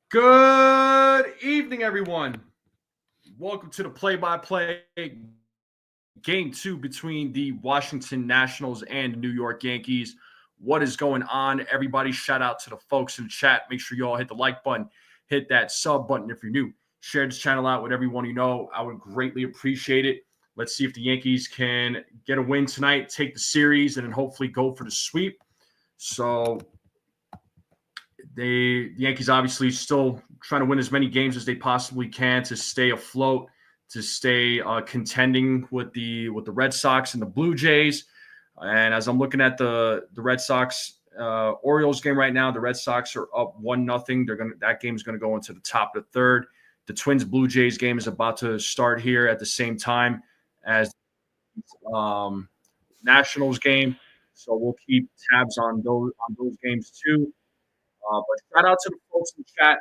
Good evening, everyone. Welcome to the play-by-play game two between the Washington Nationals and New York Yankees. What is going on, everybody? Shout out to the folks in the chat. Make sure you all hit the like button, hit that sub button if you're new. Share this channel out with everyone you know. I would greatly appreciate it. Let's see if the Yankees can get a win tonight, take the series, and then hopefully go for the sweep. So the Yankees obviously still trying to win as many games as they possibly can to stay afloat, to stay contending with the Red Sox and the Blue Jays. And as I'm looking at the Red Sox Orioles game right now, the Red Sox are up 1-0. That game is going to go into the top of the third. The Twins Blue Jays game is about to start here at the same time as Nationals game. So we'll keep tabs on those games too. But shout out to the folks in the chat.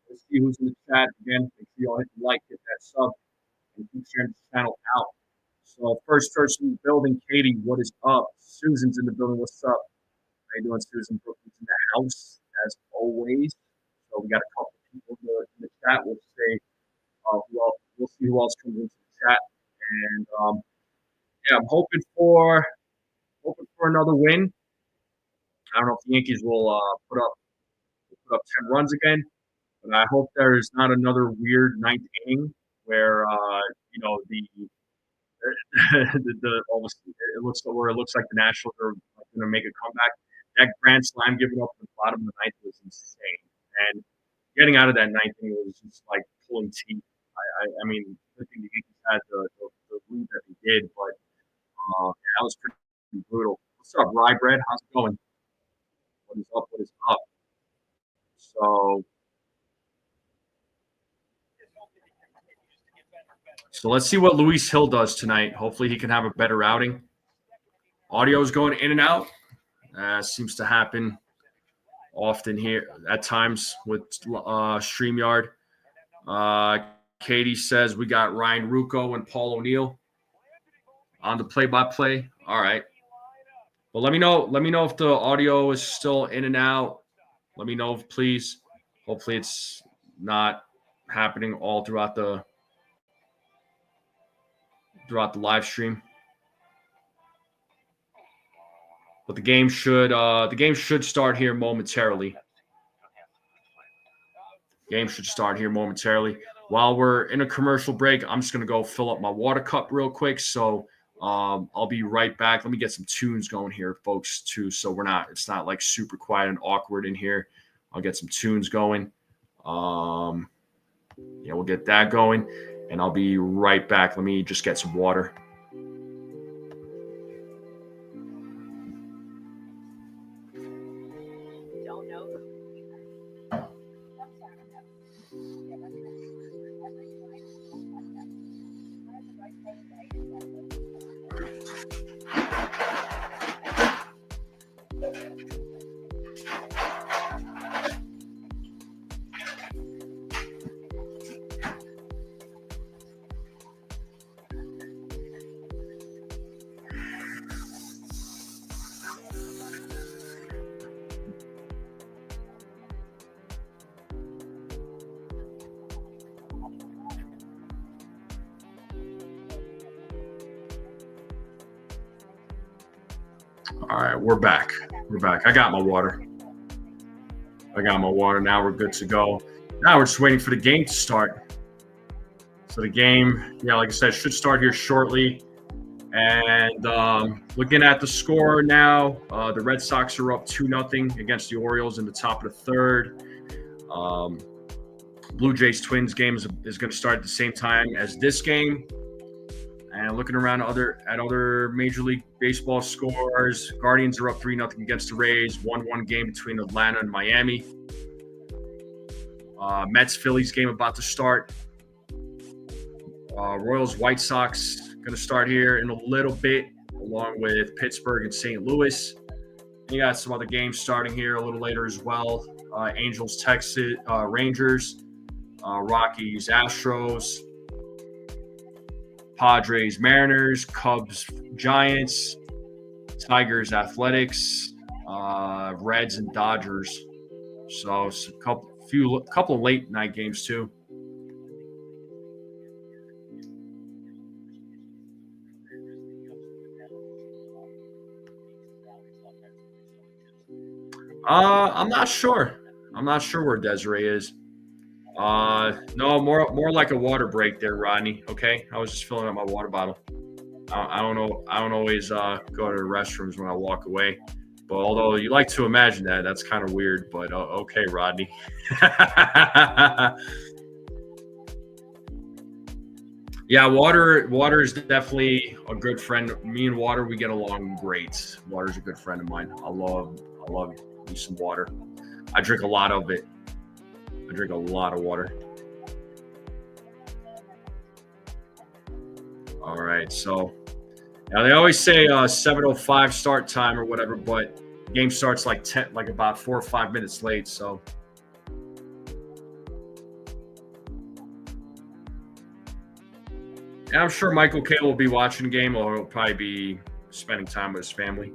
Let's see who's in the chat again. Make sure y'all hit the like, hit that sub, and keep sharing this channel out. So first person in the building, Katie, what is up? Susan's in the building. What's up? How you doing, Susan? Brooklyn's in the house, as always. So we got a couple people in the chat. We'll see who else comes into the chat. And yeah, I'm hoping for another win. I don't know if the Yankees will put up 10 runs again, but I hope there's not another weird ninth inning where it looks like the Nationals are going to make a comeback. That grand slam given up at the bottom of the ninth was insane, and getting out of that ninth inning was just like pulling teeth. I mean, I think the Yankees had the lead that they did, but that was pretty brutal. What's up, Rye Bread? How's it going? What is up? What is up? So let's see what Luis Hill does tonight. Hopefully he can have a better outing. Audio is going in and out. Seems to happen often here at times with StreamYard. Katie says we got Ryan Ruocco and Paul O'Neill on the play-by-play. All right. Well, let me know if the audio is still in and out. Let me know, please. Hopefully it's not happening all throughout the live stream. But the game should start here momentarily. Game should start here momentarily. While we're in a commercial break, I'm just going to go fill up my water cup real quick. So I'll be right back. Let me get some tunes going here, folks, too. So it's not like super quiet and awkward in here. I'll get some tunes going. We'll get that going, and I'll be right back. Let me just get some water. All right, we're back. I got my water. Now we're good to go. Now we're just waiting for the game to start. So the game, like I said, should start here shortly. And looking at the score now, the Red Sox are up 2-0 against the Orioles in the top of the third. Blue Jays Twins game is going to start at the same time as this game. And looking around at other Major League Baseball scores, Guardians are up 3-0 against the Rays. 1-1 game between Atlanta and Miami. Mets Phillies game about to start. Royals White Sox going to start here in a little bit, along with Pittsburgh and St. Louis. You got some other games starting here a little later as well. Angels Texas Rangers, Rockies Astros. Padres, Mariners, Cubs, Giants, Tigers, Athletics, Reds, and Dodgers. So a couple of late night games too. I'm not sure. I'm not sure where Desiree is. No, more like a water break there, Rodney. Okay, I was just filling up my water bottle. I don't know. I don't always go to the restrooms when I walk away. But although you like to imagine that, that's kind of weird. But okay, Rodney. Yeah, water is definitely a good friend. Me and water, we get along great. Water's a good friend of mine. I love me some water. I drink a lot of it. I drink a lot of water. All right, so now they always say 7:05 start time or whatever, but game starts like about 4 or 5 minutes late. So yeah, I'm sure Michael K will be watching the game, or he'll probably be spending time with his family.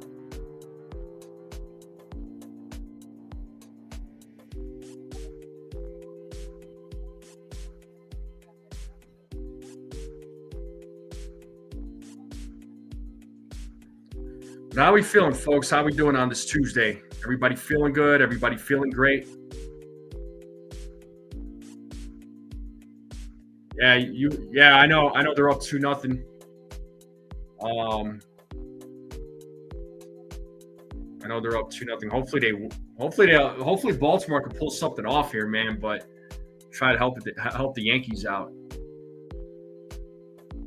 How we feeling, folks? How we doing on this Tuesday? Everybody feeling good? Everybody feeling great? Yeah, I know they're up 2-0. Um, I know they're up 2-0. Hopefully Baltimore can pull something off here, man. But try to help the Yankees out.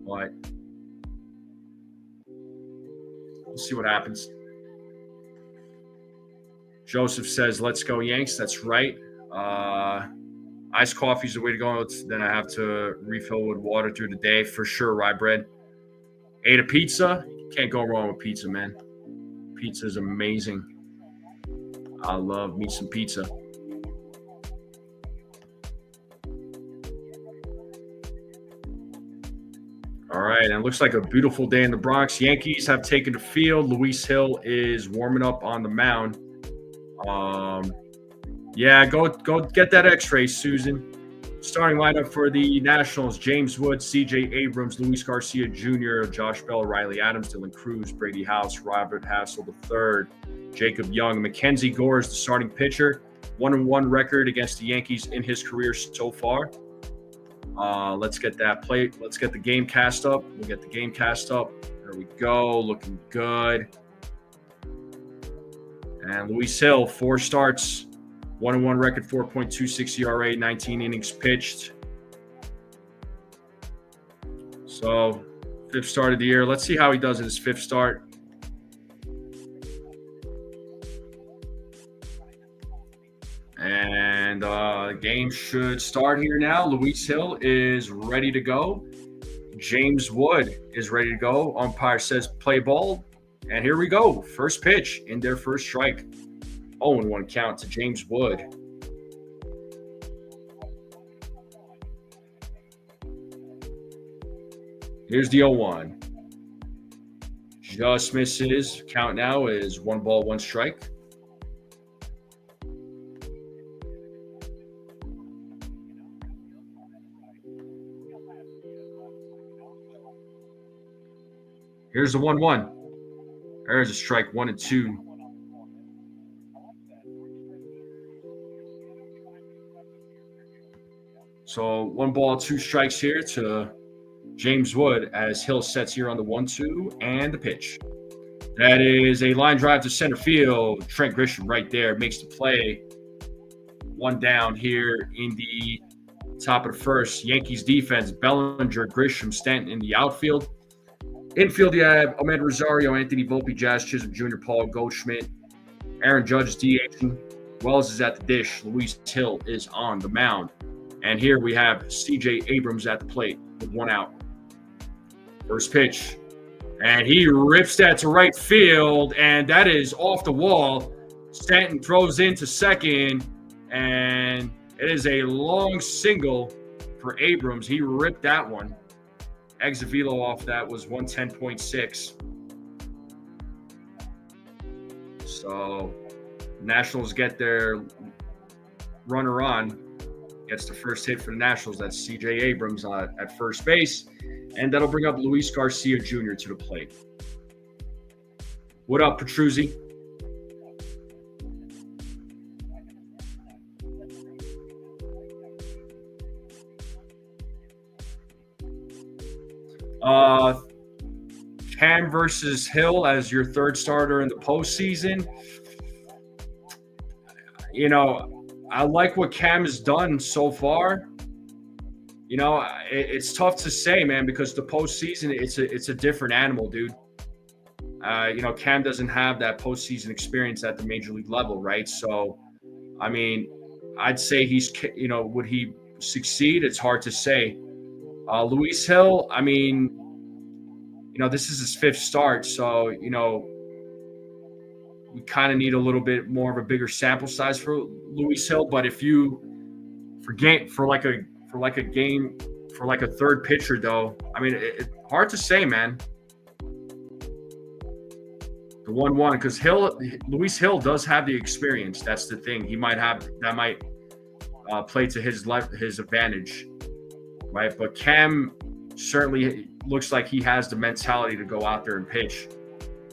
But we'll see what happens. Joseph says, "Let's go Yanks." That's right. Iced coffee is the way to go. Then I have to refill with water through the day for sure. Rye bread. Ate a pizza. Can't go wrong with pizza, man. Pizza is amazing. I love me some pizza. All right, and it looks like a beautiful day in the Bronx. Yankees have taken the field. Luis Hill is warming up on the mound. Yeah, go get that X-ray, Susan. Starting lineup for the Nationals: James Wood, C.J. Abrams, Luis Garcia Jr., Josh Bell, Riley Adams, Dylan Cruz, Brady House, Robert Hassel III, Jacob Young. Mackenzie Gore is the starting pitcher. 1-1 record against the Yankees in his career so far. Let's get that plate. Let's get the game cast up. We'll get the game cast up. There we go. Looking good. And Luis Hill, 4 starts, 1-1 record, 4.26 ERA, 19 innings pitched. So, 5th start of the year. Let's see how he does in his 5th start. And the game should start here now. Luis Hill is ready to go. James Wood is ready to go. Umpire says play ball. And here we go. First pitch in their first strike. 0-1 count to James Wood. Here's the 0-1. Just misses. Count now is 1 ball, 1 strike. Here's the 1-1. There's a strike, 1 and 2. So 1 ball, 2 strikes here to James Wood as Hill sets here on the 1-2 and the pitch. That is a line drive to center field. Trent Grisham right there makes the play. 1 down here in the top of the first. Yankees defense: Bellinger, Grisham, Stanton in the outfield. Infield, you have Ahmed Rosario, Anthony Volpe, Jazz Chisholm Jr., Paul Goldschmidt, Aaron Judge is DHing. Wells is at the dish. Luis Hill is on the mound. And here we have C.J. Abrams at the plate with 1 out. First pitch. And he rips that to right field, and that is off the wall. Stanton throws into second, and it is a long single for Abrams. He ripped that one. Exit velo off that was 110.6. So Nationals get their runner on. gets the first hit for the Nationals. That's C.J. Abrams at first base. And that'll bring up Luis Garcia Jr. to the plate. What up, Petruzzi? Cam versus Hill as your third starter in the postseason. You know, I like what Cam has done so far. You know, it's tough to say, man, because the postseason, it's a different animal, dude. You know, Cam doesn't have that postseason experience at the major league level, right? So, I mean, I'd say you know, would he succeed? It's hard to say. Luis Hill, I mean, you know, this is his fifth start, so, you know, we kind of need a little bit more of a bigger sample size for Luis Hill. But if you for like a third pitcher, though, I mean, it's hard to say, man. The 1-1, because Luis Hill does have the experience. That's the thing. He might have that might play to his advantage, right? But Cam certainly looks like he has the mentality to go out there and pitch,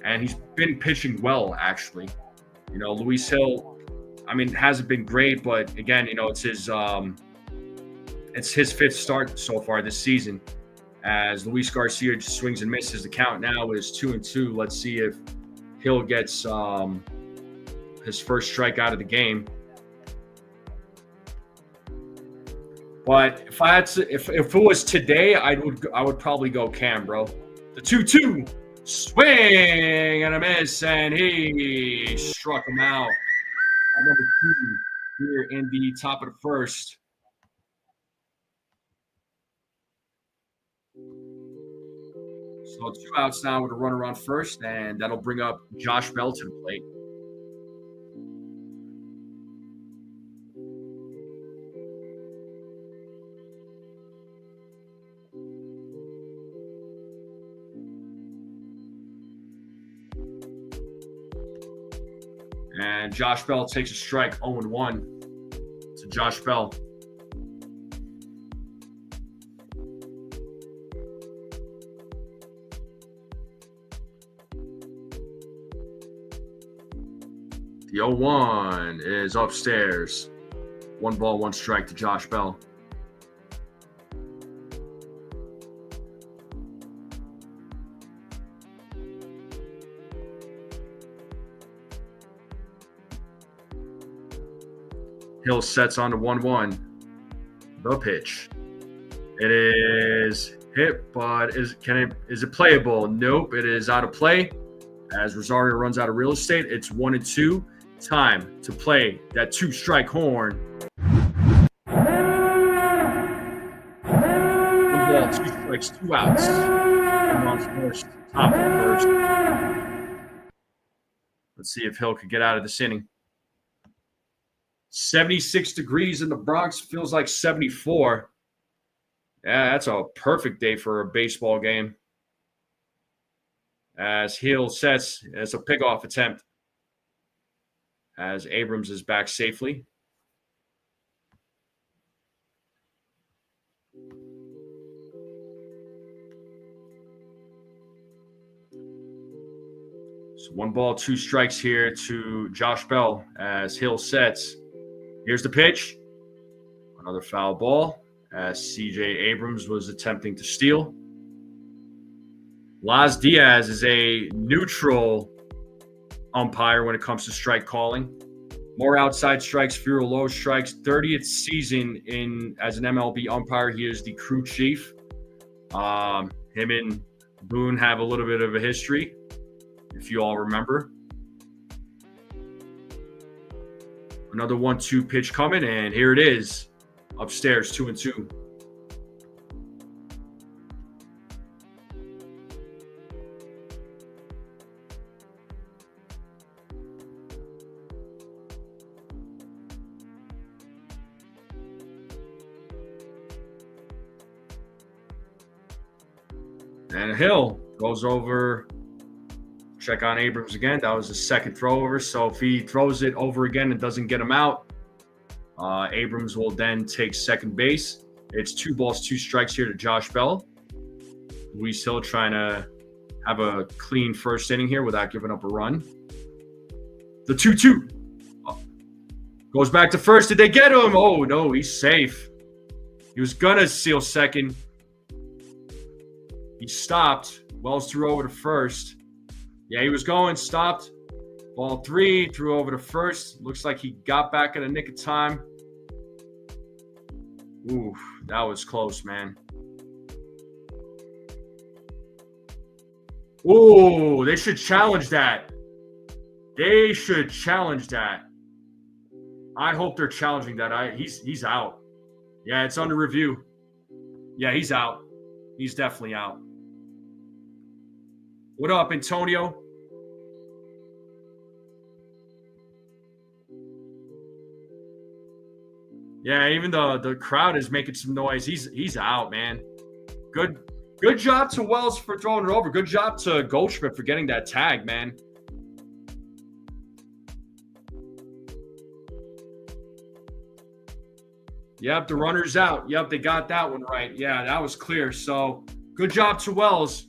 and he's been pitching well, actually. You know, Luis Hill, I mean, hasn't been great, but again, you know, it's his fifth start so far this season. As Luis Garcia just swings and misses, the count now is 2-2. Let's see if Hill gets his first strikeout of the game. But if I had to, if it was today, I would probably go Cam, bro. The 2-2 swing and a miss, and he struck him out. Number 2 here in the top of the first. So 2 outs now with a runner on first, and that'll bring up Josh Bell to the plate. And Josh Bell takes a strike, 0-1 to Josh Bell. The 0-1 is upstairs. 1 ball, 1 strike to Josh Bell. Hill sets on the 1-1. The pitch. It is hit, but is it playable? Nope, it is out of play. As Rosario runs out of real estate, it's 1-2. Time to play that 2-strike horn. 1 ball, 2 strikes, 2 outs. And on first, top of the first. Let's see if Hill could get out of this inning. 76 degrees in the Bronx, feels like 74. Yeah, that's a perfect day for a baseball game. As Hill sets, it's a pickoff attempt. As Abrams is back safely. So 1 ball, 2 strikes here to Josh Bell as Hill sets. Here's the pitch. Another foul ball as C.J. Abrams was attempting to steal. Laz Diaz is a neutral umpire when it comes to strike calling. More outside strikes, fewer low strikes. 30th season as an MLB umpire. He is the crew chief. Him and Boone have a little bit of a history, if you all remember. Another 1-2 pitch coming, and here it is. Upstairs, 2-2. And Hill goes over, check on Abrams again. That was his second throw over. So if he throws it over again and doesn't get him out, Abrams will then take second base. It's 2 balls, 2 strikes here to Josh Bell. Luis Hill trying to have a clean first inning here without giving up a run. The 2-2. Goes back to first. Did they get him? Oh, no, he's safe. He was going to steal second. He stopped. Wells threw over to first. Yeah, he was going, stopped. Ball 3, threw over to first. Looks like he got back in a nick of time. Ooh, that was close, man. Ooh, they should challenge that. They should challenge that. I hope they're challenging that. He's out. Yeah, it's under review. Yeah, he's out. He's definitely out. What up, Antonio? Yeah, even the crowd is making some noise. He's out, man. Good job to Wells for throwing it over. Good job to Goldschmidt for getting that tag, man. Yep, the runner's out. Yep, they got that one right. Yeah, that was clear. So good job to Wells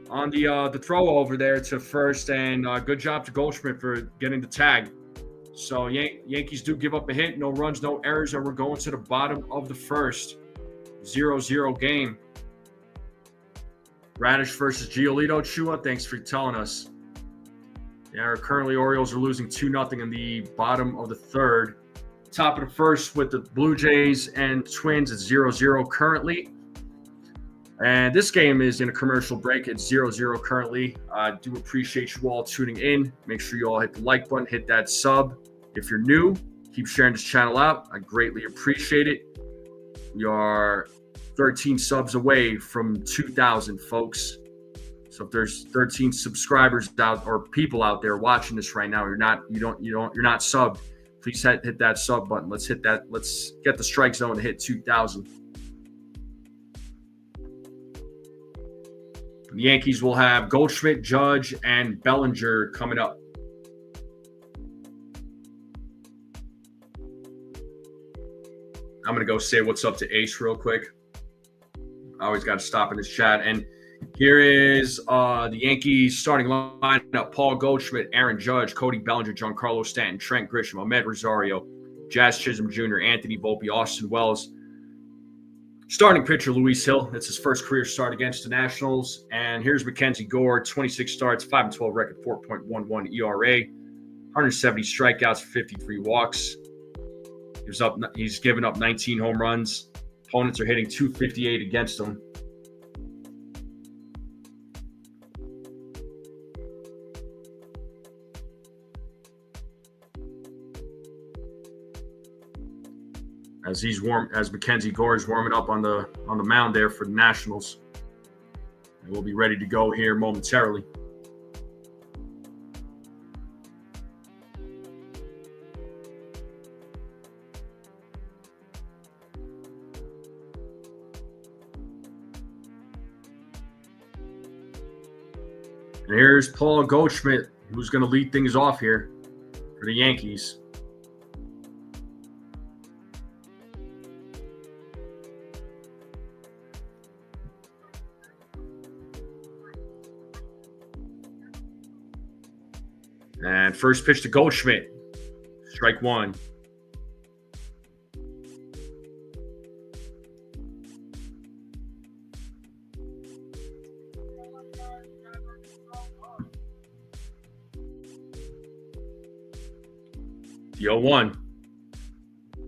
on the throw over there to first, and good job to Goldschmidt for getting the tag. So Yankees do give up a hit. No runs, no errors, and we're going to the bottom of the first. 0-0 game. Radish versus Giolito. Chua, thanks for telling us. Yeah, currently Orioles are losing 2-0 in the bottom of the third. Top of the first with the Blue Jays and Twins at 0-0 currently. And this game is in a commercial break. It's 0-0 currently. I do appreciate you all tuning in. Make sure you all hit the like button, hit that sub. If you're new, keep sharing this channel out. I greatly appreciate it. We are 13 subs away from 2,000, folks. So if there's 13 subscribers out or people out there watching this right now, you're not subbed. Please hit that sub button. Let's hit that. Let's get the strike zone to hit 2,000. The Yankees will have Goldschmidt, Judge, and Bellinger coming up. I'm going to go say what's up to Ace real quick. I always got to stop in this chat. And here is the Yankees starting lineup: Paul Goldschmidt, Aaron Judge, Cody Bellinger, Giancarlo Stanton, Trent Grisham, Ahmed Rosario, Jazz Chisholm Jr., Anthony Volpe, Austin Wells. Starting pitcher Luis Hill. It's his first career start against the Nationals. And here's Mackenzie Gore, 26 starts, 5-12 record, 4.11 ERA, 170 strikeouts, 53 walks. He's given up 19 home runs. Opponents are hitting .258 against him. As Mackenzie Gore is warming up on the mound there for the Nationals. And we'll be ready to go here momentarily. And here's Paul Goldschmidt, who's going to lead things off here for the Yankees. And first pitch to Goldschmidt. Strike one. The 0-1.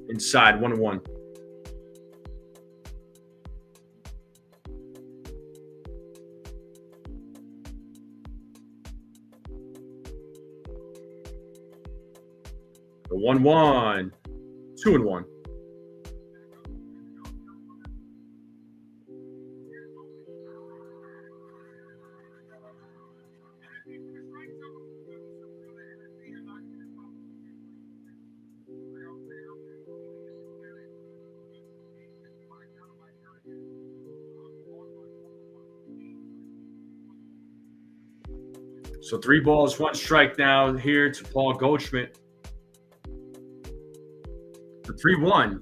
Inside, 1-1. The 1-1. 2-1. So 3 balls, 1 strike now here to Paul Goldschmidt. The 3-1.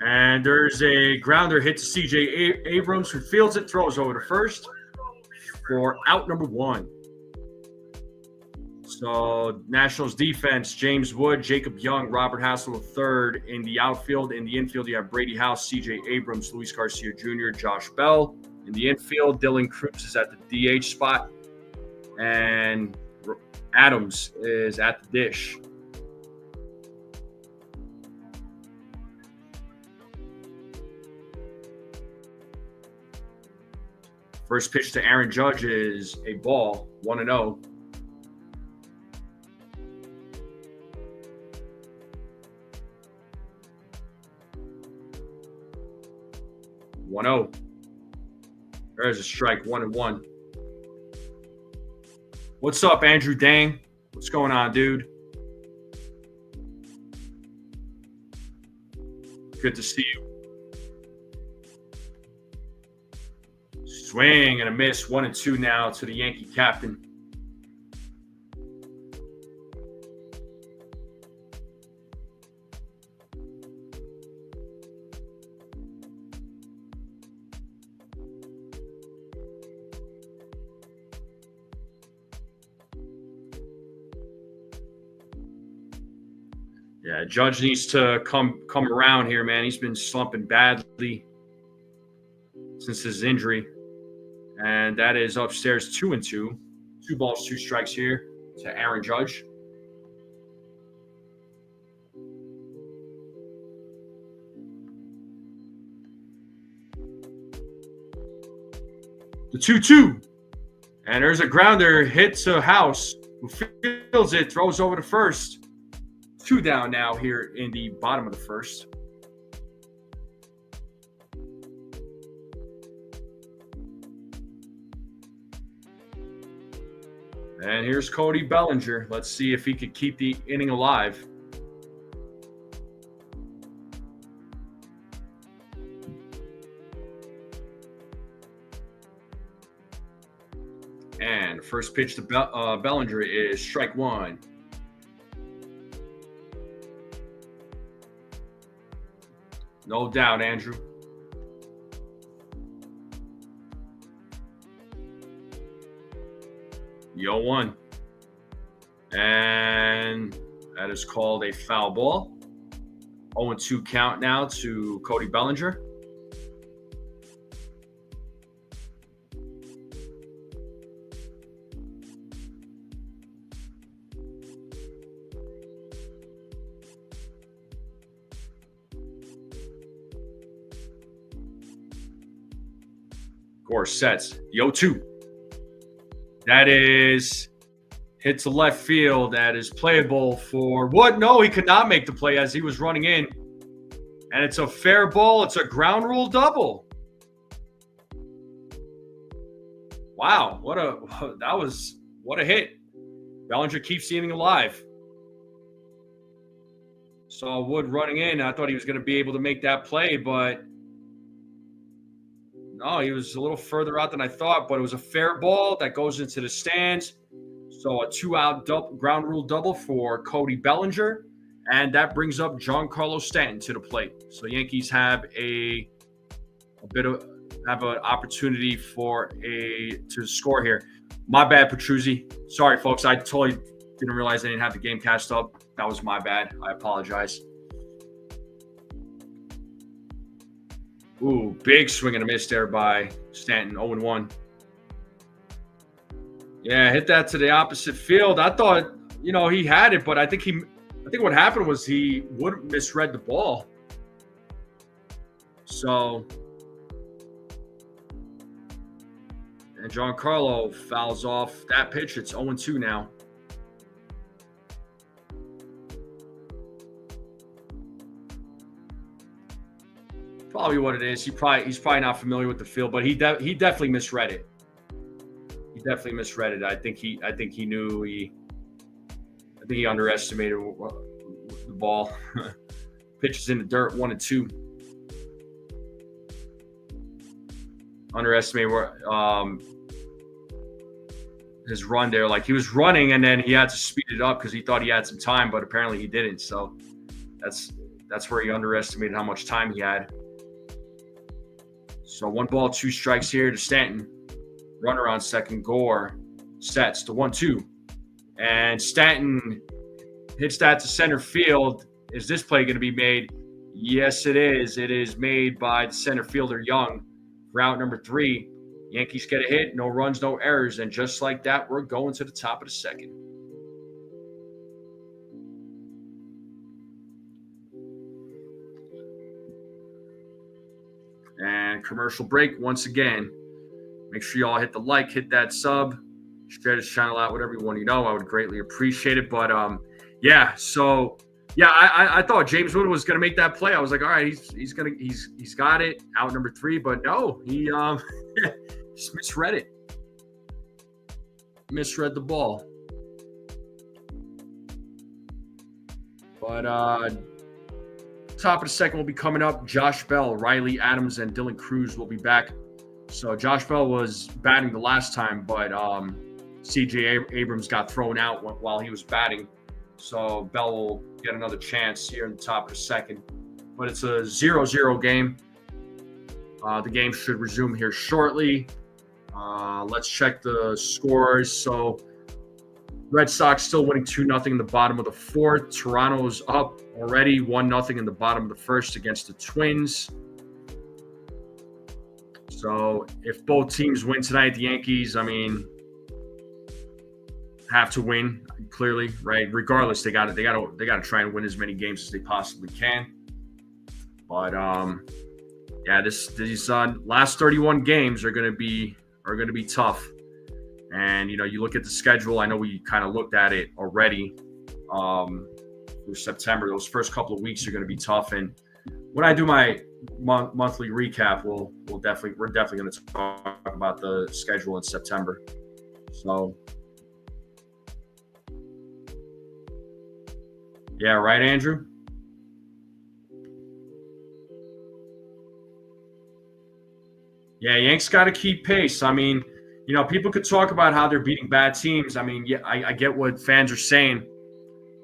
And there's a grounder hit to C.J. Abrams, who fields it, throws over to first for out number 1. So Nationals defense, James Wood, Jacob Young, Robert Hassel III in the outfield. In the infield, you have Brady House, C.J. Abrams, Luis Garcia Jr., Josh Bell. In the infield, Dylan Cruz is at the DH spot. And Adams is at the dish. First pitch to Aaron Judge is a ball, 1-0. There's a strike, 1-1. What's up, Andrew Dang? What's going on, dude? Good to see you. Swing and a miss, 1-2 now to the Yankee captain. Yeah, Judge needs to come around here, man. He's been slumping badly since his injury. And that is upstairs 2-2. 2 balls, 2 strikes here to Aaron Judge. The 2-2. And there's a grounder hit to House, who fields it, throws over to first. 2 down now here in the bottom of the first. And here's Cody Bellinger. Let's see if he could keep the inning alive. And first pitch to Bellinger is strike 1. No doubt, Andrew. Yo 1. And that is called a foul ball. 0-2 count now to Cody Bellinger. Cortes sets. Yo 2. That is hit to left field. That is playable for what? No, he could not make the play as he was running in. And it's a fair ball. It's a ground rule double. Wow, what a hit. Bellinger keeps the inning alive. Saw Wood running in. I thought he was going to be able to make that play, but no, he was a little further out than I thought, but it was a fair ball that goes into the stands. So a 2-out ground rule double for Cody Bellinger, and that brings up Giancarlo Stanton to the plate. So Yankees have an opportunity to score here. My bad, Petruzzi. Sorry, folks. I totally didn't realize I didn't have the game cast up. That was my bad. I apologize. Ooh, big swing and a miss there by Stanton, 0-1. Yeah, hit that to the opposite field. I thought, he had it, but I think what happened was he misread the ball. So, and Giancarlo fouls off that pitch. It's 0-2 now. Probably what it is. He's probably not familiar with the field, but he definitely misread it. He definitely misread it. I think he underestimated the ball. Pitches in the dirt, 1-2. Underestimated his run there. Like, he was running and then he had to speed it up because he thought he had some time, but apparently he didn't. So that's That's where he underestimated how much time he had. So 1 ball, 2 strikes here to Stanton. Runner on second. Gore sets the 1-2. And Stanton hits that to center field. Is this play going to be made? Yes, it is. It is made by the center fielder, Young. Route number 3. Yankees get a hit. No runs, no errors. And just like that, we're going to the top of the second. And commercial break once again. Make sure you all hit the like, hit that sub, share this channel out with everyone you know. I would greatly appreciate it. But yeah, so yeah, I thought James Wood was gonna make that play. I was like, all right, he's got it, out number 3, but no, he just misread it. Misread the ball. But top of the second will be coming up. Josh Bell, Riley Adams, and Dylan Cruz will be back. So Josh Bell was batting the last time, but C.J. Abrams got thrown out while he was batting. So Bell will get another chance here in the top of the second. But it's a 0-0 game. The game should resume here shortly. Let's check the scores. So Red Sox still winning 2-0 in the bottom of the 4th. Toronto's up already 1-0 in the bottom of the 1st against the Twins. So if both teams win tonight, the Yankees, I mean, have to win clearly, right? Regardless, they got to try and win as many games as they possibly can. But yeah, these last 31 games are going to be tough. And you look at the schedule. I know we kind of looked at it already for September. Those first couple of weeks are going to be tough. And when I do my monthly recap, we're definitely going to talk about the schedule in September. So yeah, right, Andrew? Yeah, Yanks got to keep pace. I mean, people could talk about how they're beating bad teams. I mean, yeah, I get what fans are saying.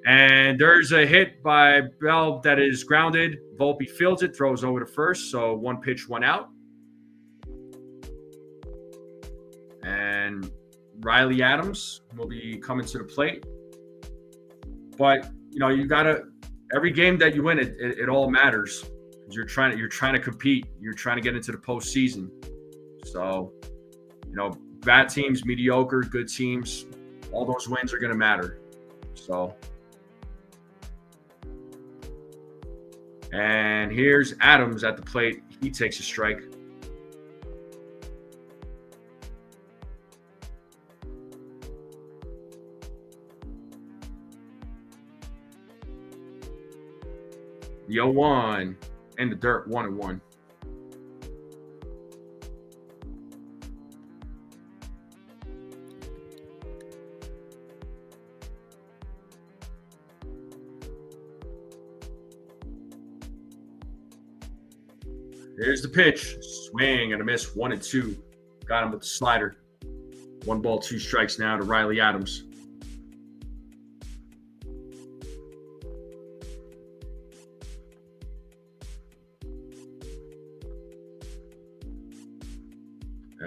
And there's a hit by Bell that is grounded. Volpe fields it, throws over to first. So 1 pitch, 1 out. And Riley Adams will be coming to the plate. But, you got to – every game that you win, it all matters. You're trying to compete. You're trying to get into the postseason. So, bad teams, mediocre, good teams, all those wins are going to matter. So, and here's Adams at the plate. He takes a strike. The 0-1 and the dirt, 1-1. Here's the pitch. Swing and a miss. 1-2. Got him with the slider. 1 ball, 2 strikes now to Riley Adams.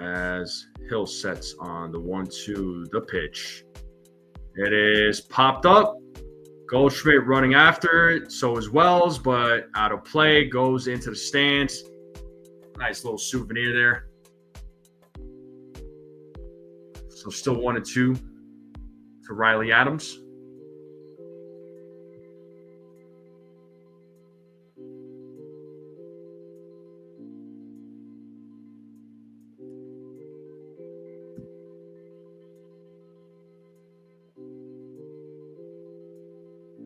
As Hill sets on the 1-2, the pitch. It is popped up. Goldschmidt running after it. So is Wells, but out of play. Goes into the stands. Nice little souvenir there. So still 1-2 to Riley Adams.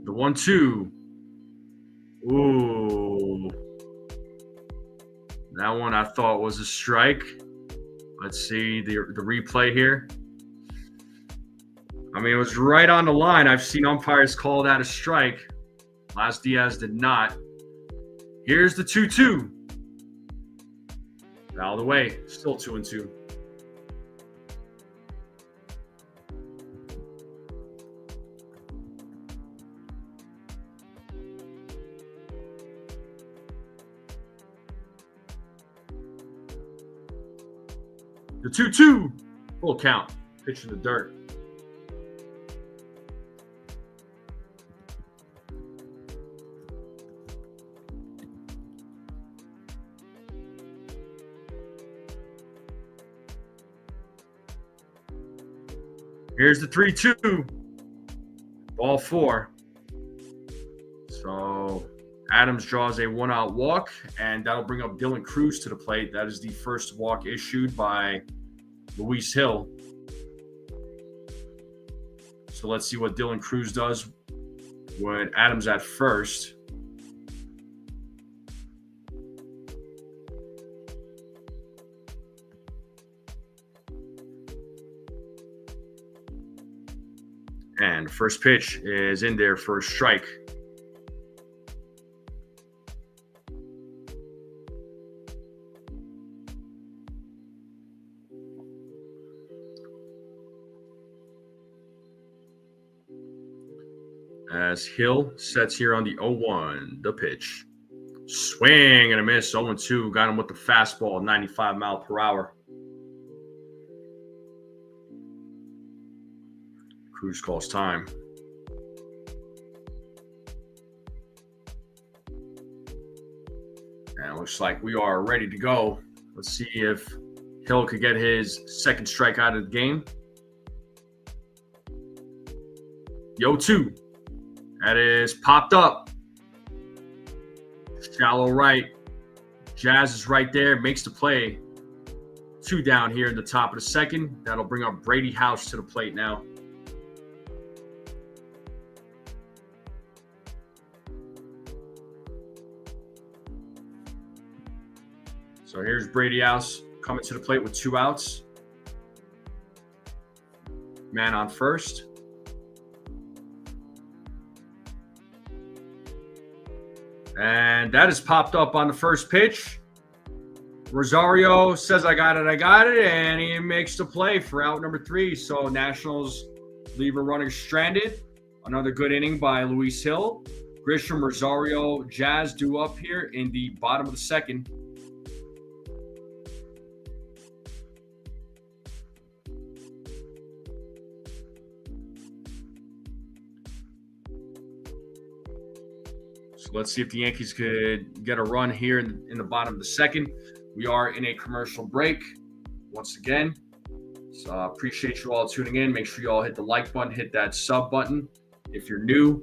The 1-2. Ooh. That one I thought was a strike. Let's see the replay here. I mean, it was right on the line. I've seen umpires call that a strike. Las Diaz did not. Here's the 2-2. Out of the way. Still 2-2. The 2-2. Full count. Pitch in the dirt. Here's the 3-2. Ball 4. So Adams draws a 1-out walk, and that'll bring up Dylan Cruz to the plate. That is the first walk issued by Luis Hill. So let's see what Dylan Cruz does with Adams at first. And first pitch is in there for a strike. As Hill sets here on the 0-1, the pitch. Swing and a miss, 0-2. Got him with the fastball, 95 mile per hour. Cruz calls time. And it looks like we are ready to go. Let's see if Hill could get his second strike out of the game. The 0-2. That is popped up. Shallow right. Jazz is right there, makes the play. 2 down here in the top of the second. That'll bring up Brady House to the plate now. So here's Brady House coming to the plate with 2 outs. Man on first. And that is popped up on the first pitch. Rosario says, I got it, and he makes the play for out number 3. So Nationals leave a runner stranded. Another good inning by Luis Hill. Grisham, Rosario, Jazz due up here in the bottom of the second. So let's see if the Yankees could get a run here in the bottom of the second. We are in a commercial break once again. So I appreciate you all tuning in. Make sure you all hit the like button, hit that sub button. If you're new,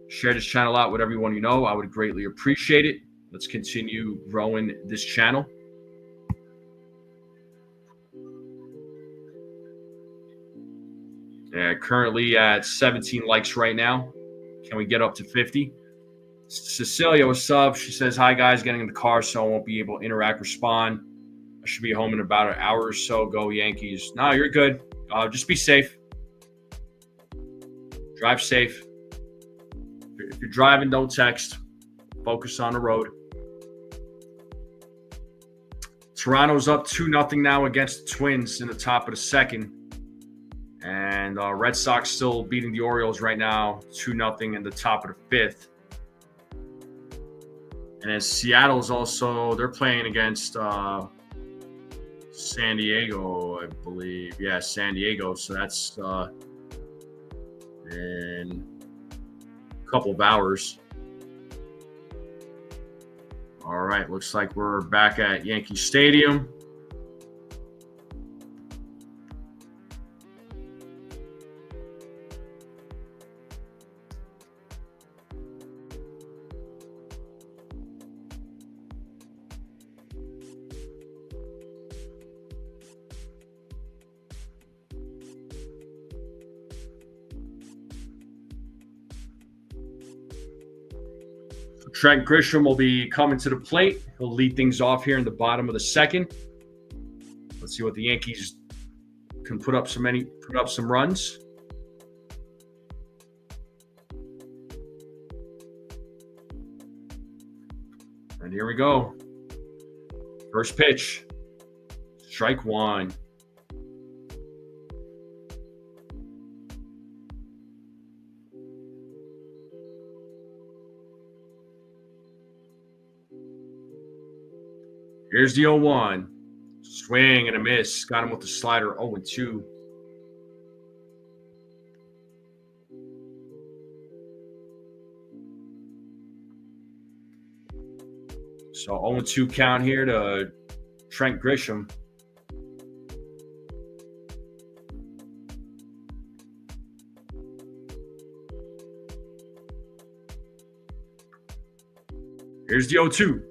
share this channel out with everyone you know. I would greatly appreciate it. Let's continue growing this channel. Currently at 17 likes right now. Can we get up to 50? Cecilia, what's up? She says, hi, guys. Getting in the car, so I won't be able to interact, respond. I should be home in about an hour or so. Go Yankees. No, you're good. Just be safe. Drive safe. If you're driving, don't text. Focus on the road. Toronto's up 2-0 now against the Twins in the top of the second. And Red Sox still beating the Orioles right now, 2-0 in the top of the 5th. And then Seattle's also, they're playing against San Diego, I believe. Yeah, San Diego. So that's in a couple of hours. All right, looks like we're back at Yankee Stadium. Trent Grisham will be coming to the plate. He'll lead things off here in the bottom of the second. Let's see what the Yankees can put up some runs. And here we go. First pitch. Strike 1. Here's the 0-1. Swing and a miss. Got him with the slider. 0-2. So 0-2 count here to Trent Grisham. Here's the 0-2.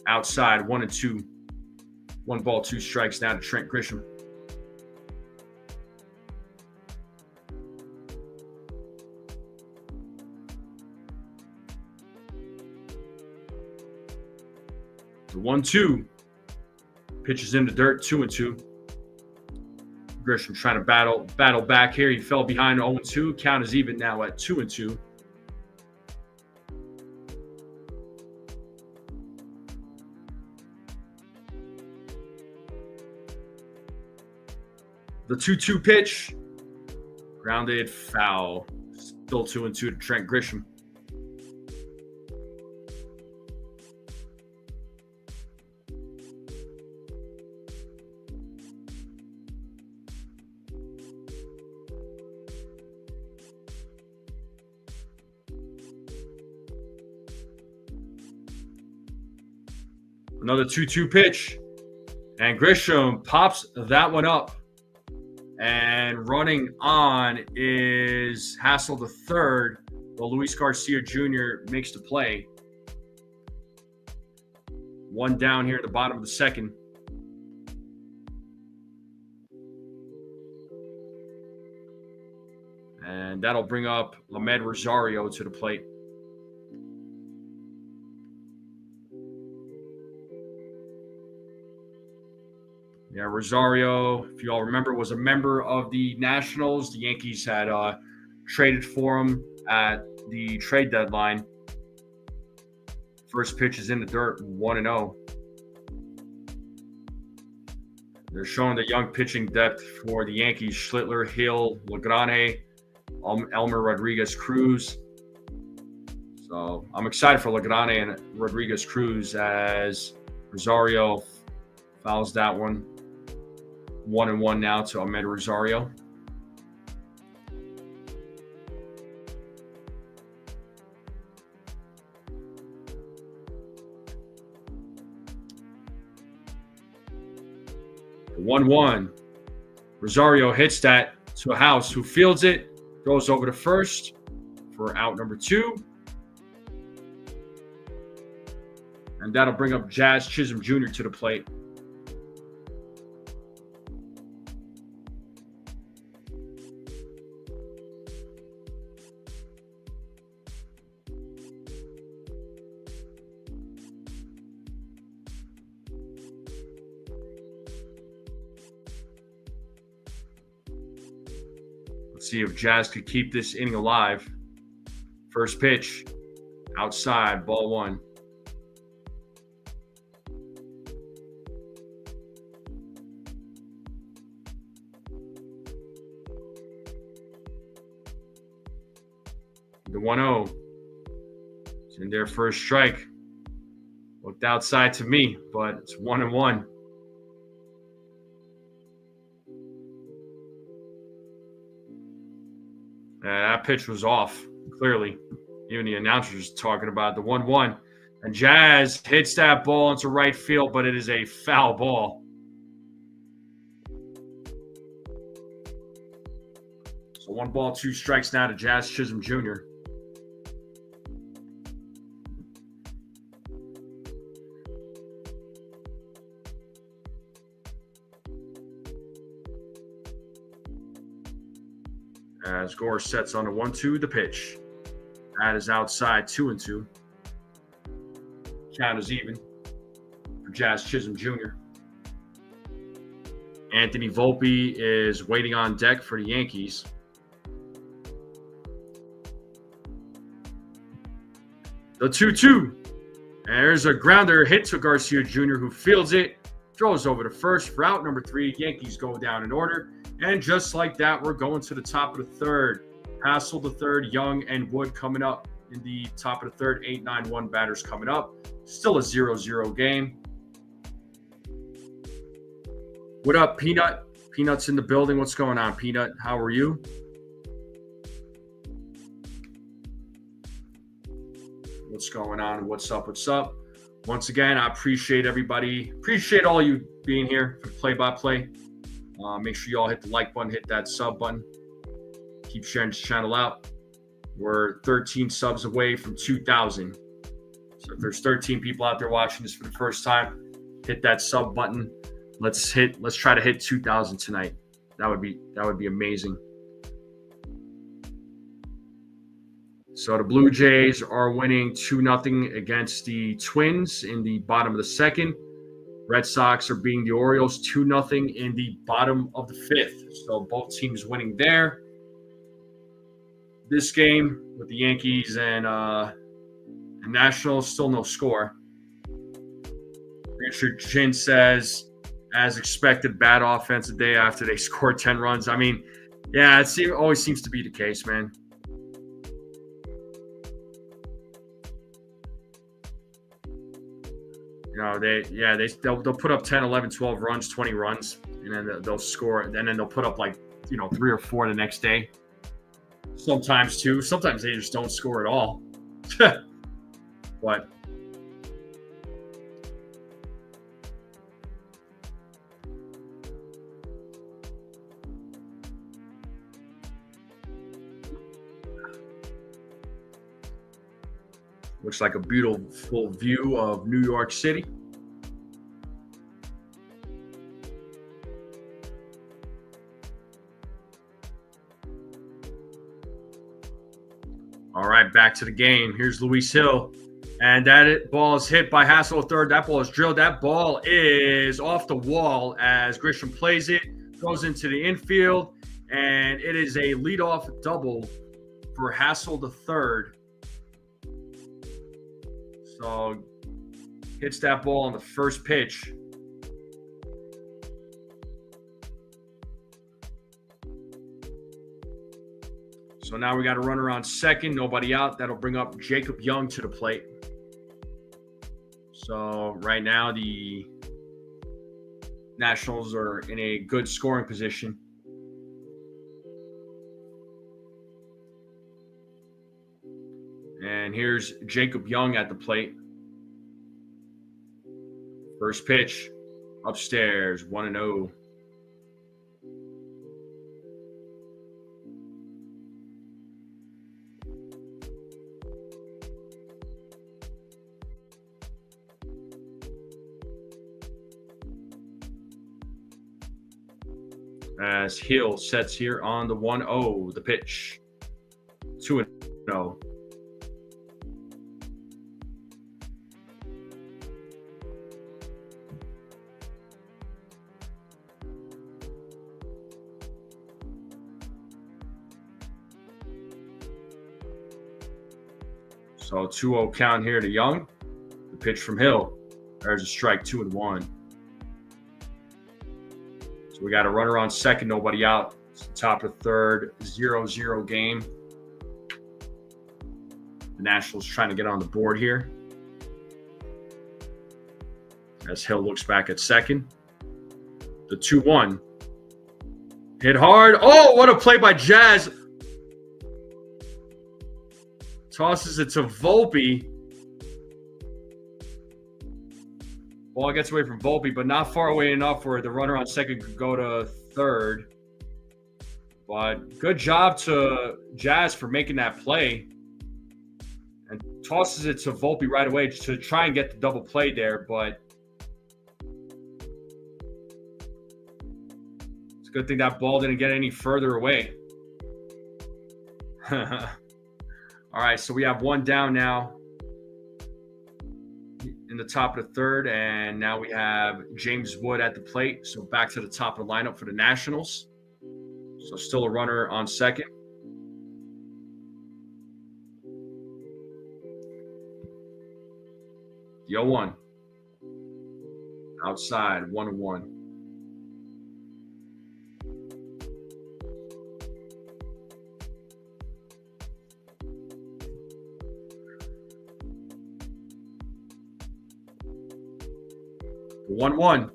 Outside, 1-2. 1 ball, 2 strikes now to Trent Grisham. The 1-2. Pitches in the dirt, 2-2. Grisham trying to battle back here. He fell behind 0-2. Count is even now at 2-2. The 2-2 pitch. Grounded, foul. Still 2-2 to Trent Grisham. Another 2-2 pitch. And Grisham pops that one up. And running on is Hassel the third, while Luis Garcia Jr. makes the play. 1 down here at the bottom of the second. And that'll bring up Lamed Rosario to the plate. Yeah, Rosario, if you all remember, was a member of the Nationals. The Yankees had traded for him at the trade deadline. First pitch is in the dirt, 1-0. They're showing the young pitching depth for the Yankees. Schlittler, Hill, Legrane, Elmer Rodriguez Cruz. So I'm excited for Legrane and Rodriguez Cruz as Rosario fouls that one. 1-1 now to Ahmed Rosario. The 1-1. Rosario hits that to House, who fields it, goes over to first for out number 2. And that'll bring up Jazz Chisholm Jr. to the plate. Let's see if Jazz could keep this inning alive. First pitch, outside, ball 1. The 1-0. It's in there for a strike. Looked outside to me, but it's 1-1. That pitch was off, clearly. Even the announcers talking about the 1-1. And Jazz hits that ball into right field, but it is a foul ball. So 1 ball, 2 strikes now to Jazz Chisholm Jr. As Gore sets on the 1-2, the pitch. That is outside, 2-2. Count is even for Jazz Chisholm Jr. Anthony Volpe is waiting on deck for the Yankees. The 2-2. And there's a grounder hit to Garcia Jr., who fields it, throws over to first for out number 3. Yankees go down in order. And just like that, we're going to the top of the third. Hassel the third, Young, and Wood coming up in the top of the third. 8-9-1 batters coming up. Still a 0-0 game. What up, Peanut? Peanut's in the building. What's going on, Peanut? How are you? What's going on? What's up? What's up? Once again, I appreciate everybody. Appreciate all you being here for play-by-play. Make sure you all hit the like button, hit that sub button. Keep sharing this channel out. We're 13 subs away from 2,000. So if there's 13 people out there watching this for the first time, hit that sub button. Let's try to hit 2,000 tonight. That would be amazing. So the Blue Jays are winning 2-0 against the Twins in the bottom of the second. Red Sox are beating the Orioles 2-0 in the bottom of the fifth. So both teams winning there. This game with the Yankees and Nationals, still no score. Richard Chin says, as expected, bad offense the day after they scored 10 runs. I mean, yeah, it always seems to be the case, man. You know, they'll put up 10, 11, 12 runs, 20 runs, and then they'll score, and then they'll put up 3 or 4 the next day. Sometimes two. Sometimes they just don't score at all. But looks like a beautiful view of New York City. All right, back to the game. Here's Luis Hill. And that ball is hit by Hassel third. That ball is drilled. That ball is off the wall as Grisham plays it, goes into the infield, and it is a leadoff double for Hassel the third. So hits that ball on the first pitch. So now we got a runner on second, nobody out. That'll bring up Jacob Young to the plate. So right now the Nationals are in a good scoring position. And here's Jacob Young at the plate. First pitch, upstairs, 1-0. As Hill sets here on the 1-0, the pitch, 2-0. So 2-0 count here to Young. The pitch from Hill. There's a strike, 2-1. So we got a runner on second, nobody out. It's the top of third, 0-0 game. The Nationals trying to get on the board here. As Hill looks back at second. The 2-1. Hit hard. Oh, what a play by Jazz. Tosses it to Volpe. Ball gets away from Volpe, but not far away enough where the runner on second could go to third. But good job to Jazz for making that play. And tosses it to Volpe right away to try and get the double play there. But it's a good thing that ball didn't get any further away. All right, so we have one down now in the top of the third, and now we have James Wood at the plate. So back to the top of the lineup for the Nationals. So still a runner on second. The 0-1. Outside, 1-1. The 1-1.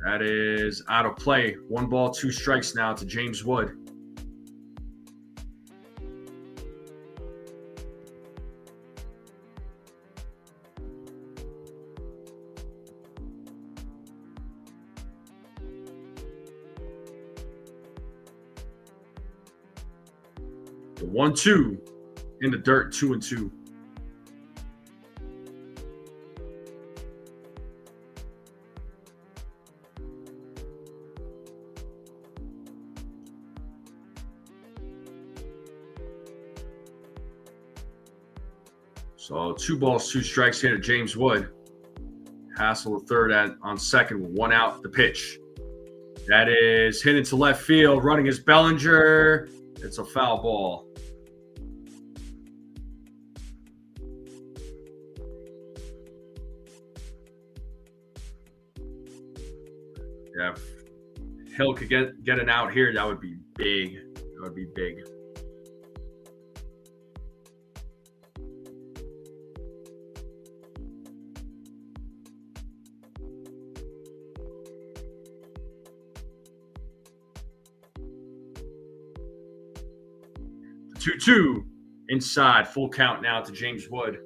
That is out of play. 1 ball, 2 strikes now to James Wood. The 1-2 in the dirt, 2-2. So 2 balls, 2 strikes here to James Wood. Hassel the third on second with 1 out. The pitch. That is hit into left field. Running is Bellinger. It's a foul ball. Yeah, if Hill could get an out here, that would be big. That would be big. The 2-2 inside. Full count now to James Wood.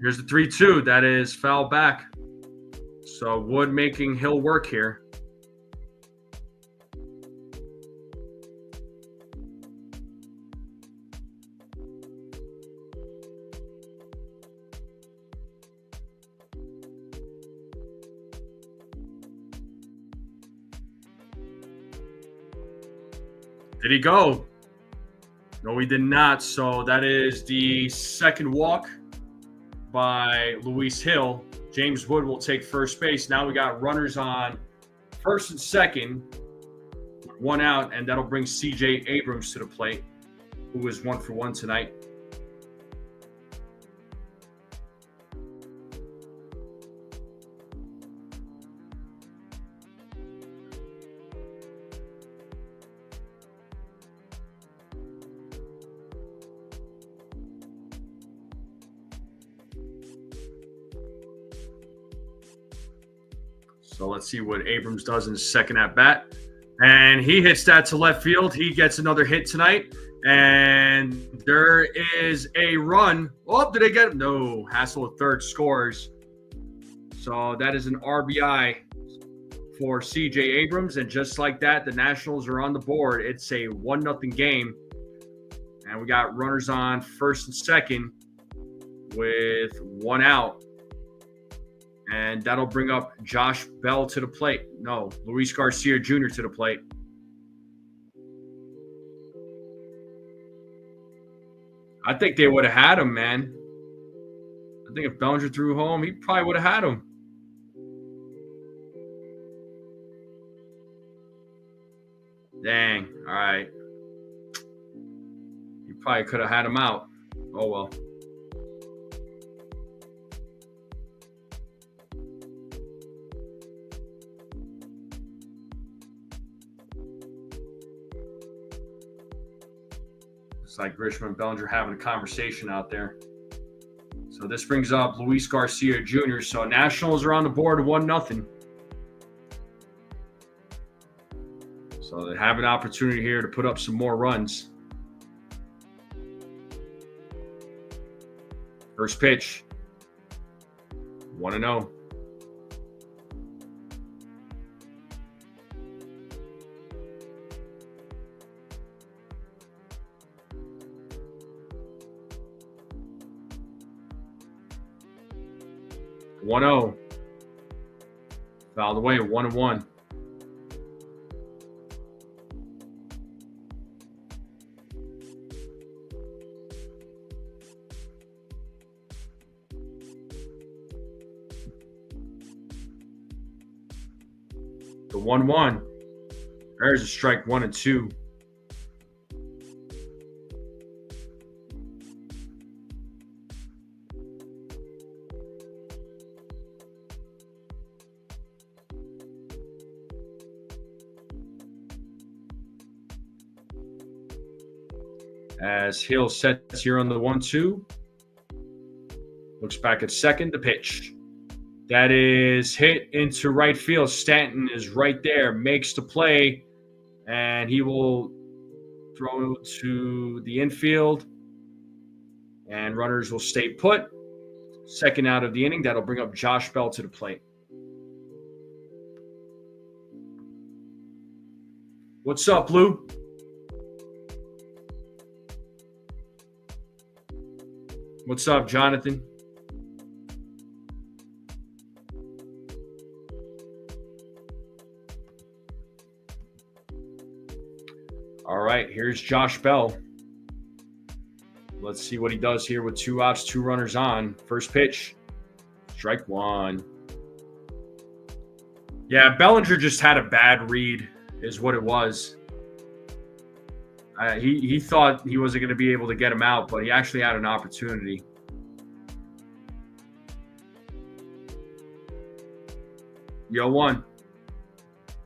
Here's the 3-2. That is foul back. So Wood making Hill work here. Did he go? No, he did not. So that is the second walk by Luis Hill. James Wood will take first base. Now we got runners on first and second, 1 out, and that'll bring C.J. Abrams to the plate, who is 1 for 1 tonight. So let's see what Abrams does in his second at bat. And he hits that to left field. He gets another hit tonight. And there is a run. Oh, did they get him? No. Hassel at third scores. So that is an RBI for C.J. Abrams. And just like that, the Nationals are on the board. It's a 1-0 game. And we got runners on first and second with 1 out. And that'll bring up Josh Bell to the plate. No, Luis Garcia Jr. to the plate. I think they would have had him, man. I think if Bellinger threw home, he probably would have had him. Dang. All right. You probably could have had him out. Oh, well. It's like Grisham and Bellinger having a conversation out there. So this brings up Luis Garcia Jr. So Nationals are on the board 1-0. So they have an opportunity here to put up some more runs. First pitch. 1-0. One-0. Fouled away, 1-1. The 1-1. There's a strike 1 and 2. As Hill sets here on the 1-2. Looks back at second, the pitch. That is hit into right field. Stanton is right there, makes the play, and he will throw to the infield, and runners will stay put. Second out of the inning. That'll bring up Josh Bell to the plate. What's up, Lou? What's up, Jonathan? All right, here's Josh Bell. Let's see what he does here with 2 outs, 2 runners on. First pitch, strike 1. Yeah, Bellinger just had a bad read, is what it was. He thought he wasn't going to be able to get him out, but he actually had an opportunity. Yo, 1.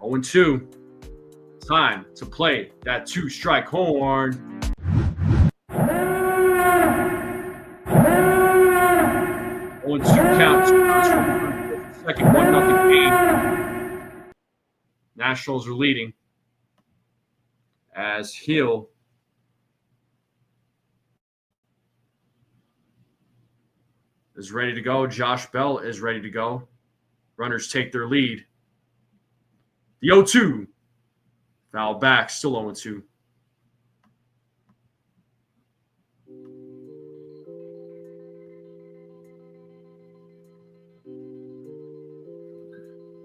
0-2. Time to play that 2-strike horn. 0-2 count. Second 1-0 game. Nationals are leading. As Hill is ready to go. Josh Bell is ready to go. Runners take their lead. The 0-2. Foul back, still 0-2.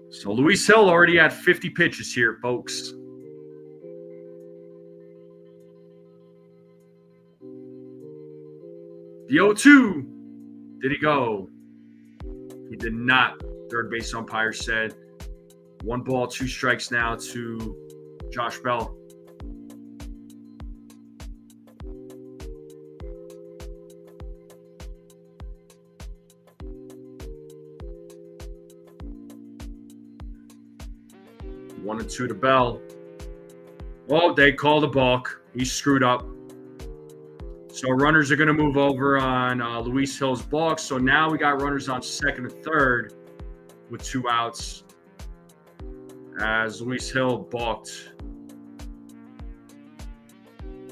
So Luis Hill already had 50 pitches here, folks. The 0-2. Did he go? He did not. Third base umpire said 1 ball, 2 strikes now to Josh Bell. One and 2 to Bell. Oh, they called a balk. He screwed up. So runners are going to move over on Luis Hill's balk. So now we got runners on second and third with 2 outs as Luis Hill balked.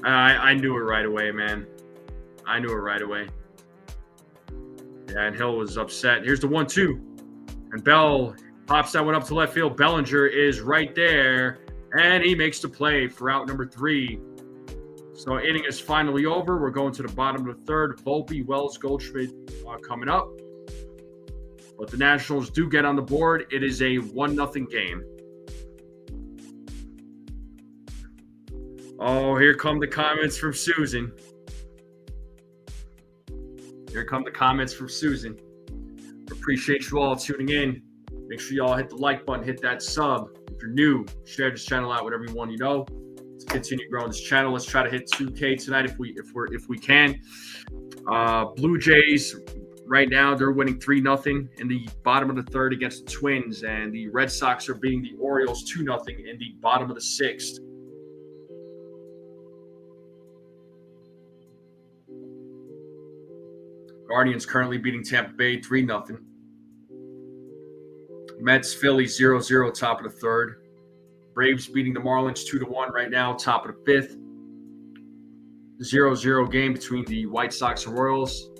I knew it right away, man. I knew it right away. Yeah, and Hill was upset. Here's the 1-2. And Bell pops that one up to left field. Bellinger is right there. And he makes the play for out number 3. So inning is finally over. We're going to the bottom of the third. Volpe, Wells, Goldschmidt coming up. But the Nationals do get on the board. It is a 1-0 game. Oh, here come the comments from Susan. Here come the comments from Susan. Appreciate you all tuning in. Make sure you all hit the like button, hit that sub. If you're new, share this channel out with everyone you know. Let's continue growing this channel. Let's try to hit 2K tonight if we can. Blue Jays right now they're winning 3-0 in the bottom of the third against the Twins, and the Red Sox are beating the Orioles 2-0 in the bottom of the sixth. Guardians currently beating Tampa Bay 3-0. Mets, Phillies 0-0, top of the third. Braves beating the Marlins 2-1 right now, top of the fifth. 0-0 game between the White Sox and Royals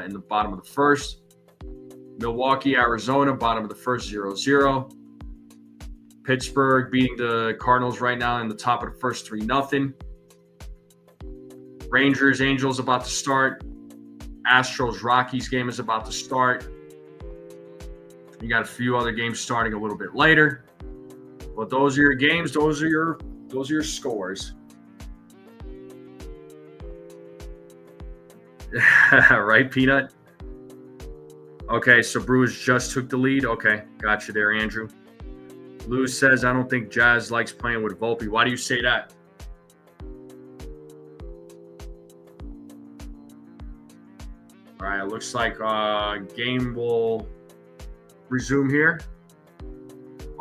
in the bottom of the first. Milwaukee, Arizona, bottom of the first, 0-0. Pittsburgh beating the Cardinals right now in the top of the first, 3-0. Rangers, Angels about to start. Astros, Rockies game is about to start. You got a few other games starting a little bit later. But those are your games. Those are your scores. Right, Peanut? Okay, so Brewers just took the lead. Okay, got you there, Andrew. Lou says, I don't think Jazz likes playing with Volpe. Why do you say that? All right, it looks like game will resume here.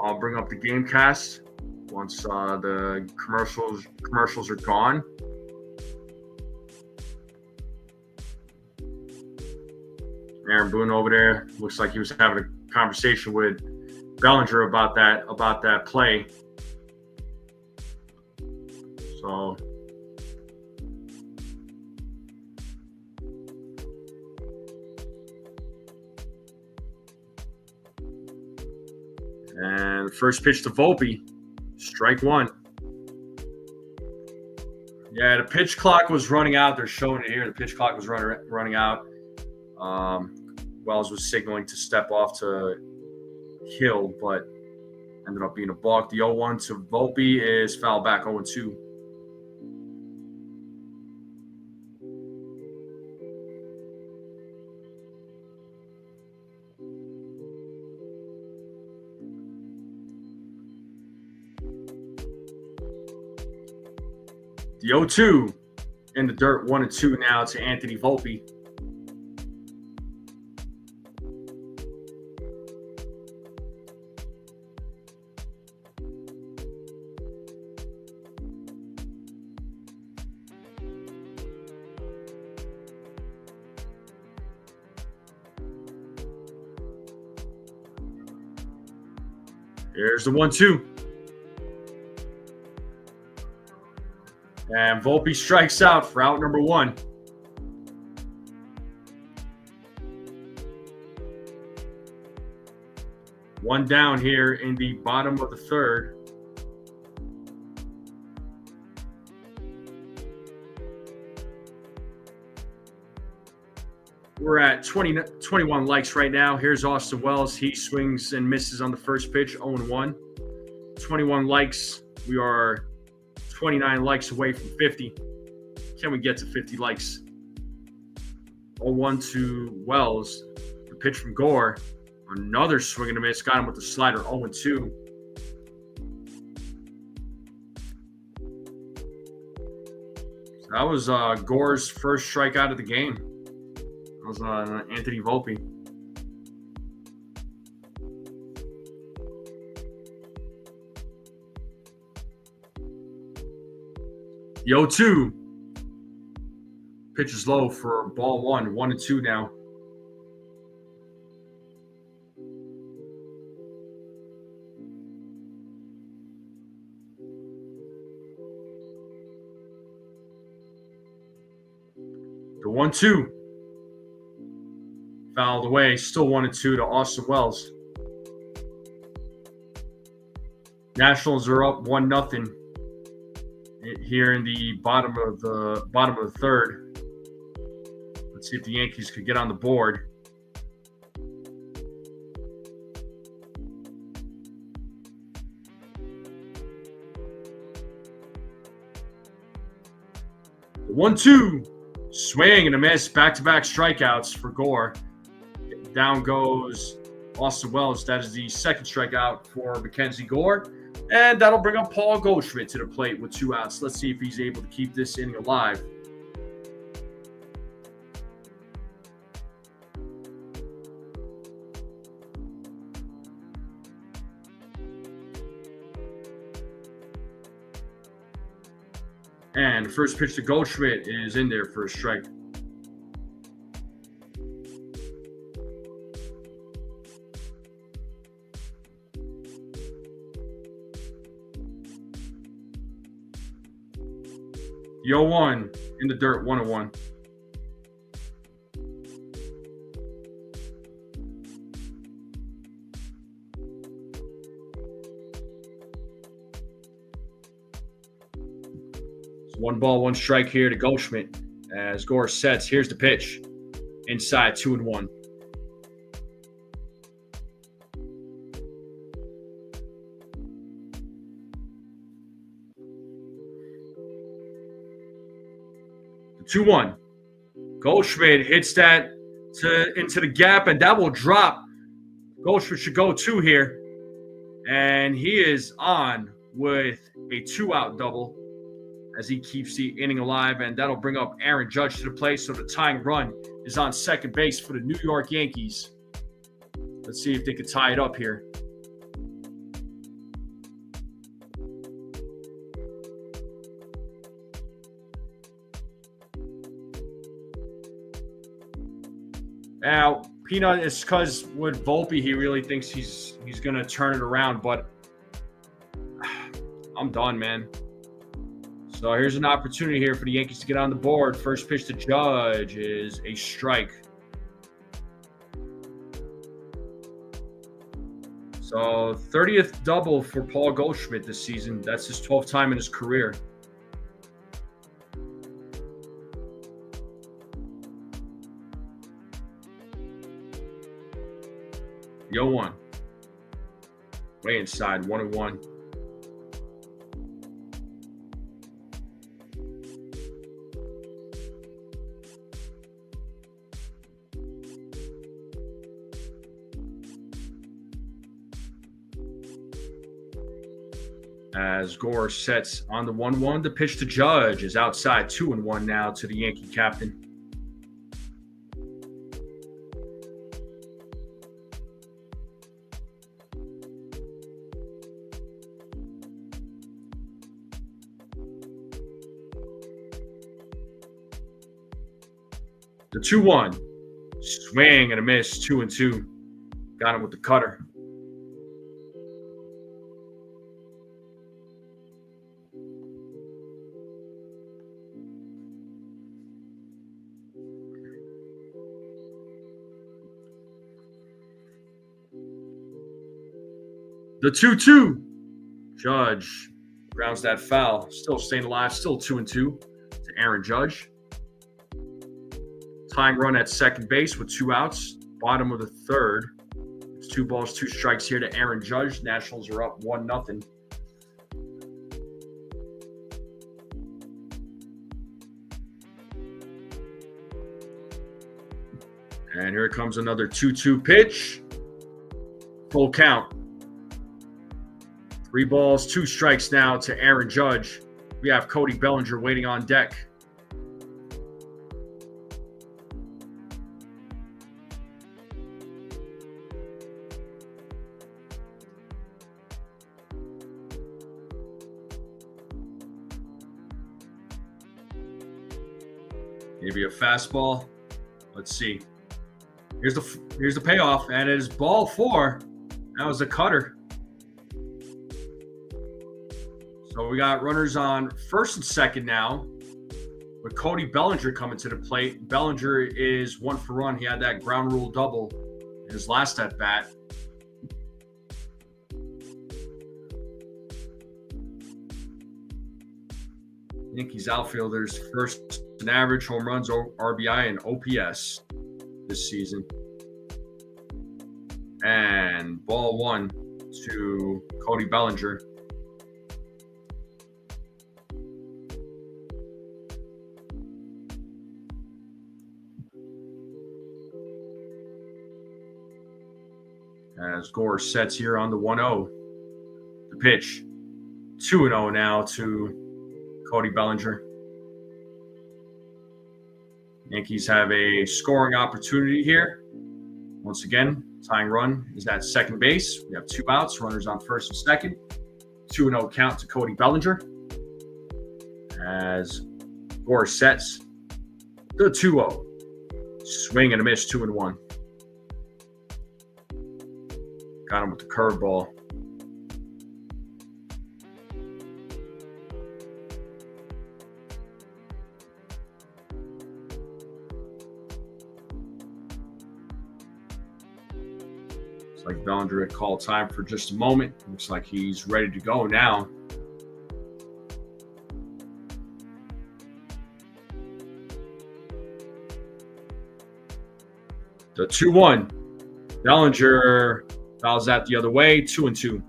I'll bring up the game cast once the commercials are gone. Aaron Boone over there looks like he was having a conversation with Bellinger about that play. So and first pitch to Volpe, strike one. Yeah, the pitch clock was running out. They're showing it here. The pitch clock was running out. Wells was signaling to step off to Hill, but ended up being a balk. The 0-1 to Volpe is foul back 0-2. The 0-2 in the dirt, 1-2 now to Anthony Volpe. Here's the 1-2. And Volpe strikes out for out number one. One down here in the bottom of the third. We're at 21 likes right now. Here's Austin Wells. He swings and misses on the first pitch, 0-1. 21 likes. We are 29 likes away from 50. Can we get to 50 likes? 0-1 to Wells. The pitch from Gore. Another swing and a miss. Got him with the slider, 0-2. So that was Gore's first strikeout of the game. That was Anthony Volpe. The 0-2. Pitch is low for ball one. 1-2 now. The 1-2. Fouled away. Still 1-2 to Austin Wells. Nationals are up 1-0 here in the bottom of the third. Let's see if the Yankees could get on the board. The 1-2. Swing and a miss. Back-to-back strikeouts for Gore. Down goes Austin Wells. That is the second strikeout for Mackenzie Gore. And that'll bring up Paul Goldschmidt to the plate with 2 outs. Let's see if he's able to keep this inning alive. And the first pitch to Goldschmidt is in there for a strike. The 0-1 in the dirt, 1-1. It's 1 ball, 1 strike here to Goldschmidt as Gore sets. Here's the pitch. Inside, 2-1. The 2-1. Goldschmidt hits that into the gap, and that will drop. Goldschmidt should go 2 here. And he is on with a 2-out double as he keeps the inning alive, and that'll bring up Aaron Judge to the plate. So the tying run is on second base for the New York Yankees. Let's see if they can tie it up here. Now, Peanut is because with Volpe, he really thinks he's gonna turn it around, but I'm done, man. So here's an opportunity here for the Yankees to get on the board. First pitch to Judge is a strike. So 30th double for Paul Goldschmidt this season. That's his 12th time in his career. Yo one. Way inside, 1-1. As Gore sets on the 1-1, the pitch to Judge is outside, 2-1 now to the Yankee captain. The 2-1. Swing and a miss, 2-2. Got him with the cutter. The 2-2. Judge grounds that foul. Still staying alive. Still 2-2 to Aaron Judge. Tying run at second base with 2 outs. Bottom of the third. It's 2 balls, 2 strikes here to Aaron Judge. Nationals are up 1-0. And here comes another 2-2 pitch. Full count. 3 balls, 2 strikes now to Aaron Judge. We have Cody Bellinger waiting on deck. Maybe a fastball. Let's see. Here's the payoff, and it is ball 4. That was a cutter. So we got runners on first and second now with Cody Bellinger coming to the plate. Bellinger is 1 for 1. He had that ground rule double in his last at bat. Yankees outfielders first in average, home runs, RBI, and OPS this season. And ball 1 to Cody Bellinger. As Gore sets here on the 1-0. The pitch. 2-0 now to Cody Bellinger. Yankees have a scoring opportunity here. Once again, tying run is at second base. We have 2 outs, runners on first and second. 2-0 count to Cody Bellinger. As Gore sets the 2-0. Swing and a miss, 2-1. Got him with the curveball. Looks like Bellinger had called time for just a moment. Looks like he's ready to go now. The 2-1. Bellinger fouls that the other way, 2-2.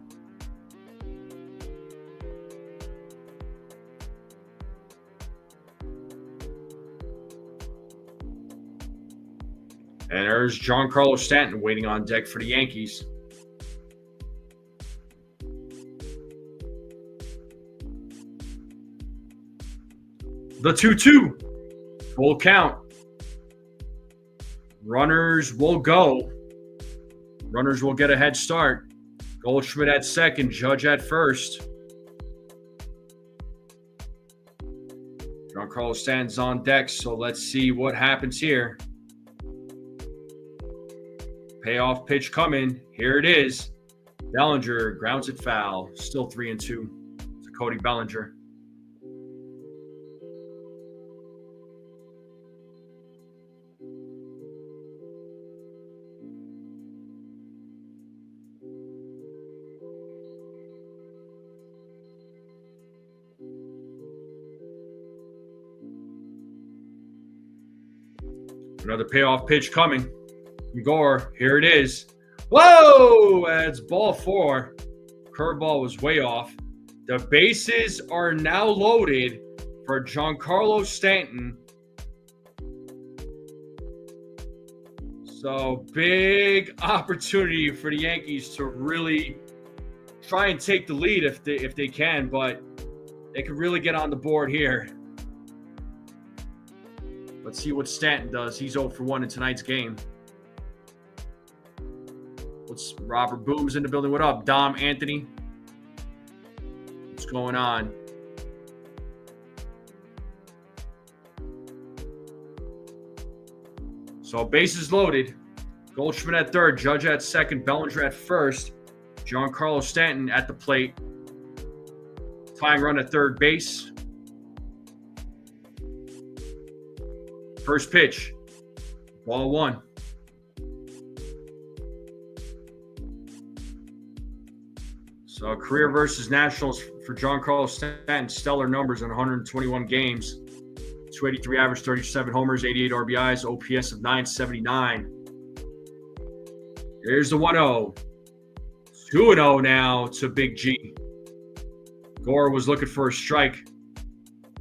And there's Giancarlo Stanton waiting on deck for the Yankees. The 2-2. Full count. Runners will go. Runners will get a head start. Goldschmidt at second, Judge at first. Giancarlo Stanton's on deck, so let's see what happens here. Payoff pitch coming. Here it is. Bellinger grounds it foul. Still 3-2 to Cody Bellinger. Another payoff pitch coming. Gore, here it is. Whoa! That's ball 4. Curveball was way off. The bases are now loaded for Giancarlo Stanton. So big opportunity for the Yankees to really try and take the lead if they can, but they can really get on the board here. Let's see what Stanton does. He's 0 for 1 in tonight's game. Robert Boone's in the building. What up, Dom Anthony? What's going on? So bases loaded. Goldschmidt at third, Judge at second, Bellinger at first. Giancarlo Stanton at the plate. Tying run at third base. First pitch. Ball 1. So career versus Nationals for Giancarlo Stanton. Stellar numbers in 121 games. 283 average, 37 homers, 88 RBIs, OPS of 979. Here's the 1-0. 2-0 now to Big G. Gore was looking for a strike.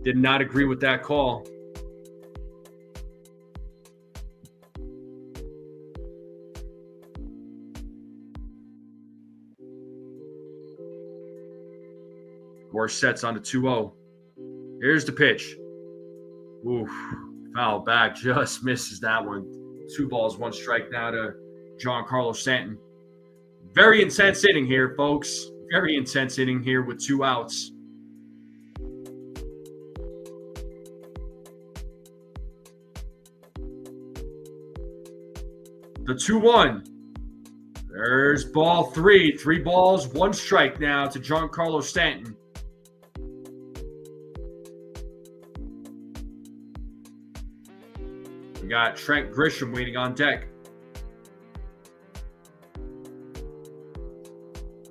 Did not agree with that call. Gore sets on the 2-0. Here's the pitch. Oof. Foul back. Just misses that one. 2 balls, 1 strike now to Giancarlo Stanton. Very intense inning here, folks. Very intense inning here with 2 outs. The 2-1. There's ball 3. 3 balls, 1 strike now to Giancarlo Stanton. We got Trent Grisham waiting on deck.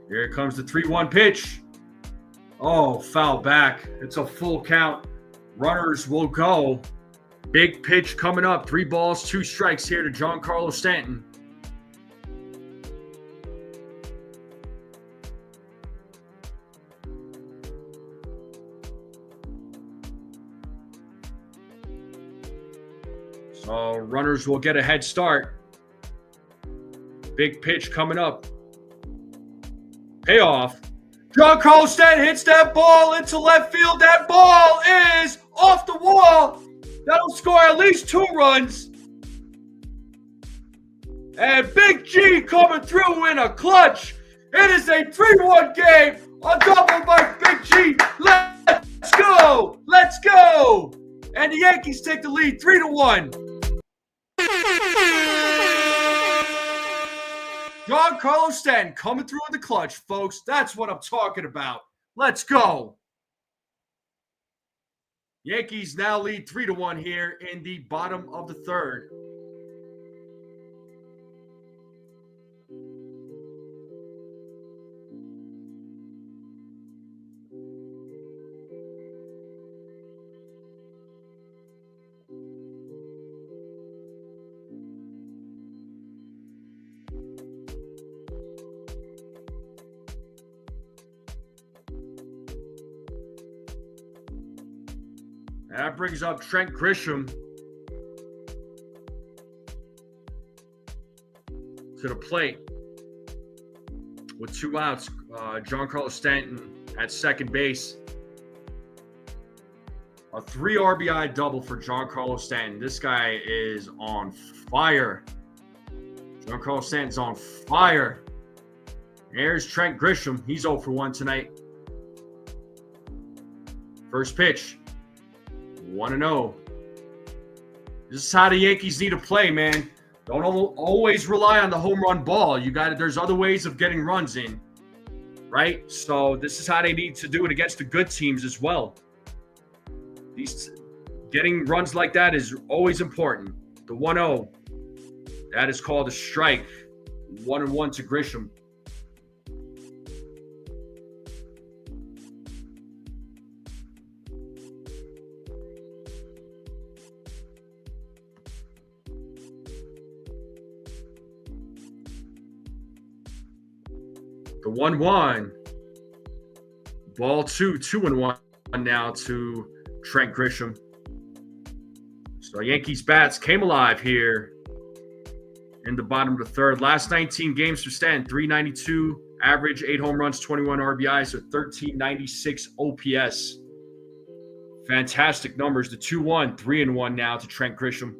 Here comes the 3-1 pitch. Oh, foul back. It's a full count. Runners will go. Big pitch coming up. 3 balls, 2 strikes here to Giancarlo Stanton. So runners will get a head start. Big pitch coming up. Payoff. Giancarlo Stanton hits that ball into left field. That ball is off the wall. That'll score at least 2 runs. And Big G coming through in a clutch. It is a 3-1 game on double by Big G. Let's go. Let's go. And the Yankees take the lead 3-1. Giancarlo Stanton coming through in the clutch, folks. That's what I'm talking about. Let's go. Yankees now lead 3-1 here in the bottom of the 3rd. That brings up Trent Grisham to the plate with 2 outs. Giancarlo Stanton at second base. A 3 RBI double for Giancarlo Stanton. This guy is on fire. Giancarlo Stanton's on fire. Here's Trent Grisham. He's 0 for 1 tonight. First pitch. 1-0. This is how the Yankees need to play, man. Don't always rely on the home run ball. There's other ways of getting runs in, right? So this is how they need to do it against the good teams as well. Getting runs like that is always important. The 1-0, that is called a strike. 1-1 to Grisham. The 1-1. Ball 2-1 now to Trent Grisham. So Yankees bats came alive here in the bottom of the third. Last 19 games for Stanton, 392 average, 8 home runs, 21 RBIs, so 1396 OPS. Fantastic numbers. The 2-1, 3-1 now to Trent Grisham.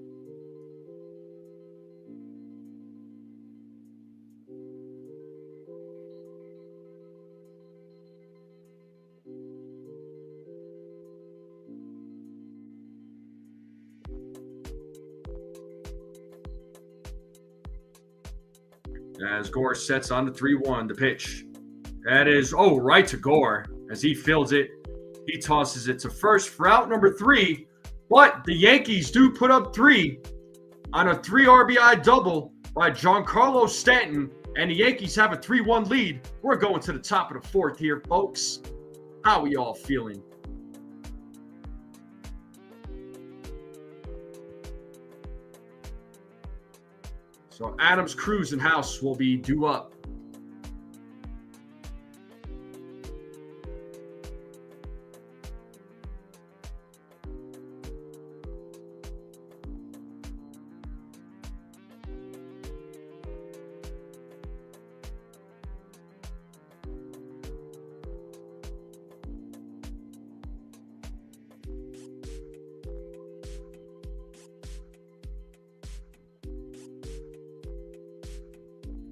As Gore sets on the 3-1, the pitch. That is, right to Gore. As he fields it, he tosses it to first for out number 3. But the Yankees do put up 3 on a 3 RBI double by Giancarlo Stanton. And the Yankees have a 3-1 lead. We're going to the top of the 4th here, folks. How are we all feeling? So Adams, Cruz, and House will be due up.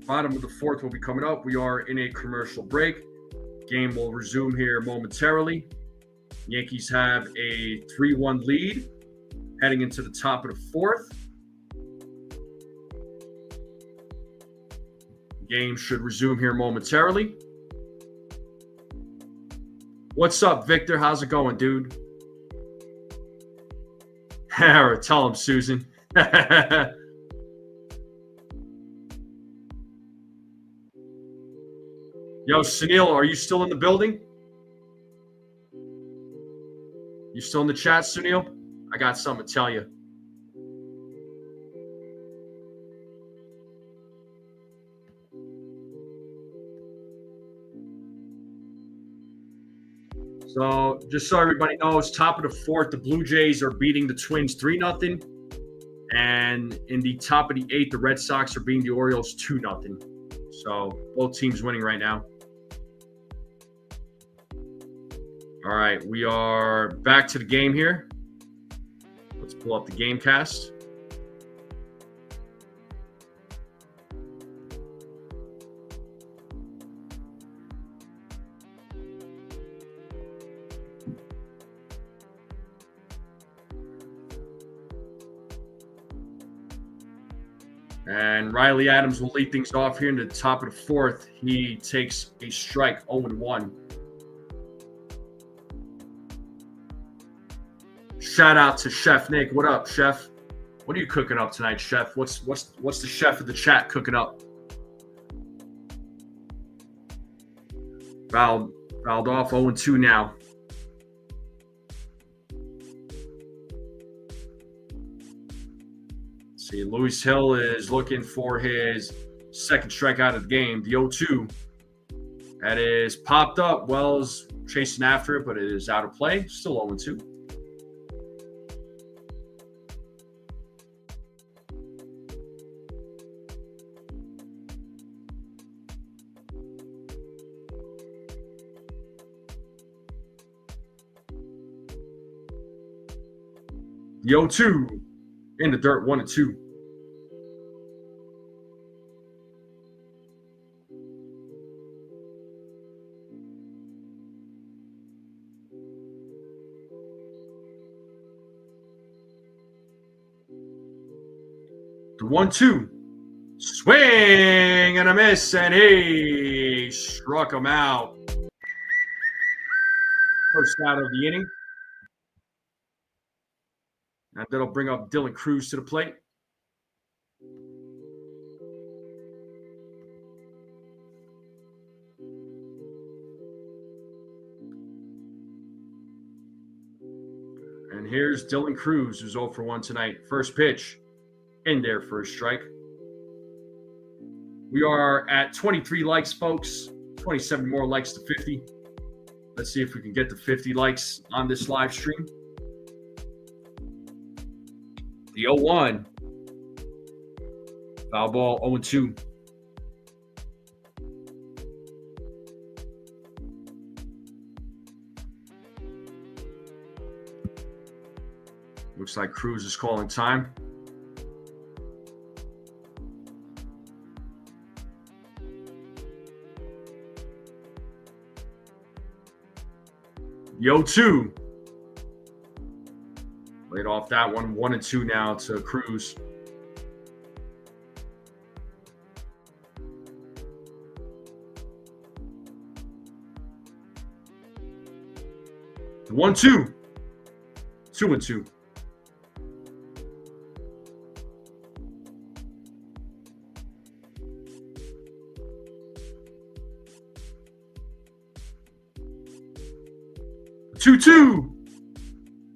Bottom of the 4th will be coming up. We are in a commercial break. Game will resume here momentarily. Yankees have a 3-1 lead heading into the top of the 4th. Game should resume here momentarily. What's up, Victor? How's it going, dude? Tell him, Susan. Yo, Sunil, are you still in the building? You still in the chat, Sunil? I got something to tell you. So, just so everybody knows, top of the 4th, the Blue Jays are beating the Twins 3-0. And in the top of the 8th, the Red Sox are beating the Orioles 2-0. So, both teams winning right now. All right, we are back to the game here. Let's pull up the game cast. And Riley Adams will lead things off here in the top of the 4th. He takes a strike, 0-1. Shout out to Chef Nick. What up, Chef? What are you cooking up tonight, Chef? What's the chef of the chat cooking up? Fouled off, 0-2 now. Let's see, Luis Hill is looking for his second strikeout of the game, the 0-2. That is popped up. Wells chasing after it, but it is out of play. Still 0-2. The 0-2 in the dirt, 1-2. The 1-2. Swing and a miss, and he struck him out. First out of the inning. And that'll bring up Dylan Cruz to the plate. And here's Dylan Cruz, who's 0 for 1 tonight. First pitch in there for a strike. We are at 23 likes, folks. 27 more likes to 50. Let's see if we can get to 50 likes on this live stream. The 0-1. Foul ball, 0-2. Looks like Cruz is calling time. The 0-2. Laid off that one. 1-2 now to Cruz. The 1-2. 2-2. Two.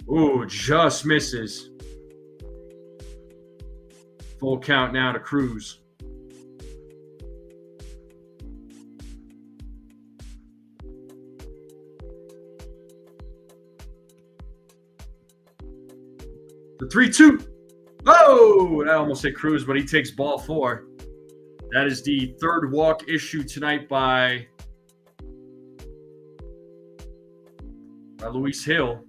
Oh, just misses. Full count now to Cruz. The 3-2. Oh, that almost hit Cruz, but he takes ball 4. That is the third walk issued tonight by Luis Hill.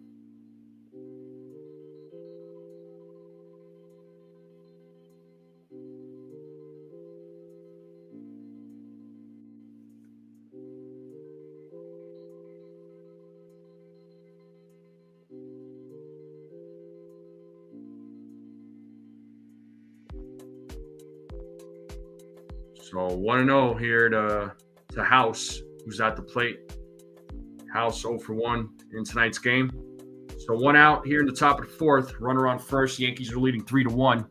So 1-0 here to House, who's at the plate. House 0 for 1 in tonight's game. So 1 out here in the top of the 4th. Runner on first. Yankees are leading 3-1.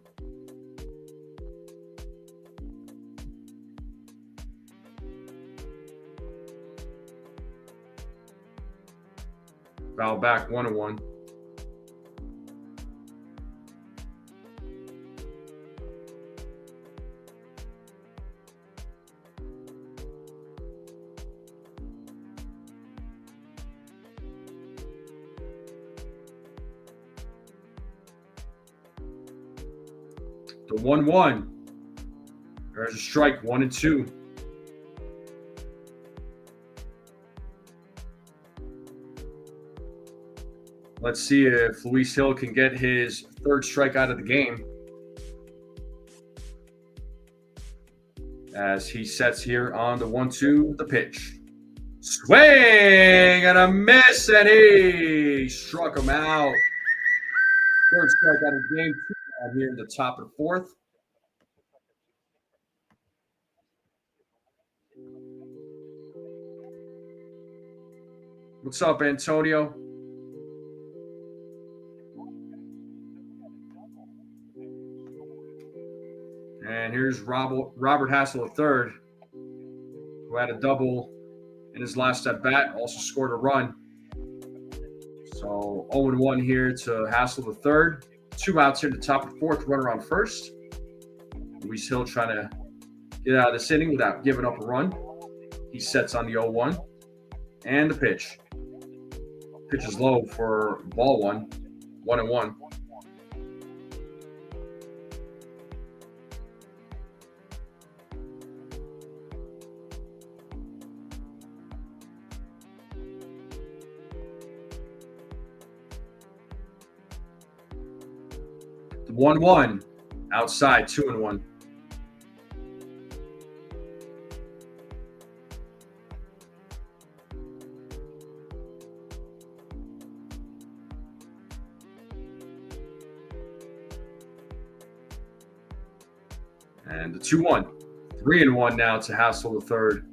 Foul back 1-1. The 1-1. There's a strike, 1-2. Let's see if Luis Hill can get his third strikeout of the game. As he sets here on the 1-2, the pitch. Swing and a miss, and he struck him out. Third strikeout of the game. Here in the top of the 4th. What's up, Antonio? And here's Robert Hassel III, who had a double in his last at bat, also scored a run. So 0-1 here to Hassel III. 2 outs here at the top of the 4th, runner on first. Luis Hill trying to get out of this inning without giving up a run. He sets on the 0-1. And the pitch. Pitch is low for ball 1. 1-1. The 1-1. Outside, 2-1. And the 2-1. 3-1 now to Hassel the third.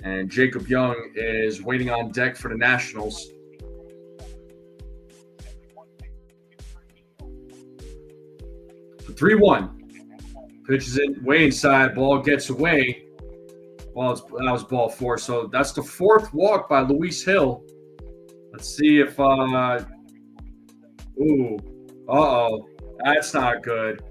And Jacob Young is waiting on deck for the Nationals. The 3-1. Pitches it way inside. Ball gets away. Well, that was ball 4. So that's the 4th walk by Luis Hill. Let's see if that's not good.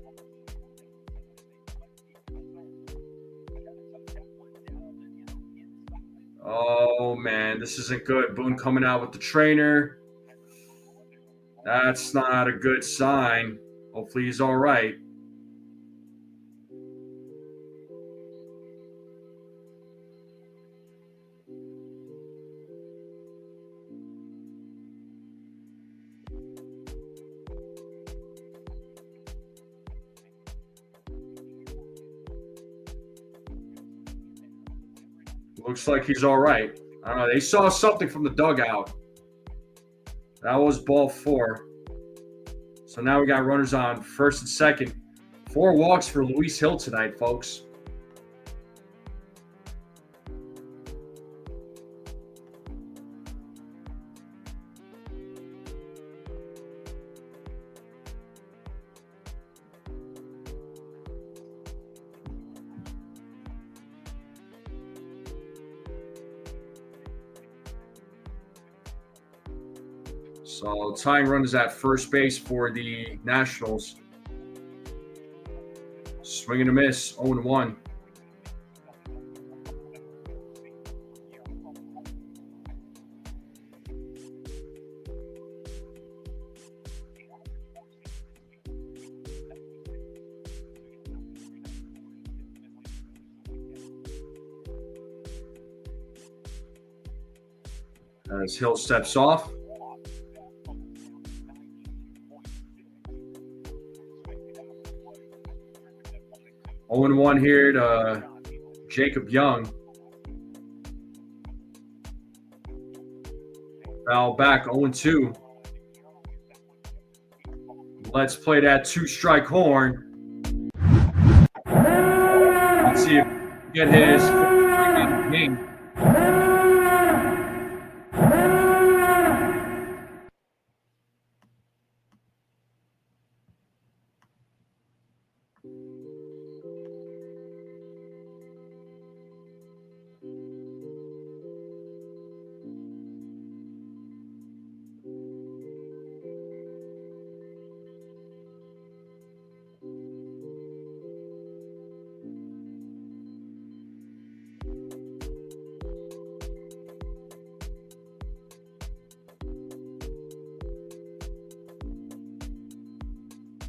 Oh man, this isn't good. Boone coming out with the trainer. That's not a good sign. Hopefully he's all right. Looks like he's all right. I don't know. They saw something from the dugout. That was ball 4. So now we got runners on first and second. 4 walks for Luis Hill tonight, folks. So tying run is at first base for the Nationals. Swing and a miss, 0-1. As Hill steps off. Owen 1 here to Jacob Young. Foul back, 0-2. Let's play that 2-strike horn. Let's see if we get his game.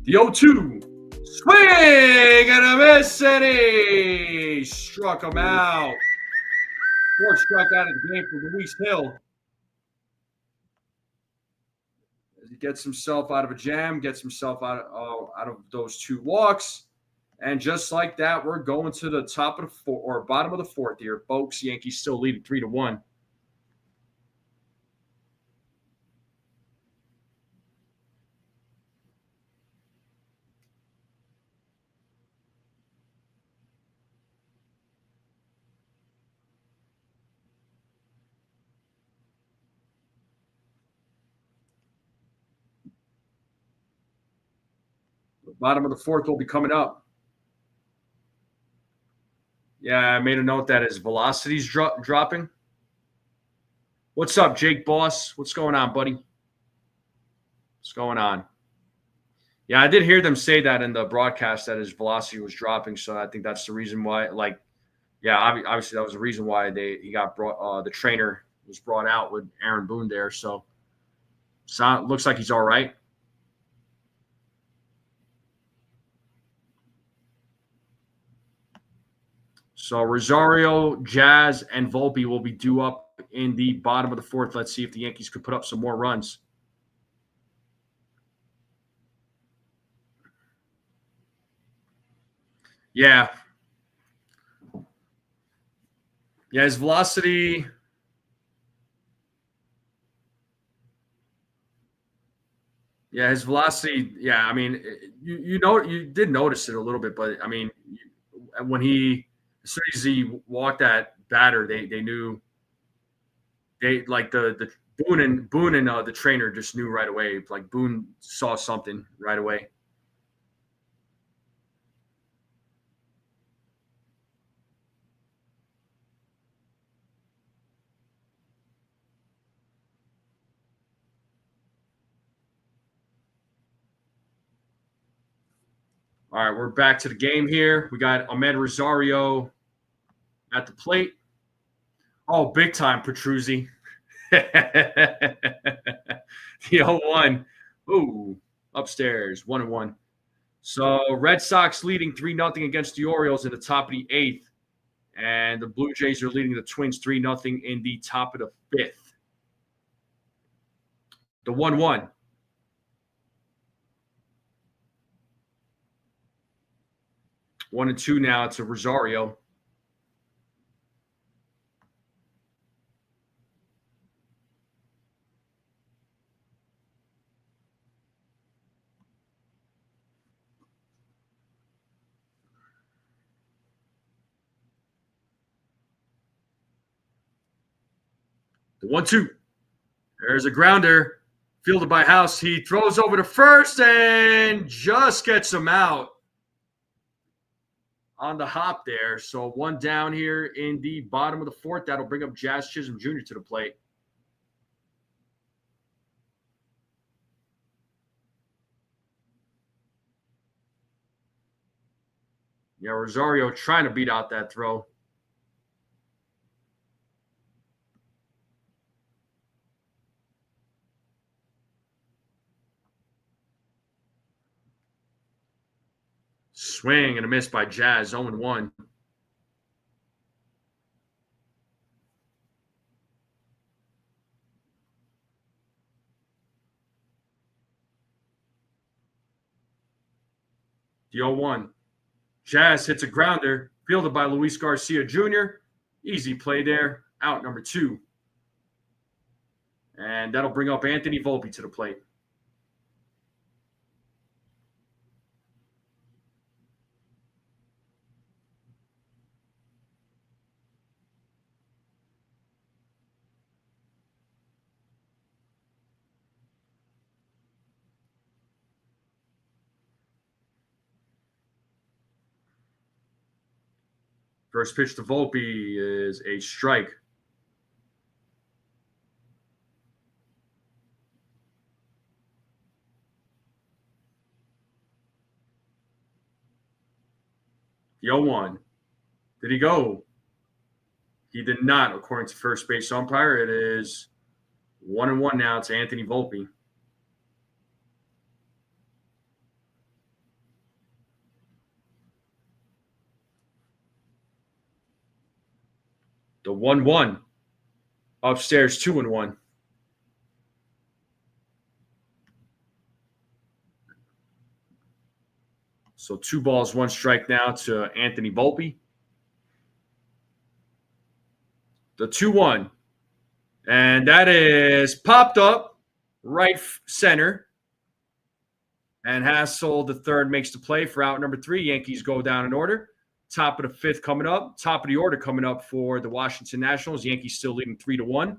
The 0-2. Swing and a miss, and he struck him out. 4th strikeout of the game for Luis Hill. As he gets himself out of a jam, gets himself out of those 2 walks. And just like that, we're going to the top of the bottom of the 4th here, folks. Yankees still leading 3-1. The bottom of the 4th will be coming up. Yeah, I made a note that his velocity's dropping. What's up, Jake Boss? What's going on, buddy? What's going on? Yeah, I did hear them say that in the broadcast that his velocity was dropping. So I think that's the reason why. Obviously that was the reason why he got brought. The trainer was brought out with Aaron Boone there. So looks like he's all right. So Rosario, Jazz, and Volpe will be due up in the bottom of the 4th. Let's see if the Yankees could put up some more runs. Yeah. Yeah, his velocity Yeah, his velocity. Yeah, I mean, you did notice it a little bit, but I mean, when as soon as he walked that batter, they knew they like the Boone and the trainer just knew right away. Like Boone saw something right away. All right, we're back to the game here. We got Ahmed Rosario at the plate. Oh, big time, Petruzzi. The 0-1. Ooh, upstairs, 1-1. So Red Sox leading 3-0 against the Orioles in the top of the eighth. And the Blue Jays are leading the Twins 3-0 in the top of the fifth. The 1-1. 1-2 now. It's a Rosario. The 1-2. There's a grounder. Fielded by House. He throws over to first and just gets him out on the hop there. So one down here in the bottom of the fourth. That'll bring up Jazz Chisholm Jr. to the plate. Yeah, Rosario trying to beat out that throw. Swing and a miss by Jazz, 0-1. The 0-1. Jazz hits a grounder, fielded by Luis Garcia Jr. Easy play there. Out number 2. And that'll bring up Anthony Volpe to the plate. First pitch to Volpe is a strike. The 0-1. Did he go? He did not, according to first base umpire. It is 1-1 now to Anthony Volpe. The 1-1. Upstairs, 2-1. So 2 balls, 1 strike now to Anthony Volpe. The 2-1. And that is popped up right center. And Hassel, the third, makes the play for out number 3. Yankees go down in order. Top of the fifth coming up. Top of the order coming up for the Washington Nationals. Yankees still leading 3-1.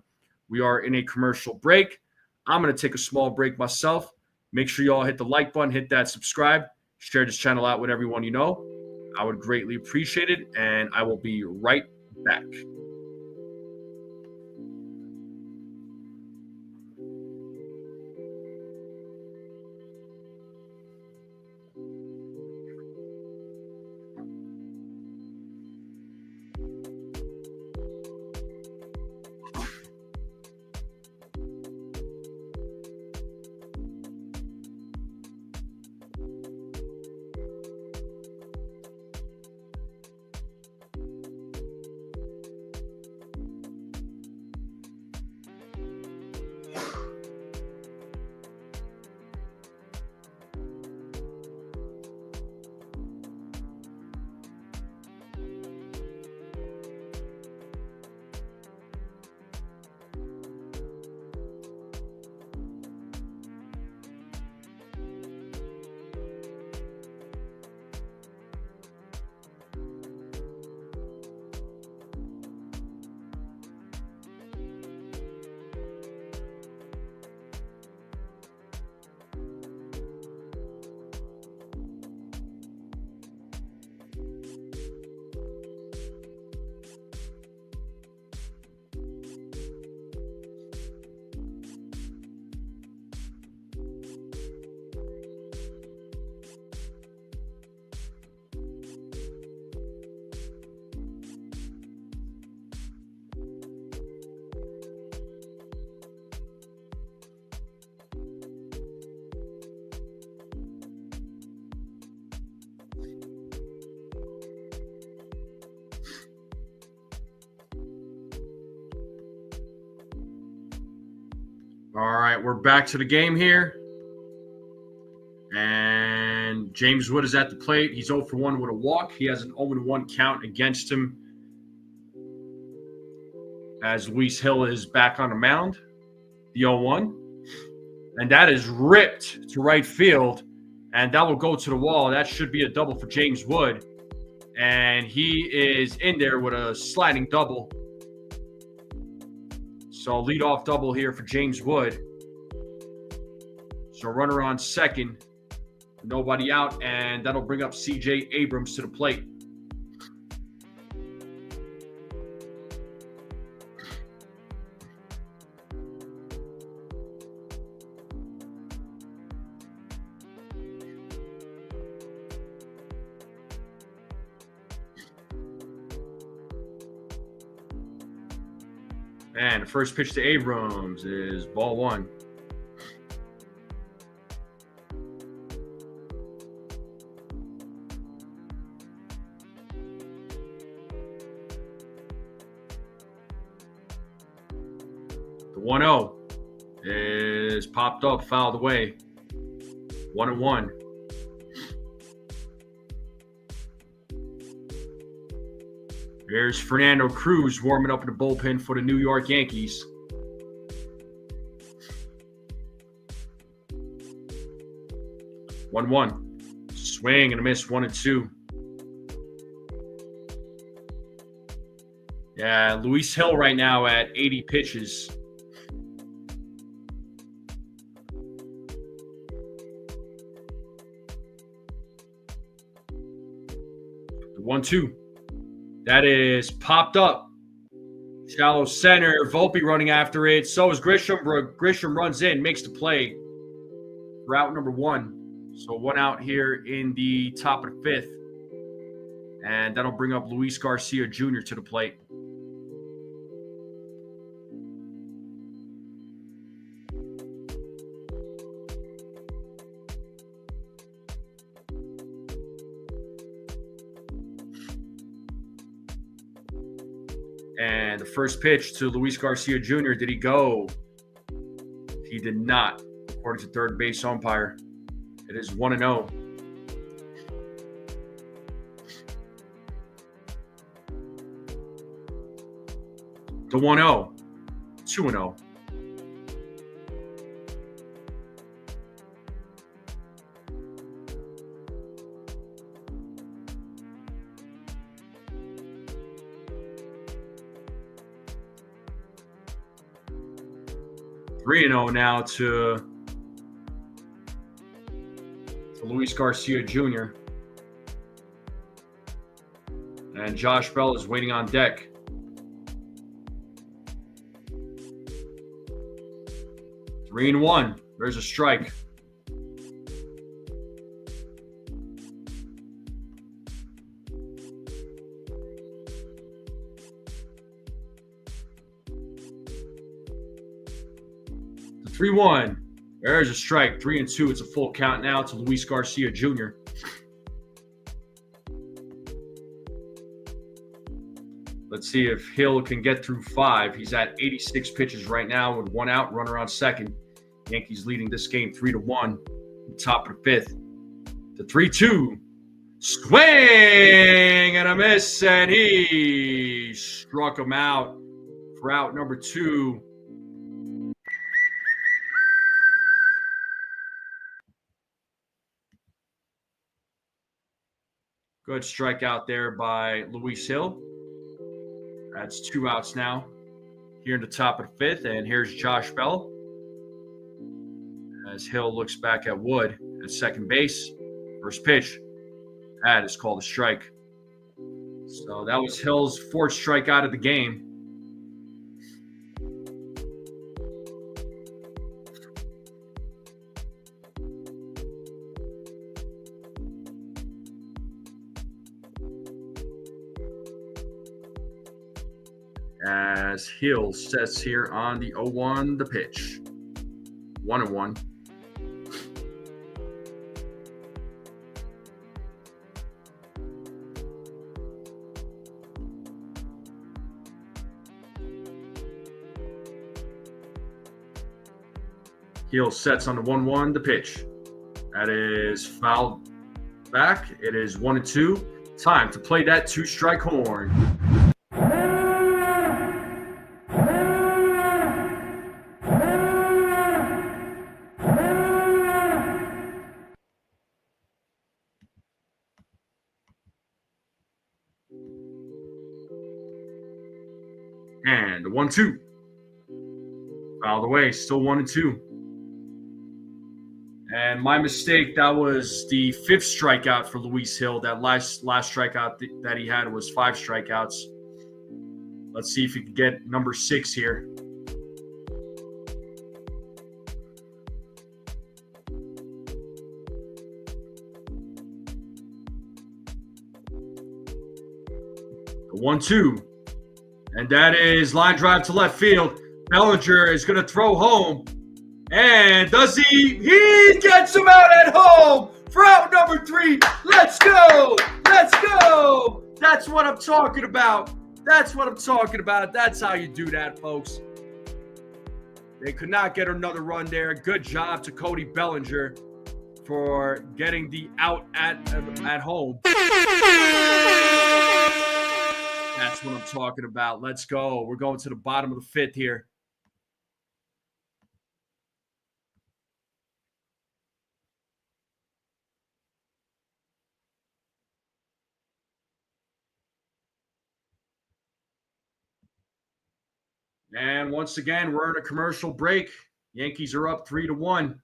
We are in a commercial break. I'm going to take a small break myself. Make sure you all hit the like button, hit that subscribe, share this channel out with everyone you know. I would greatly appreciate it, and I will be right back. All right, we're back to the game here. And James Wood is at the plate. He's 0 for 1 with a walk. He has an 0-1 count against him as Luis Hill is back on the mound. The 0-1. And that is ripped to right field. And that will go to the wall. That should be a double for James Wood. And he is in there with a sliding double. So leadoff double here for James Wood. So runner on second. Nobody out. And that'll bring up C.J. Abrams to the plate. And the first pitch to Abrams is ball 1. The 1-0 is popped up, fouled away. 1-1. There's Fernando Cruz warming up in the bullpen for the New York Yankees. One. Swing and a miss, 1-2. Yeah, Luis Hill right now at 80 pitches. The 1-2. That is popped up. Shallow center. Volpe running after it. So is Grisham. Grisham runs in, makes the play. Route number 1. So 1 out here in the top of the 5th. And that'll bring up Luis Garcia Jr. to the plate. And the first pitch to Luis Garcia Jr., did he go? He did not, according to third base umpire. It is 1-0. The 1-0. 2-0. Three 3-0 now to Luis Garcia Jr. And Josh Bell is waiting on deck. Three and 1. There's a strike. The 3-1. There's a strike. 3-2. It's a full count now to Luis Garcia Jr. Let's see if Hill can get through 5. He's at 86 pitches right now with 1 out, runner on second. Yankees leading this game 3-1. Top of the 5th. The 3-2. Swing and a miss, and he struck him out for out number 2. Good strikeout there by Luis Hill. That's 2 outs now here in the top of the 5th. And here's Josh Bell as Hill looks back at Wood at second base. First pitch. That is called a strike. So that was Hill's 4th strikeout of the game. As Hill sets here on the 0-1, the pitch. 1-1. Heel sets on the 1-1, the pitch. That is fouled back. It is 1-2. Time to play that 2-strike horn. And the 1-2. Fouled away, still 1-2. And my mistake, that was the 5th strikeout for Luis Hill. That last strikeout that he had was 5 strikeouts. Let's see if he can get number 6 here. The 1-2. And that is line drive to left field. Bellinger is going to throw home. And does he? He gets him out at home for out number 3. Let's go. Let's go. That's what I'm talking about. That's what I'm talking about. That's how you do that, folks. They could not get another run there. Good job to Cody Bellinger for getting the out at home. That's what I'm talking about. Let's go. We're going to the bottom of the 5th here. And once again, we're in a commercial break. Yankees are up 3-1.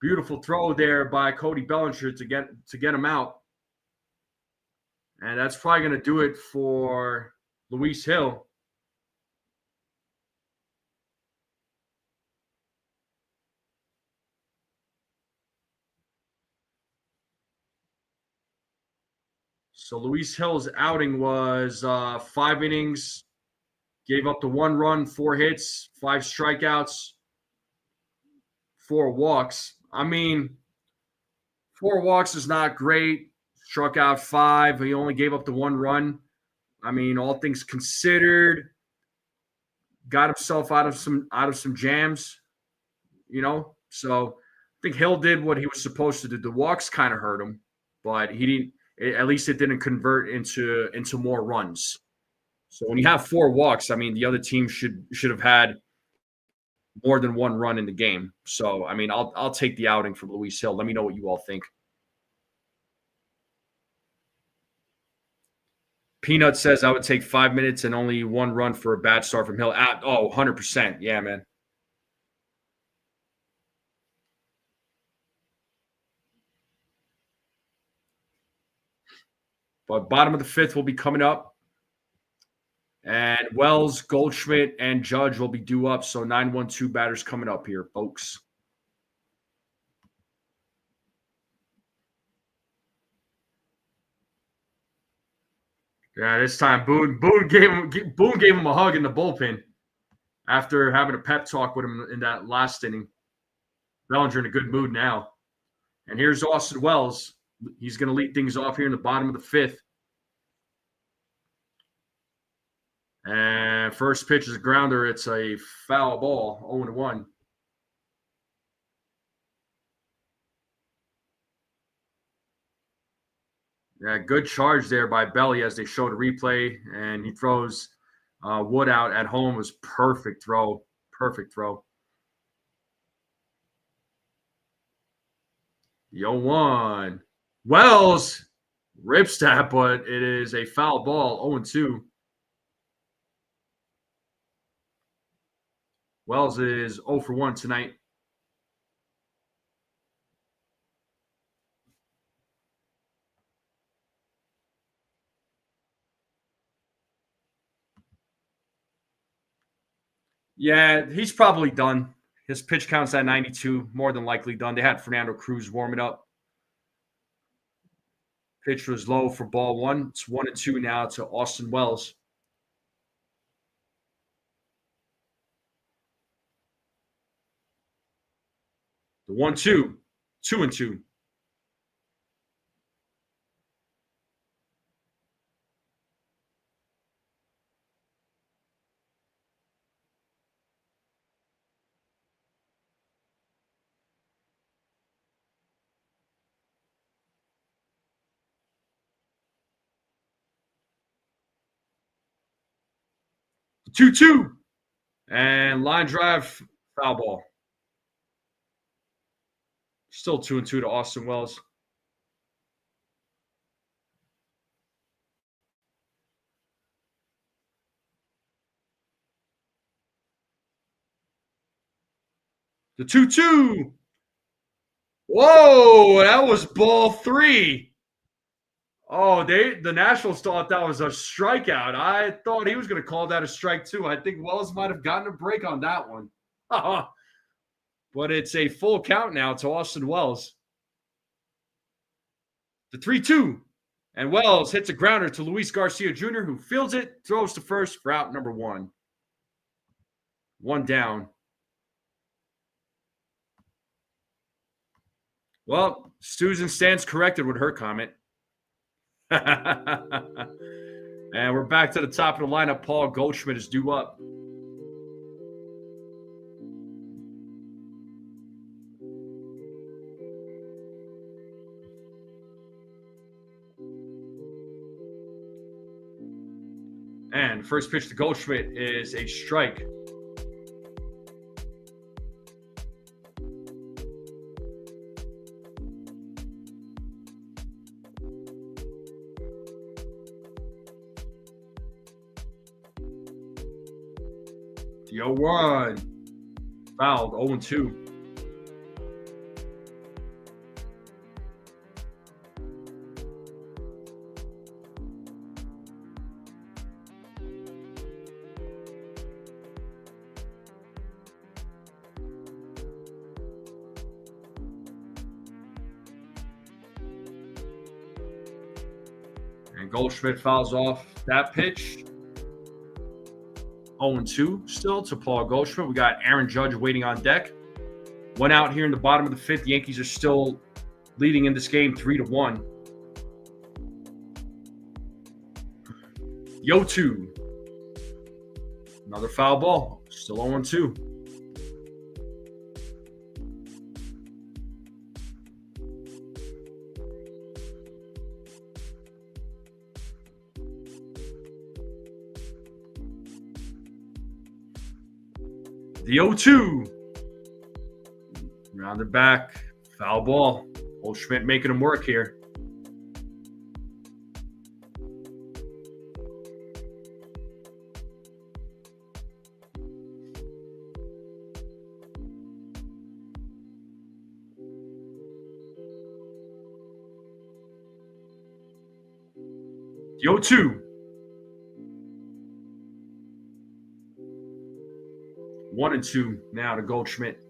Beautiful throw there by Cody Bellinger to get him out. And that's probably going to do it for Luis Hill. So Luis Hill's outing was 5 innings, gave up the 1 run, 4 hits, 5 strikeouts, 4 walks. I mean, 4 walks is not great. Struck out 5. He only gave up the 1 run. I mean, all things considered, got himself out of some jams, you know. So I think Hill did what he was supposed to do. The walks kind of hurt him, but he didn't. At least it didn't convert into more runs. So when you have 4 walks, I mean, the other team should have had more than 1 run in the game. So I mean, I'll take the outing from Luis Hill. Let me know what you all think. Peanut says I would take 5 minutes and only 1 run for a bad start from Hill. 100%. Yeah, man. But bottom of the 5th will be coming up. And Wells, Goldschmidt, and Judge will be due up. So 9-1-2 batters coming up here, folks. Yeah, this time Boone gave him a hug in the bullpen after having a pep talk with him in that last inning. Bellinger in a good mood now. And here's Austin Wells. He's going to lead things off here in the bottom of the 5th. And first pitch is a grounder. It's a foul ball, 0-1. Yeah, good charge there by Belly as they showed a replay, and he throws Wood out at home. It was perfect throw. Perfect throw. The 0-1. Wells rips that, but it is a foul ball, 0-2. Wells is 0-1 tonight. Yeah, he's probably done. His pitch count's at 92, more than likely done. They had Fernando Cruz warming up. Pitch was low for ball 1. It's 1-2 now to Austin Wells. The 1-2, 2-2. 2-2. And line drive, foul ball. Still 2-2 to Austin Wells. The 2-2. Whoa, that was ball 3. Oh, the Nationals thought that was a strikeout. I thought he was going to call that a strike too. I think Wells might have gotten a break on that one. But it's a full count now to Austin Wells. The 3-2. And Wells hits a grounder to Luis Garcia Jr., who fields it, throws to first for out number 1. 1 down. Well, Susan stands corrected with her comment. And we're back to the top of the lineup. Paul Goldschmidt is due up. And first pitch to Goldschmidt is a strike. The 0-1. Fouled, 0-2. And Goldschmidt fouls off that pitch. 0-2 still to Paul Goldschmidt. We got Aaron Judge waiting on deck. 1 out here in the bottom of the 5th. The Yankees are still leading in this game 3-1. 0-2. Another foul ball. Still 0-2. The 0-2. Rounded back. Foul ball. Goldschmidt making him work here. The 0-2. 1-2 now to Goldschmidt.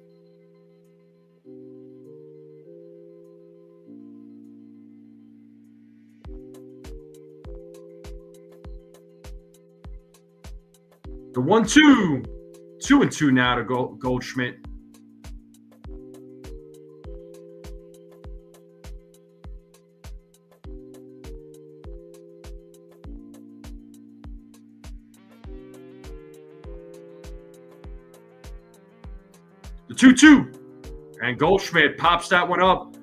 The 1-2. 2-2 now to Goldschmidt. The 2-2. And Goldschmidt pops that one up.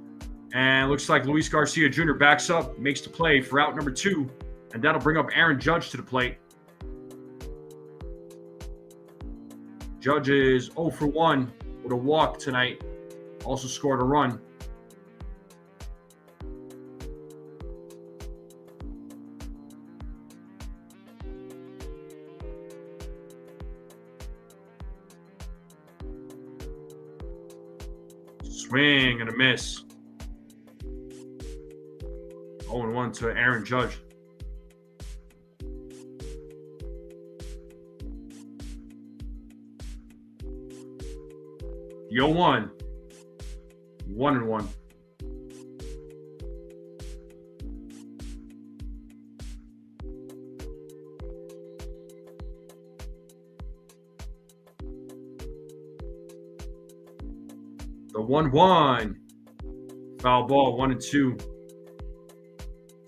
And looks like Luis Garcia Jr. backs up, makes the play for out number 2. And that'll bring up Aaron Judge to the plate. Judge is 0 for 1 with a walk tonight. Also scored a run. Swing and a miss. 0-1 to Aaron Judge. The 0-1. 1-1. The 1-1. Foul ball, 1-2 to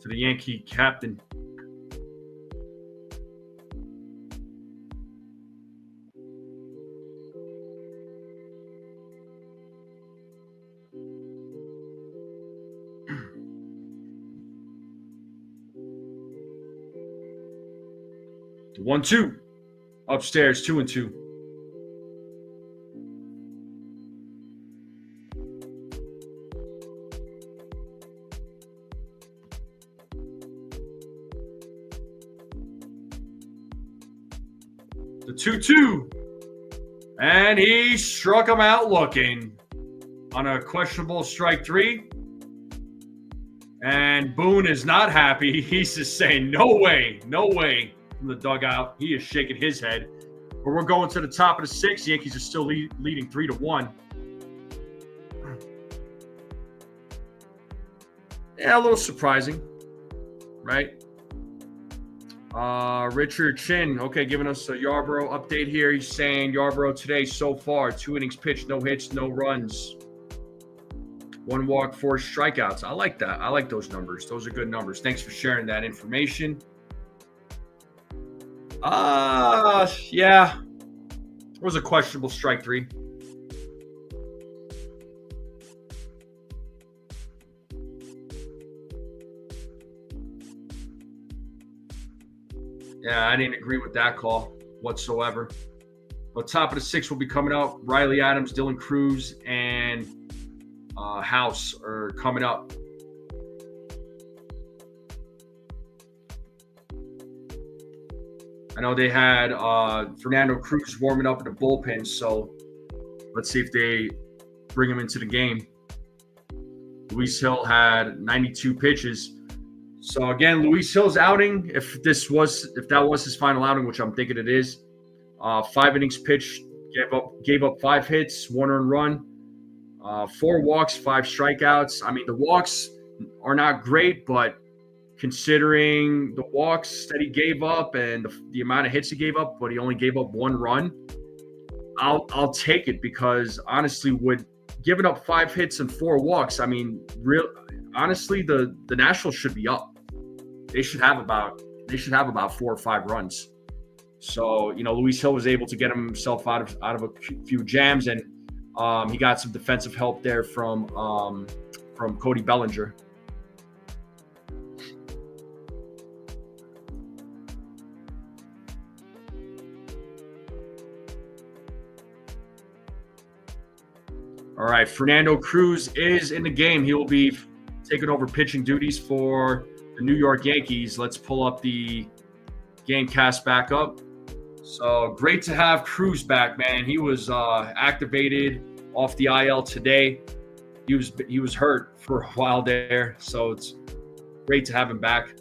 the Yankee captain. The 1-2. Upstairs, 2-2. The 2-2. And he struck him out looking on a questionable strike 3. And Boone is not happy. He's just saying, no way, from the dugout. He is shaking his head. But we're going to the top of the 6th. The Yankees are still leading 3-1. Yeah, a little surprising, right? Richard Chin, okay, giving us a Yarborough update here. He's saying Yarborough today so far, 2 innings pitched, no hits, no runs. 1 walk, 4 strikeouts. I like that. I like those numbers. Those are good numbers. Thanks for sharing that information. Yeah. It was a questionable strike 3. Yeah, I didn't agree with that call whatsoever. But top of the 6th will be coming up. Riley Adams, Dylan Cruz, and House are coming up. I know they had Fernando Cruz warming up in the bullpen, so let's see if they bring him into the game. Luis Hill had 92 pitches. So again, Luis Hill's outing, if that was his final outing, which I'm thinking it is, 5 innings pitched, gave up 5 hits, 1 earned run, 4 walks, 5 strikeouts. I mean, the walks are not great, but considering the walks that he gave up and the amount of hits he gave up, but he only gave up 1 run, I'll take it, because honestly, with giving up 5 hits and 4 walks, I mean, honestly, the Nationals should be up. They should have about 4 or 5 runs. So, Luis Hill was able to get himself out of a few jams, and he got some defensive help there from Cody Bellinger. All right, Fernando Cruz is in the game. He will be taking over pitching duties for the New York Yankees. Let's pull up the game cast back up. So great to have Cruz back, man. He was activated off the IL today. He was hurt for a while there, so it's great to have him back.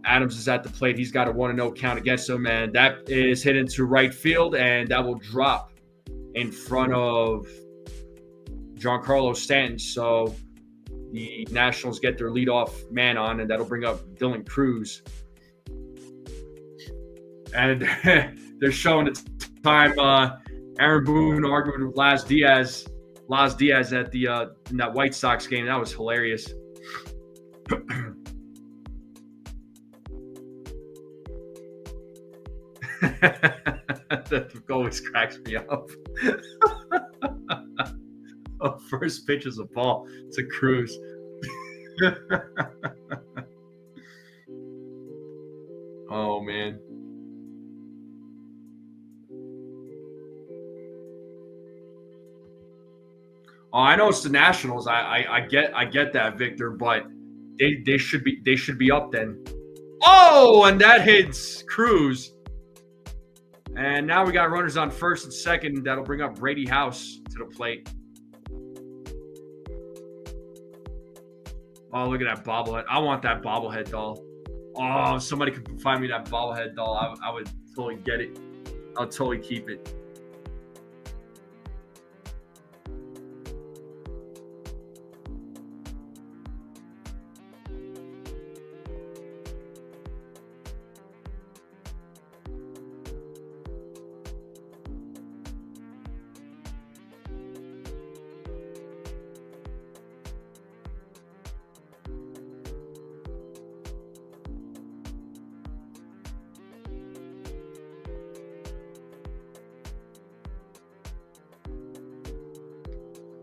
Adams is at the plate. He's got a 1-0 count against him, and that is hit into right field, and that will drop in front of Giancarlo Stanton. So the Nationals get their leadoff man on, and that'll bring up Dylan Cruz. And they're showing the time Aaron Boone arguing with Laz Diaz at the in that White Sox game. That was hilarious. That always cracks me up. First pitch is a ball to Cruz. Oh man. Oh, I know it's the Nationals. I get that, Victor, but they should be up then. Oh, and that hits Cruz. And now we got runners on first and second. That'll bring up Brady House to the plate. Oh, look at that bobblehead. I want that bobblehead doll. Oh, if somebody could find me that bobblehead doll, I would totally get it. I'll totally keep it.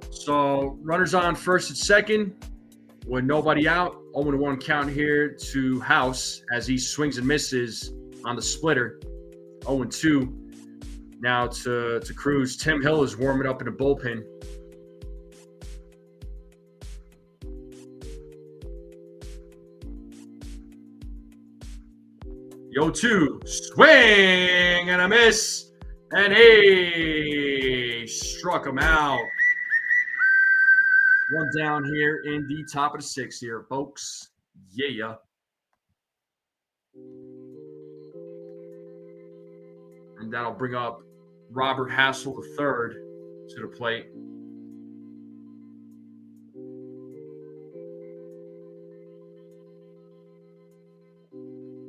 So runners on first and second with nobody out. 0-1 count here to House as he swings and misses on the splitter. 0-2. Now to Cruz. Tim Hill is warming up in the bullpen. Yo, 2. Swing and a miss. And he struck him out. One down here in the top of the 6th here, folks. Yeah. And that'll bring up Robert Hassel III to the plate.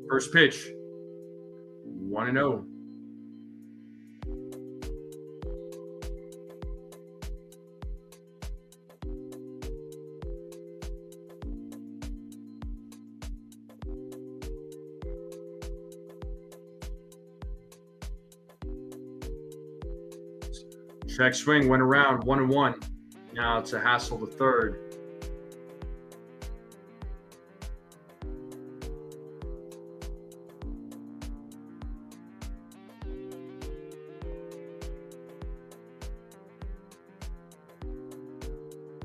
First pitch, 1-0. Check swing went around 1-1. Now it's a Hassel III.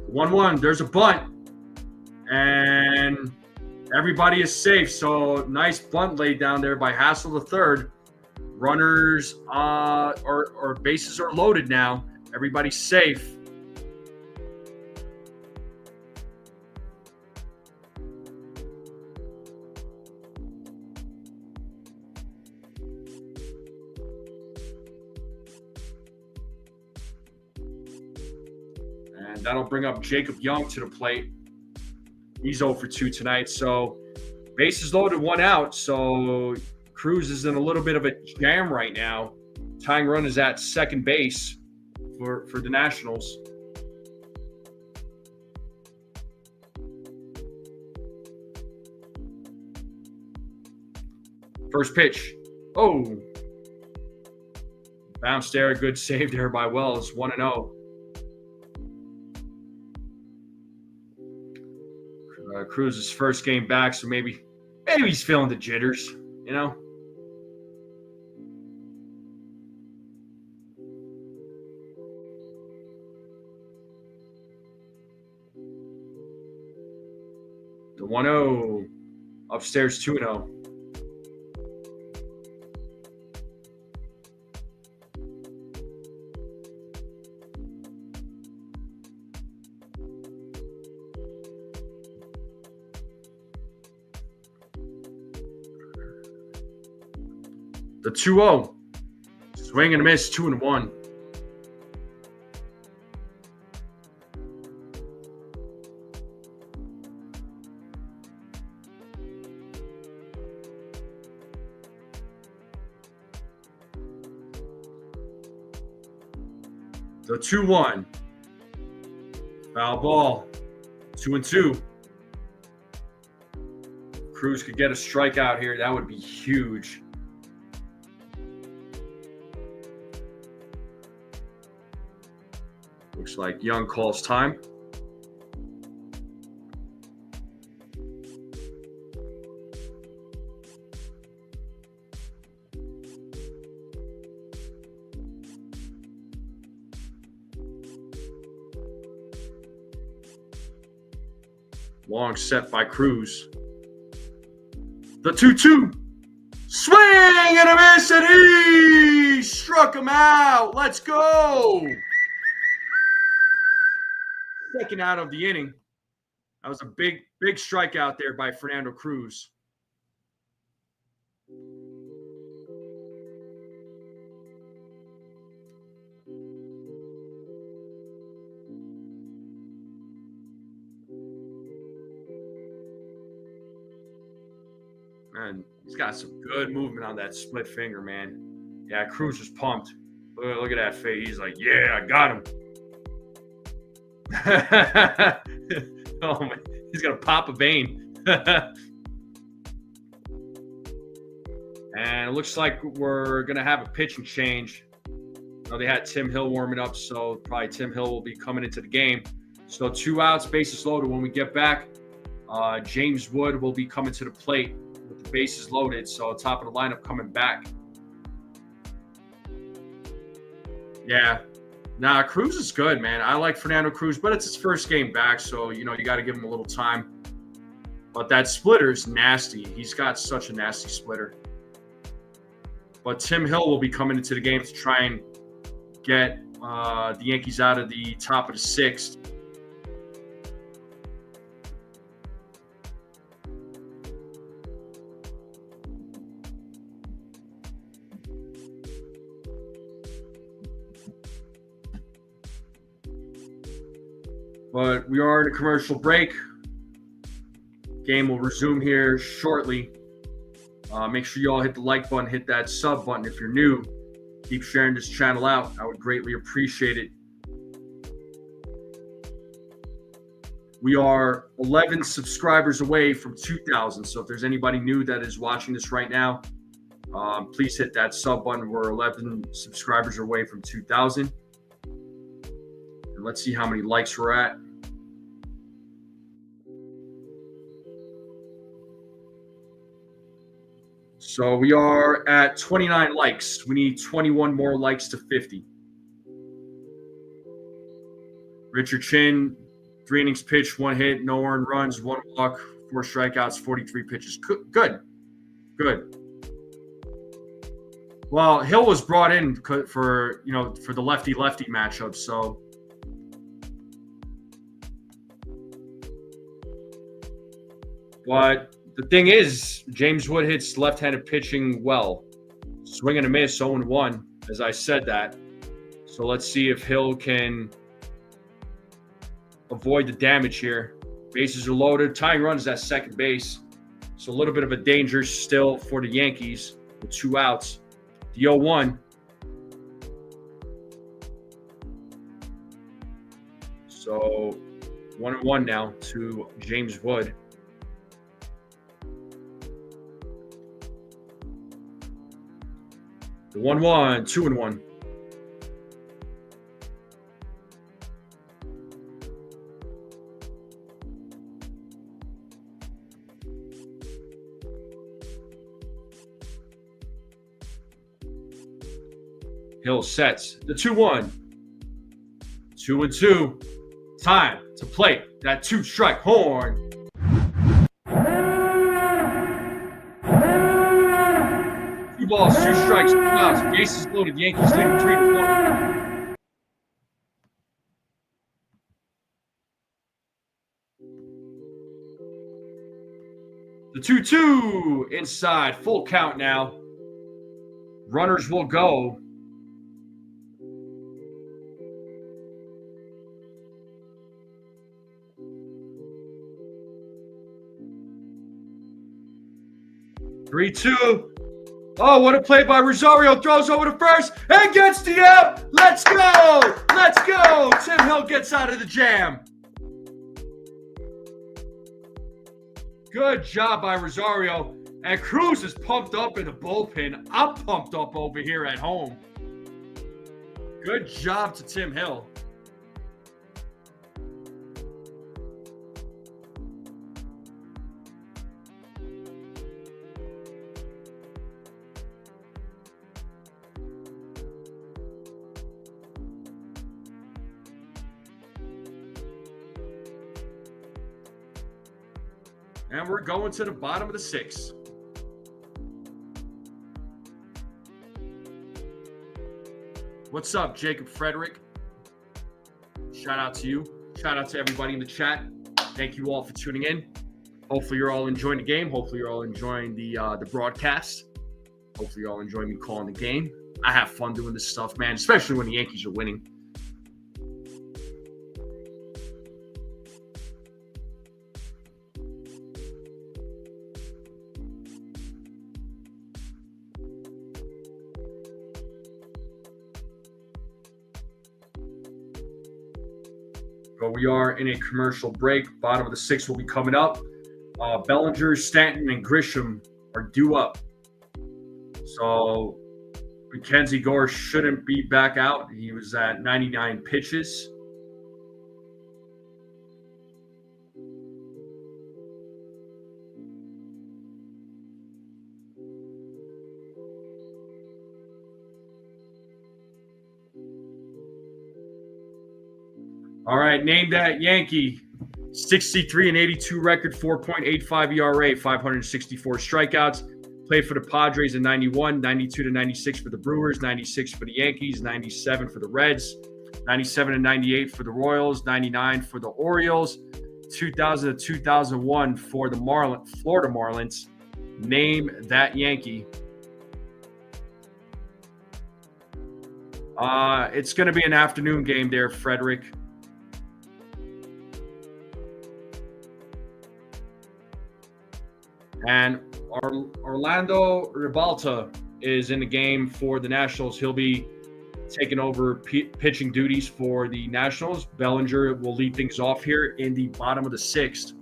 One. There's a bunt, and everybody is safe. So nice bunt laid down there by Hassel III. Runners or bases are loaded now. Everybody's safe. And that'll bring up Jacob Young to the plate. He's 0-2 tonight. So bases loaded, 1 out. So Cruz is in a little bit of a jam right now. Tying run is at second base for the Nationals. First pitch. Oh. Bounced there. Good save there by Wells. 1-0. Cruz's first game back, so maybe he's feeling the jitters, you know? The 1-0. Upstairs 2-0. The 2-0. Swing and a miss, 2-1. The 2-1. Foul ball. 2-2. Cruz could get a strikeout here. That would be huge. Looks like Young calls time. Long set by Cruz. The 2-2. Swing and a miss, and he struck him out. Let's go. Second out of the inning. That was a big strikeout there by Fernando Cruz. Man, he's got some good movement on that split finger, man. Yeah, Cruz was pumped. Look at that face. He's like, yeah, I got him. Oh man, he's gonna pop a vein. And it looks like we're gonna have a pitching change. They had Tim Hill warming up, so probably Tim Hill will be coming into the game. So 2 outs, bases loaded. When we get back, James Wood will be coming to the plate with the bases loaded. So top of the lineup coming back. Yeah. Nah, Cruz is good, man. I like Fernando Cruz, but it's his first game back, so you got to give him a little time. But that splitter's nasty. He's got such a nasty splitter. But Tim Hill will be coming into the game to try and get the Yankees out of the top of the sixth. But we are in a commercial break. Game will resume here shortly. Make sure you all hit the like button, hit that sub button if you're new. Keep sharing this channel out. I would greatly appreciate it. We are 11 subscribers away from 2,000. So if there's anybody new that is watching this right now, please hit that sub button. We're 11 subscribers away from 2,000. And let's see how many likes we're at. So we are at 29 likes. We need 21 more likes to 50. Richard Chin, 3 innings pitched, 1 hit, no earned runs, 1 walk, 4 strikeouts, 43 pitches. Good. Well, Hill was brought in for the lefty-lefty matchup, so. But the thing is, James Wood hits left-handed pitching well. Swing and a miss, 0-1, as I said that. So let's see if Hill can avoid the damage here. Bases are loaded. Tying runs at second base. So a little bit of a danger still for the Yankees with 2 outs. The 0-1. So 1-1 now to James Wood. The 1-1, 2-1. Hill sets the 2-1. 2-2. Time to play that 2-strike horn. Two balls, 2 strikes, 2 outs. Bases loaded. Yankees leading 3-1. The 2-2 inside. Full count now. Runners will go. Three, 2. Oh, what a play by Rosario. Throws over to first and gets the out. Let's go. Let's go. Tim Hill gets out of the jam. Good job by Rosario. And Cruz is pumped up in the bullpen. I'm pumped up over here at home. Good job to Tim Hill. And we're going to the bottom of the 6th. What's up, Jacob Frederick? Shout out to you. Shout out to everybody in the chat. Thank you all for tuning in. Hopefully you're all enjoying the game. Hopefully you're all enjoying the broadcast. Hopefully you're all enjoying me calling the game. I have fun doing this stuff, man, especially when the Yankees are winning. But we are in a commercial break. Bottom of the 6th will be coming up. Bellinger, Stanton, and Grisham are due up. So Mackenzie Gore shouldn't be back out. He was at 99 pitches. All right, name that Yankee. 63 and 82 record, 4.85 ERA, 564 strikeouts. Played for the Padres in 91, 92 to 96 for the Brewers, 96 for the Yankees, 97 for the Reds, 97 and 98 for the Royals, 99 for the Orioles, 2000 to 2001 for the Florida Marlins. Name that Yankee. It's going to be an afternoon game there, Frederick. And Orlando Ribalta is in the game for the Nationals. He'll be taking over pitching duties for the Nationals. Bellinger will lead things off here in the bottom of the sixth.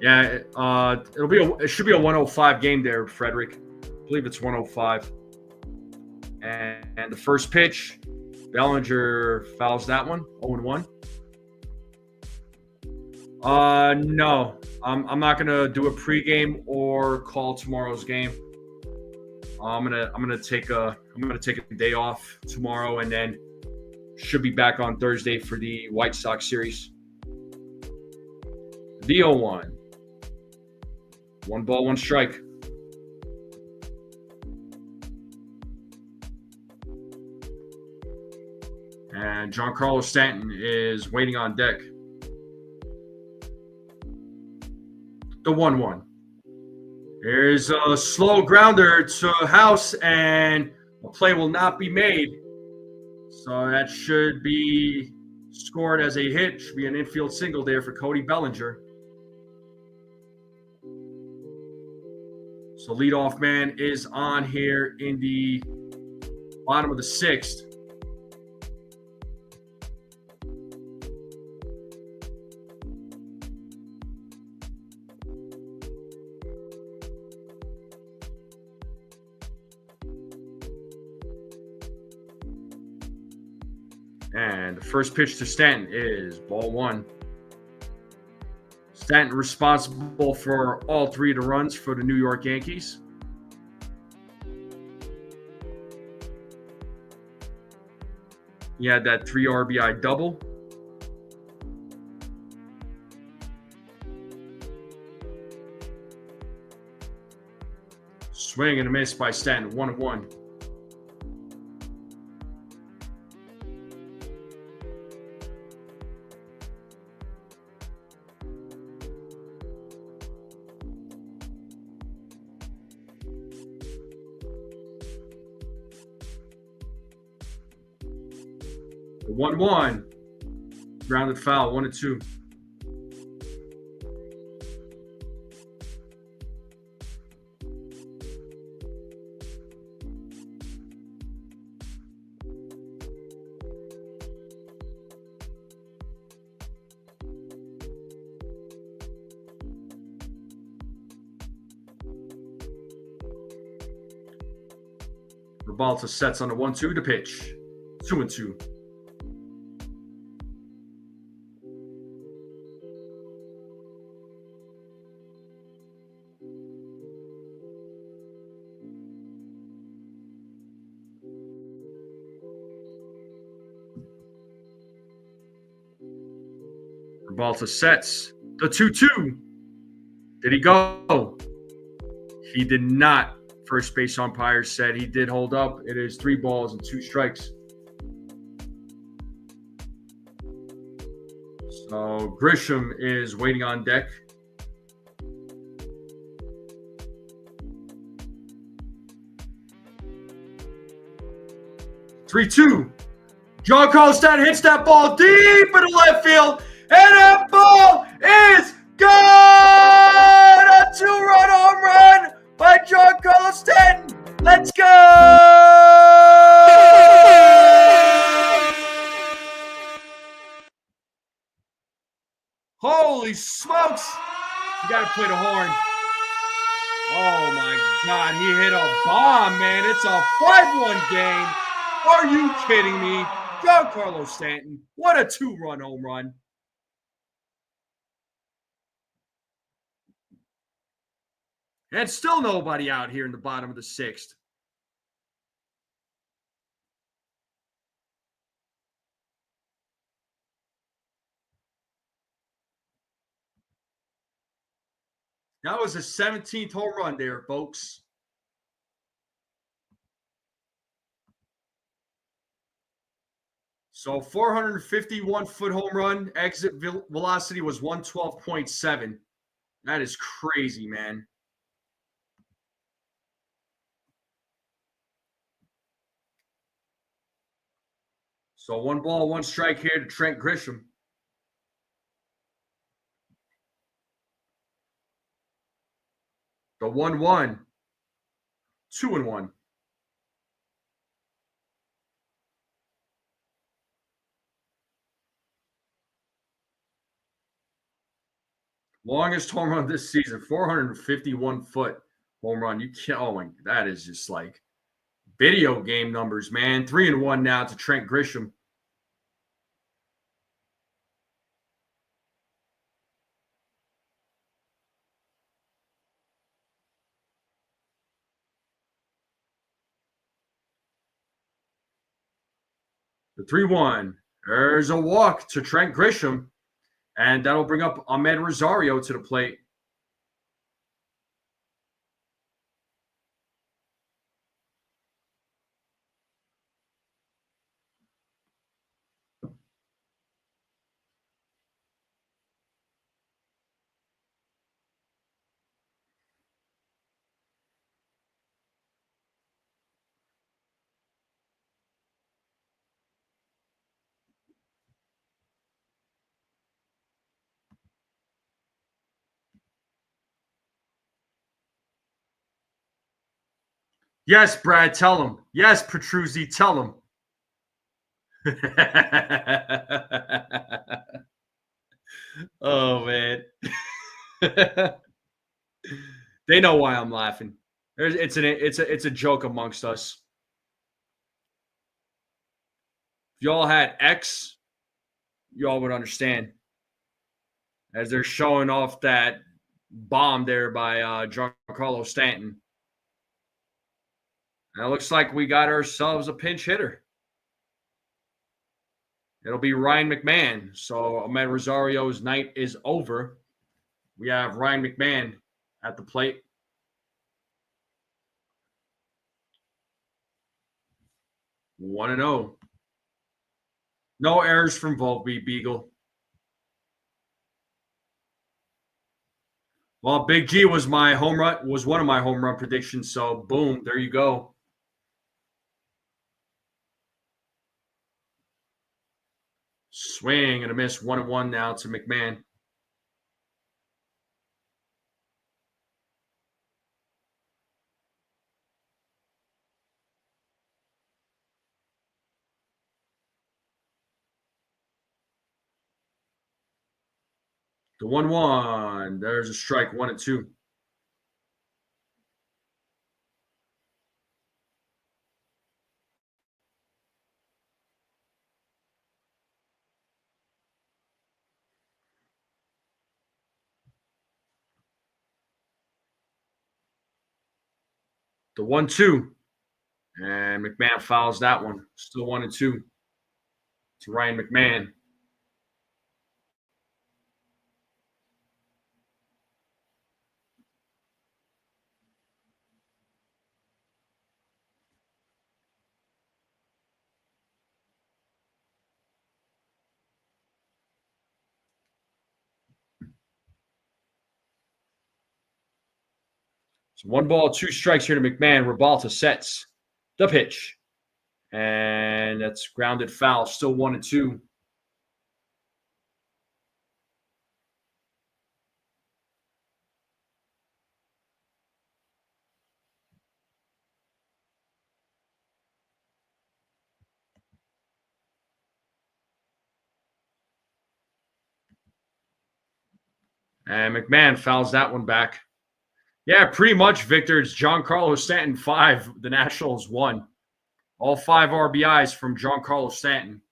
Yeah, it should be a 105 game there, Frederick. I believe it's 105. And the first pitch, Bellinger fouls that one, 0-1. No, I'm not gonna do a pregame or call tomorrow's game. I'm gonna take a day off tomorrow, and then should be back on Thursday for the White Sox series. The 0-1. 1 ball, 1 strike. And Giancarlo Stanton is waiting on deck. The 1-1. There's a slow grounder to House, and a play will not be made. So that should be scored as a hit. Should be an infield single there for Cody Bellinger. So leadoff man is on here in the bottom of the sixth. And the first pitch to Stanton is ball 1. Stanton responsible for all 3 of the runs for the New York Yankees. He had that 3 RBI double. Swing and a miss by Stanton, 1-1. The 1-1. Grounded foul, 1-2. Ribalta sets on the 1-2 to pitch. 2-2. Ribalta sets the 2-2. Did he go? He did not. First base umpire said he did hold up. It is 3 balls and 2 strikes. So Grisham is waiting on deck. Three-two. Giancarlo Stanton hits that ball deep into left field, and that ball is gone! A 2-run home run by Giancarlo Stanton. Let's go! Holy smokes! You gotta play the horn. Oh my God, he hit a bomb, man. It's a 5-1 game. Are you kidding me? Giancarlo Stanton, what a 2-run home run. And still nobody out here in the bottom of the sixth. That was a 17th home run there, folks. So 451-foot home run. Exit velocity was 112.7. That is crazy, man. So 1 ball, 1 strike here to Trent Grisham. The 1-1. 2-1. Longest home run this season, 451-foot home run. You can't. Oh my, that is just like video game numbers, man. 3-1 now to Trent Grisham. The 3-1. There's a walk to Trent Grisham, and that'll bring up Ahmed Rosario to the plate. Yes, Brad, tell him. Yes, Petruzzi, tell him. Oh man. They know why I'm laughing. It's a joke amongst us. If y'all had X, y'all would understand. As they're showing off that bomb there by Giancarlo Stanton. And it looks like we got ourselves a pinch hitter. It'll be Ryan McMahon. So Ahmed Rosario's night is over. We have Ryan McMahon at the plate. 1-0. No errors from Volpe, Beagle. Well, Big G was one of my home run predictions. So boom, there you go. Swing and a miss. 1-1 now to McMahon. The 1-1. There's a strike. 1-2. The 1-2. And McMahon fouls that one. Still 1-2 to Ryan McMahon. So 1 ball, 2 strikes here to McMahon. Ribalta sets the pitch. And that's grounded foul. Still 1-2. And McMahon fouls that one back. Yeah, pretty much, Victor. It's Giancarlo Stanton 5. The Nationals 1. All 5 RBIs from Giancarlo Stanton.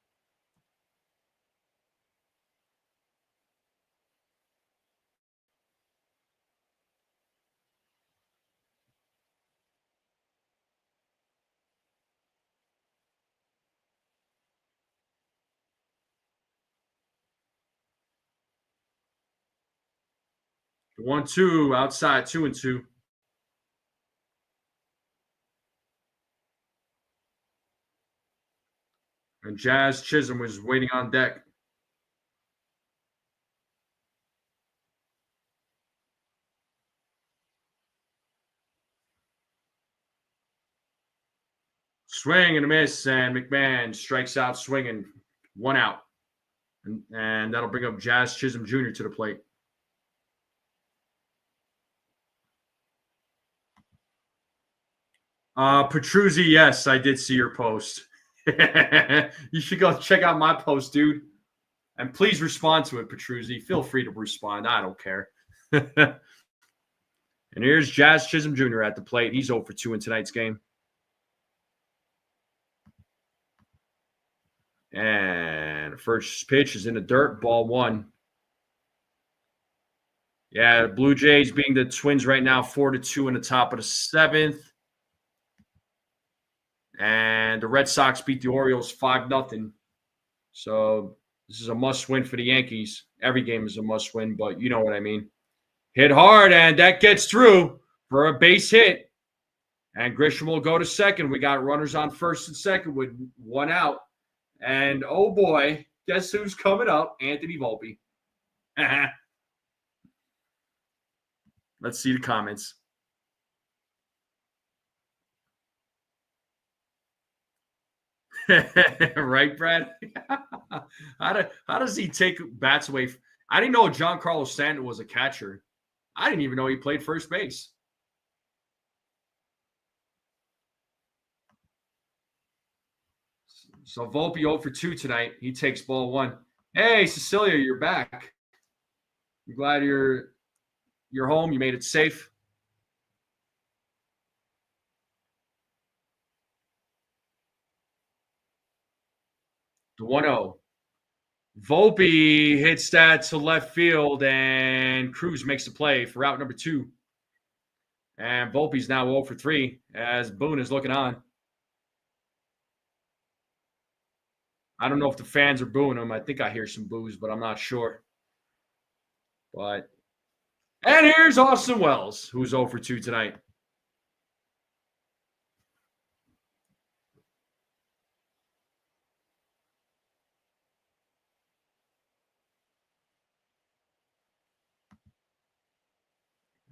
1-2 outside, 2-2. And Jazz Chisholm was waiting on deck. Swing and a miss, and McMahon strikes out swinging. 1 out. And that'll bring up Jazz Chisholm Jr. to the plate. Petruzzi, yes, I did see your post. You should go check out my post, dude. And please respond to it, Petruzzi. Feel free to respond. I don't care. And here's Jazz Chisholm Jr. at the plate. He's 0 for 2 in tonight's game. And first pitch is in the dirt, ball 1. Yeah, Blue Jays being the Twins right now, 4-2 in the top of the 7th. And the Red Sox beat the Orioles 5-0. So this is a must-win for the Yankees. Every game is a must-win, but you know what I mean. Hit hard, and that gets through for a base hit. And Grisham will go to second. We got runners on first and second with 1 out. And, oh, boy, guess who's coming up? Anthony Volpe. Let's see the comments. Right, Brad? How does he take bats away? I didn't know Giancarlo Stanton was a catcher. I didn't even know he played first base. So Volpe 0 for 2 tonight. He takes ball 1. Hey, Cecilia, you're back. I'm glad you're home. You made it safe. The 1-0. Volpe hits that to left field, and Cruz makes the play for out number 2. And Volpe's now 0 for 3 as Boone is looking on. I don't know if the fans are booing him. I think I hear some boos, but I'm not sure. And here's Austin Wells, who's 0 for 2 tonight.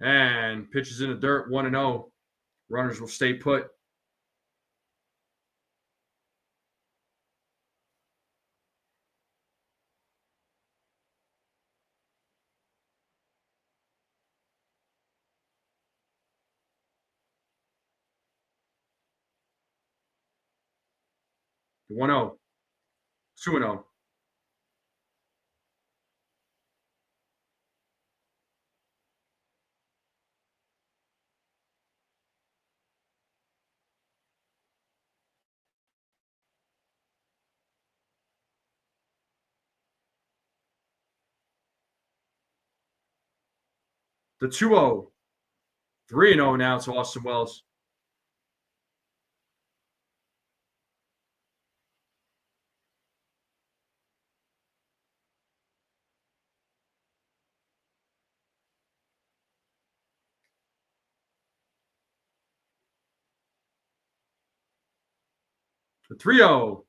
And pitches in the dirt, 1-0. Runners will stay put. The 1-0. 2-0. The 2-0. 3-0 now to Austin Wells. The 3-0.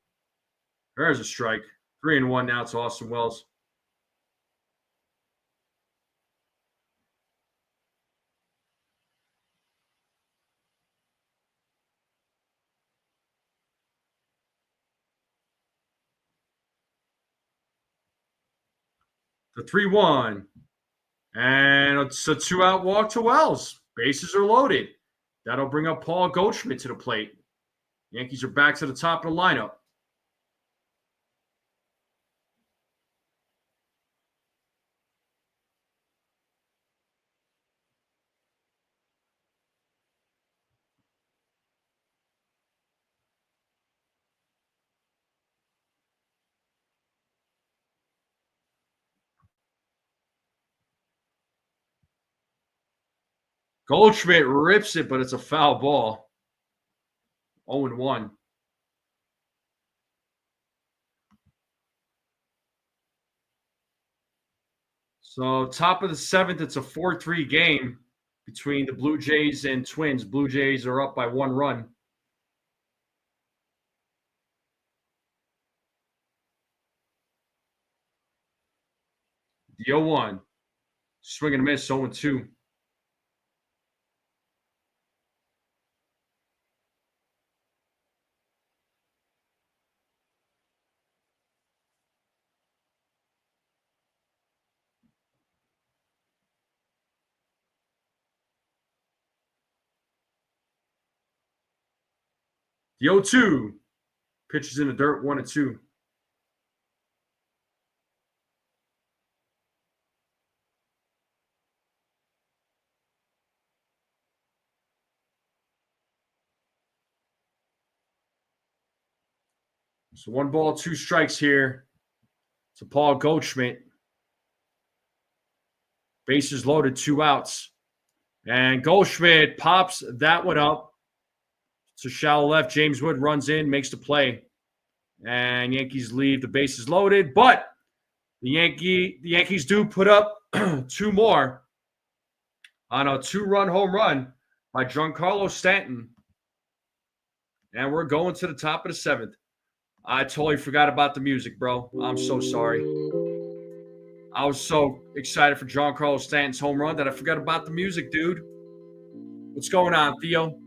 There's a strike. 3-1 now to Austin Wells. The 3-1. And it's a 2-out walk to Wells. Bases are loaded. That'll bring up Paul Goldschmidt to the plate. Yankees are back to the top of the lineup. Goldschmidt rips it, but it's a foul ball. 0-1. So top of the 7th, it's a 4-3 game between the Blue Jays and Twins. Blue Jays are up by 1 run. The 0-1. Swing and a miss, 0-2. The 0-2. Pitches in the dirt, 1-2. So 1 ball, 2 strikes here to Paul Goldschmidt. Bases loaded, 2 outs. And Goldschmidt pops that one up to shallow left. James Wood runs in, makes the play. And Yankees leave the bases loaded. But the Yankees do put up 2 more on a 2-run home run by Giancarlo Stanton. And we're going to the top of the 7th. I totally forgot about the music, bro. I'm so sorry. I was so excited for Giancarlo Stanton's home run that I forgot about the music, dude. What's going on, Theo?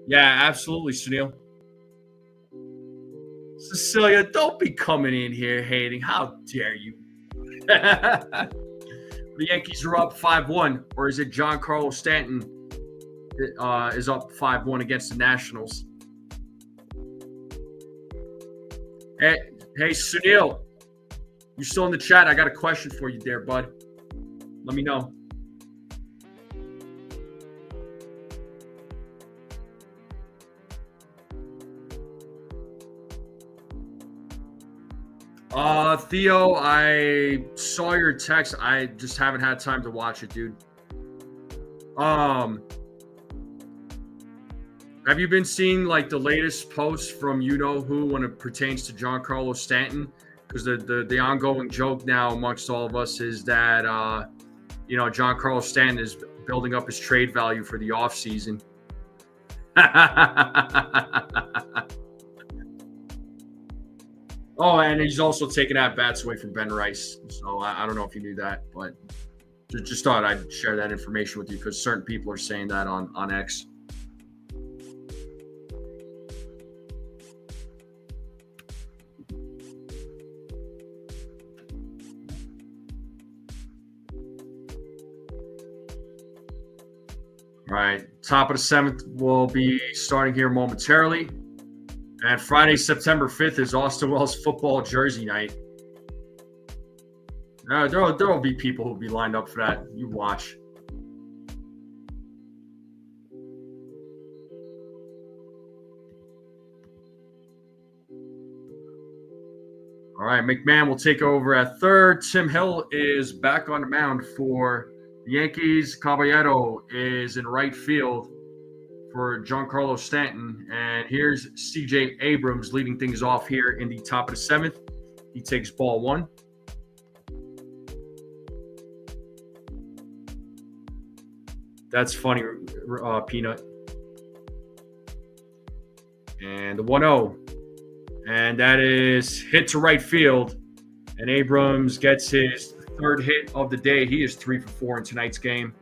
Yeah, absolutely, Sunil. Cecilia, don't be coming in here hating. How dare you? The Yankees are up 5-1, or is it Giancarlo Stanton is up 5-1 against the Nationals? Hey, Sunil, you still in the chat? I got a question for you there, bud. Let me know. Theo, I saw your text. I just haven't had time to watch it, dude. Have you been seeing like the latest posts from you know who when it pertains to Giancarlo Stanton? Because the ongoing joke now amongst all of us is that Giancarlo Stanton is building up his trade value for the offseason. Oh, and he's also taking at bats away from Ben Rice. So I don't know if you knew that, but just thought I'd share that information with you because certain people are saying that on X. All right, top of the 7th will be starting here momentarily. And Friday, September 5th is Austin Wells football jersey night. There will be people who will be lined up for that. You watch. All right, McMahon will take over at third. Tim Hill is back on the mound for the Yankees. Caballero is in right field for Giancarlo Stanton. And here's C.J. Abrams leading things off here in the top of the 7th. He takes ball 1. That's funny, Peanut. And the 1-0. And that is hit to right field. And Abrams gets his 3rd hit of the day. He is 3 for 4 in tonight's game.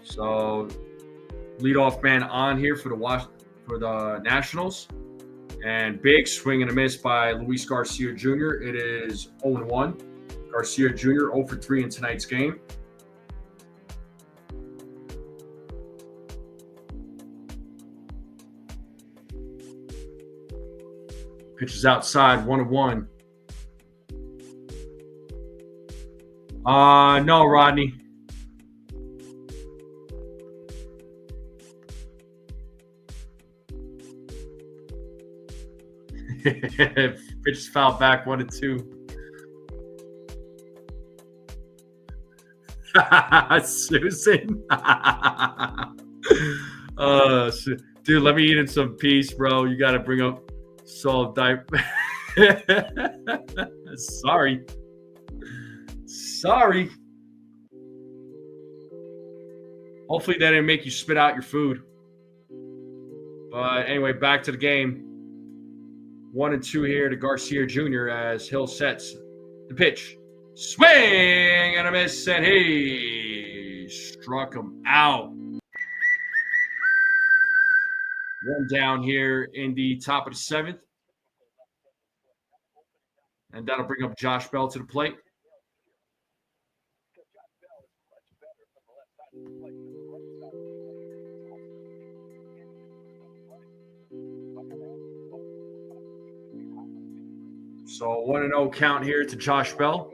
So, leadoff man on here for the Nationals. And big swing and a miss by Luis Garcia Jr. It is 0-1. Garcia Jr. 0 for 3 in tonight's game. Pitches outside, 1-1. No, Rodney. Pitches foul back, 1-2. Susan. Dude, let me eat in some peace, bro. You got to bring up salt diaper. Sorry. Hopefully that didn't make you spit out your food. But anyway, back to the game. 1-2 here to Garcia Jr. as Hill sets the pitch. Swing and a miss, and he struck him out. One down here in the top of the 7th. And that'll bring up Josh Bell to the plate. So 1-0 count here to Josh Bell.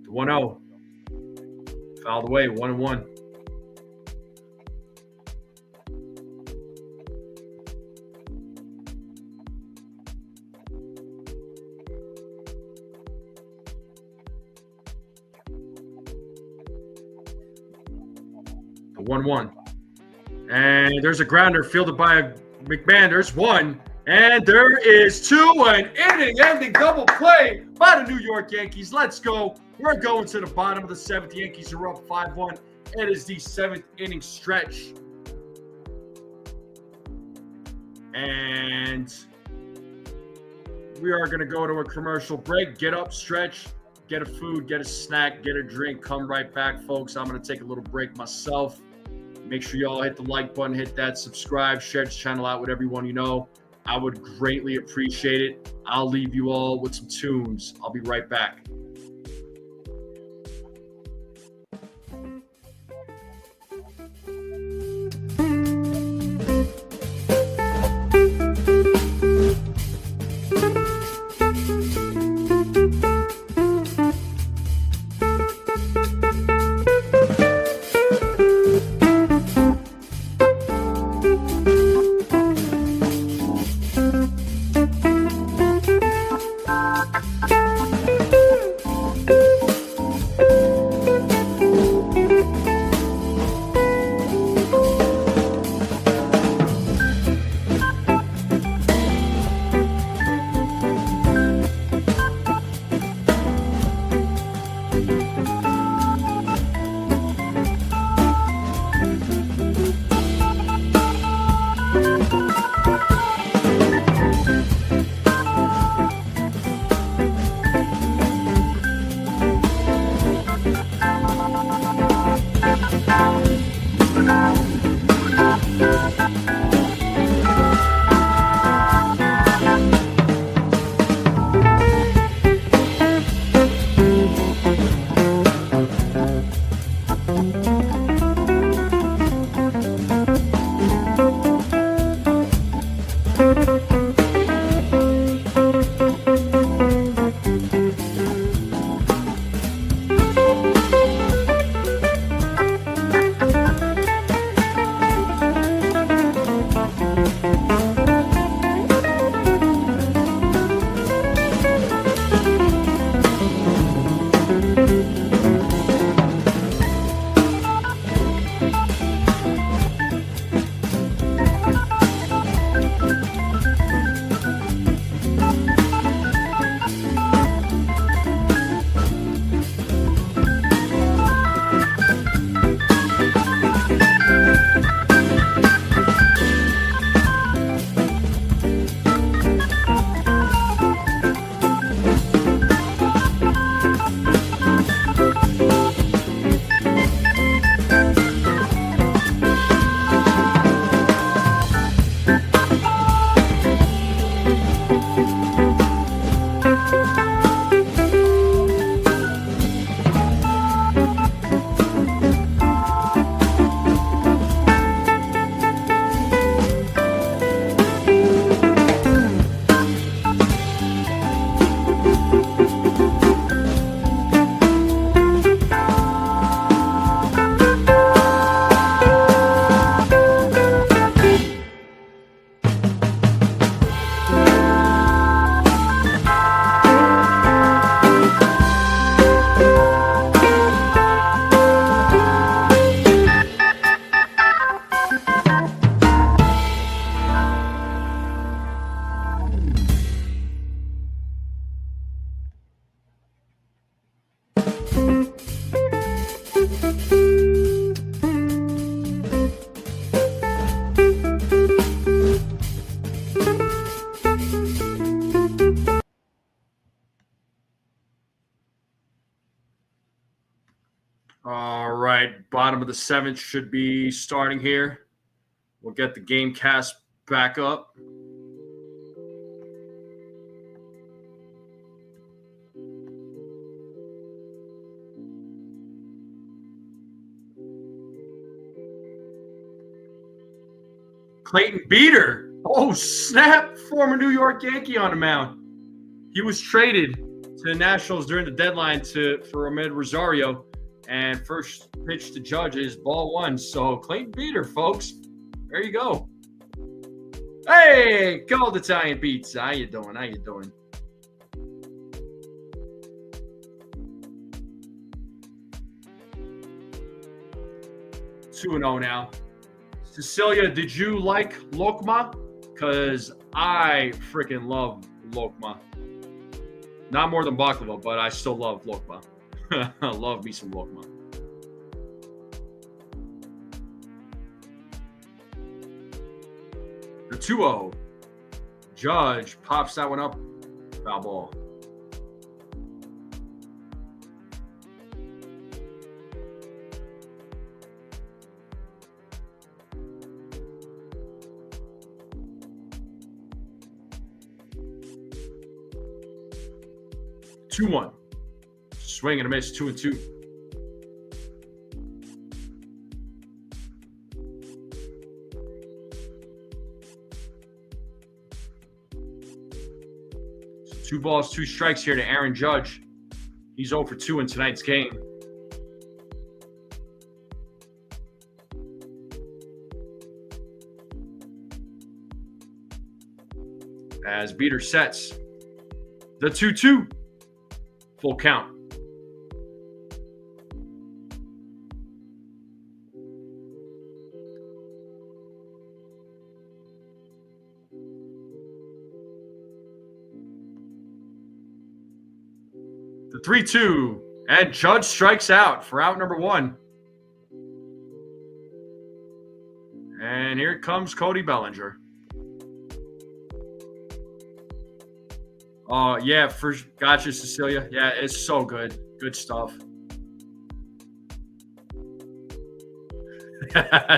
The 1-0. Fouled away, 1-1. The 1-1. And there's a grounder fielded by McMahon. There's one. And there is two. An inning-ending double play by the New York Yankees. Let's go. We're going to the bottom of the 7th. Yankees are up 5-1. It is the 7th inning stretch. And we are going to go to a commercial break. Get up, stretch, get a food, get a snack, get a drink. Come right back, folks. I'm going to take a little break myself. Make sure you all hit the like button, hit that subscribe, share this channel out with everyone you know. I would greatly appreciate it. I'll leave you all with some tunes. I'll be right back. All right, bottom of the 7th should be starting here. We'll get the game cast back up. Clayton Beater. Oh, snap. Former New York Yankee on the mound. He was traded to the Nationals during the deadline for Ahmed Rosario. And first pitch to Judge is ball 1. So Clayton Beater, folks. There you go. Hey, Cold Italian Pizza. How you doing? How you doing? Two and 0 now. Cecilia, did you like Lokma? Because I freaking love Lokma. Not more than baklava, but I still love Lokma. I love me some Lokma. The 2-0. Judge pops that one up. Foul ball. Two 2-1. Swing and a miss. 2-2. So 2 balls, 2 strikes here to Aaron Judge. He's 0 for 2 in tonight's game. As Beater sets the 2-2. Full count. The 3-2. And Judge strikes out for out number 1. And here comes Cody Bellinger. Oh, yeah, gotcha, Cecilia. Yeah, it's so good. Good stuff.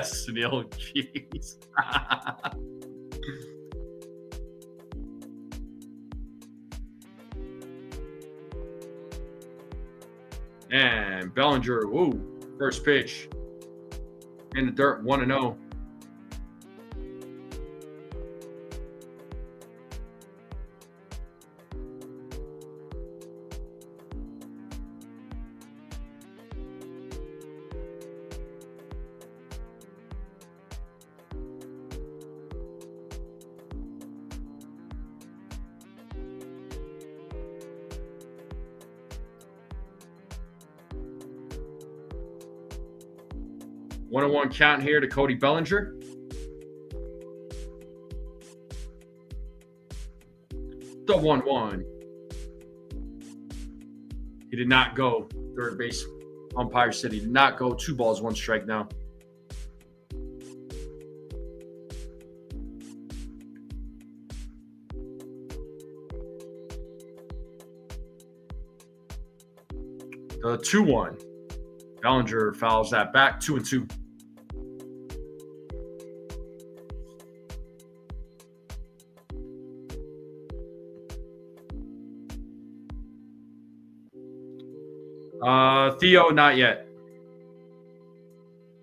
Snell, jeez. And Bellinger, whoa, first pitch. In the dirt, 1-0. One count here to Cody Bellinger. The 1-1. He did not go. Third base umpire said he did not go. 2 balls, 1 strike now. The 2-1. Bellinger fouls that back. 2-2. Theo, not yet.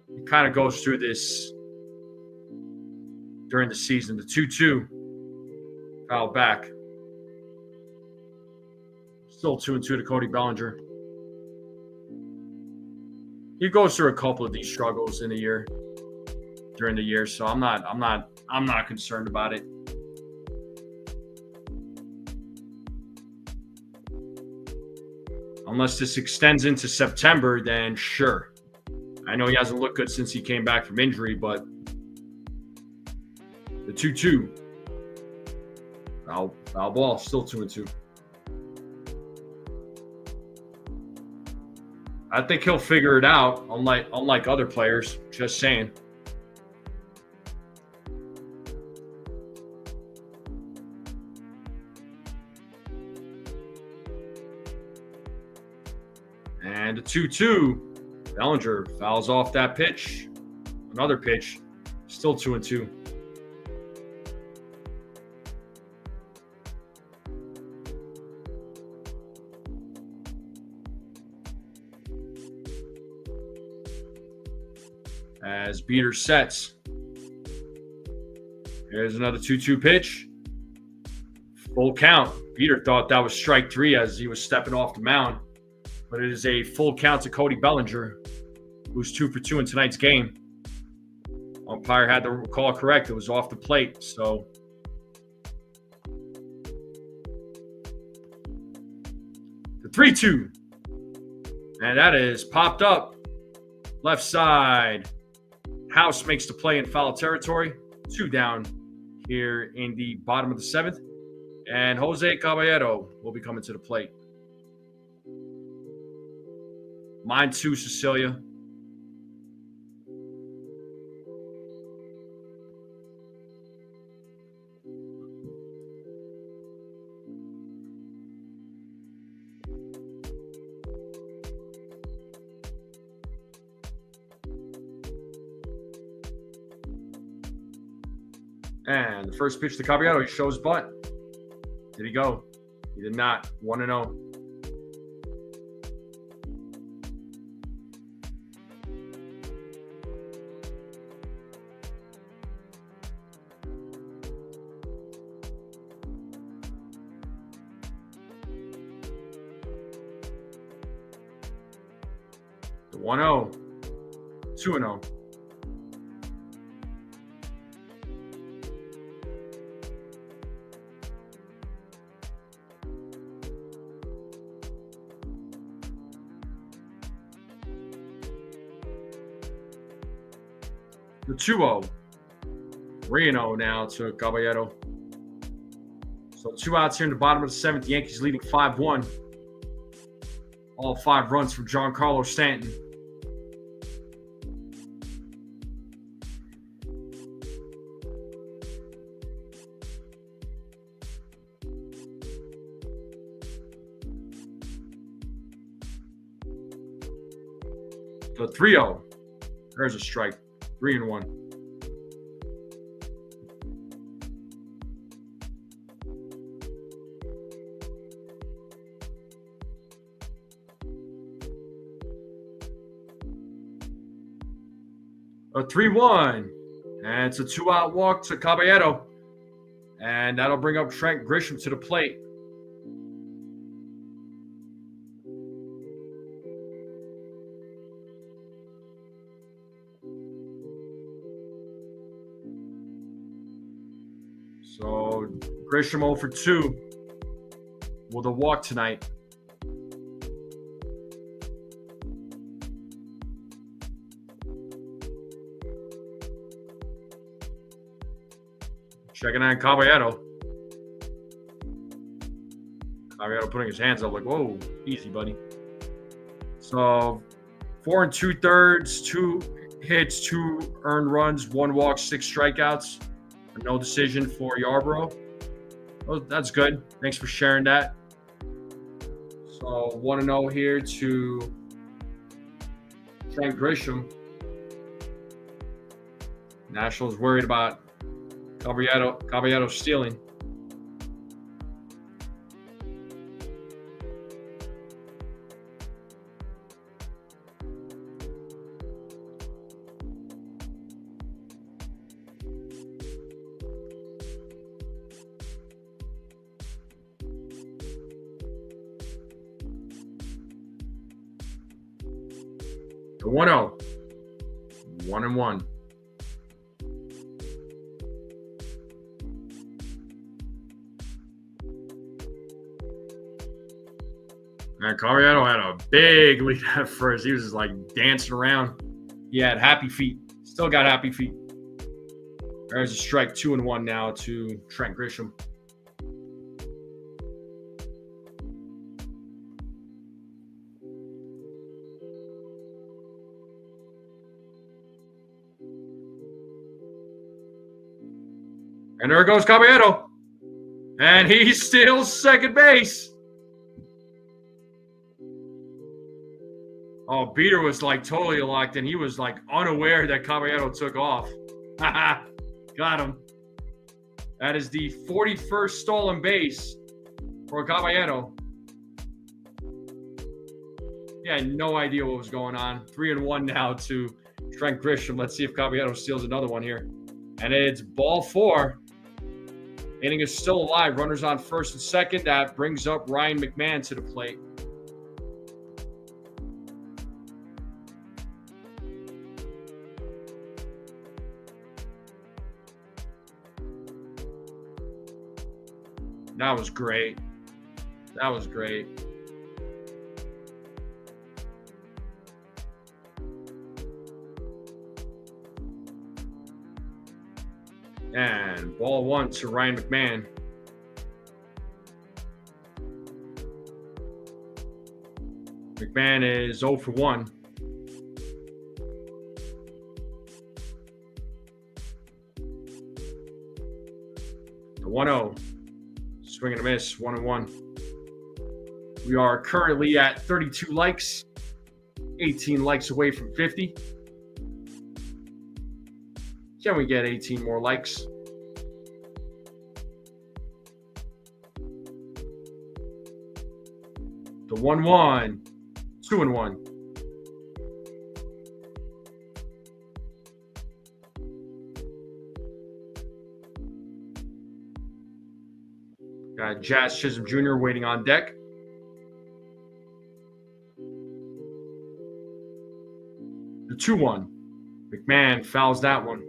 He kind of goes through this during the season. The 2-2. Foul back. Still 2-2 to Cody Bellinger. He goes through a couple of these struggles in a year, during the year, so I'm not concerned about it. Unless this extends into September, then sure. I know he hasn't looked good since he came back from injury, but the 2-2. Foul ball, still 2-2. I think he'll figure it out, unlike other players. Just saying. And a 2-2. Bellinger fouls off that pitch. Another pitch. Still 2-2. As Beater sets. There's another 2-2 pitch. Full count. Beater thought that was strike 3 as he was stepping off the mound. But it is a full count to Cody Bellinger, who's 2 for 2 in tonight's game. Umpire had the call correct. It was off the plate. So the 3-2. And that is popped up. Left side. House makes the play in foul territory. 2 down here in the bottom of the 7th. And Jose Caballero will be coming to the plate. Mine too, Cecilia. And the first pitch to Caballero, he shows bunt. Did he go? He did not. 1-0. The 1-0. 2-0. The 2-0. 3-0 now to Caballero. So 2 outs here in the bottom of the 7th. The Yankees leading 5-1. All 5 runs from Giancarlo Stanton. The 3-0. There's a strike. 3-1. A 3-1. And it's a 2-out walk to Caballero. And that'll bring up Trent Grisham to the plate. So Grisham 0 for 2 with a walk tonight. Checking on Caballero. Caballero putting his hands up like, whoa, easy, buddy. So 4 2/3, 2 hits, 2 earned runs, 1 walk, 6 strikeouts. No decision for Yarborough. Oh, that's good. Thanks for sharing that. So 1-0 here to Trent Grisham. Nationals worried about Caballero stealing. The 1-0. 1-1. And Caballero had a big lead at first. He was just like dancing around. He had happy feet. Still got happy feet. There's a strike. 2-1 now to Trent Grisham. And there goes Caballero. And he steals second base. Oh, Beater was like totally locked in. He was like unaware that Caballero took off. Got him. That is the 41st stolen base for Caballero. He had no idea what was going on. 3-1 now to Trent Grisham. Let's see if Caballero steals another one here. And it's ball 4. Inning is still alive. Runners on first and second. That brings up Ryan McMahon to the plate. That was great. That was great. And ball 1 to Ryan McMahon. McMahon is 0 for 1. The 1-0. Swing and a miss, 1-1. We are currently at 32 likes, 18 likes away from 50. Can we get 18 more likes? The 1-1, 2-1. Got Jazz Chisholm Jr. waiting on deck. The 2-1. McMahon fouls that one.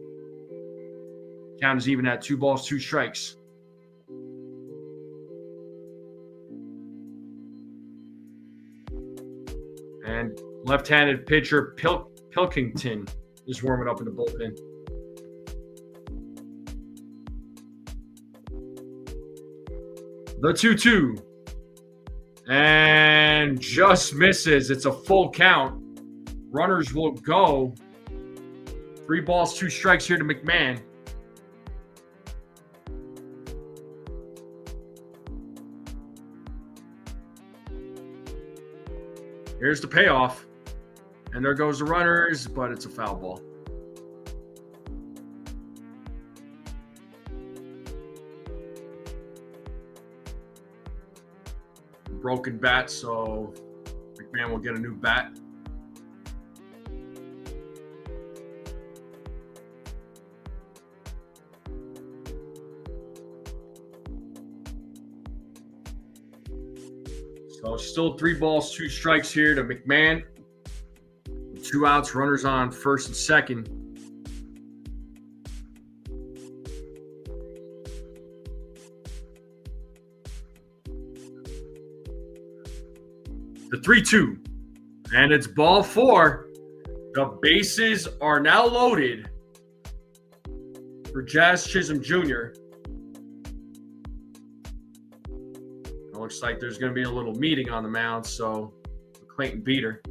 Count is even at 2 balls, 2 strikes. And left-handed pitcher Pilkington is warming up in the bullpen. The 2-2. And just misses. It's a full count. Runners will go. 3 balls, 2 strikes here to McMahon. Here's the payoff. And there goes the runners, but it's a foul ball. Broken bat, so McMahon will get a new bat. So still 3 balls, 2 strikes here to McMahon. 2 outs, runners on first and second. The 3-2. And it's ball 4. The bases are now loaded for Jazz Chisholm Jr. It looks like there's going to be a little meeting on the mound, so Clayton Beater.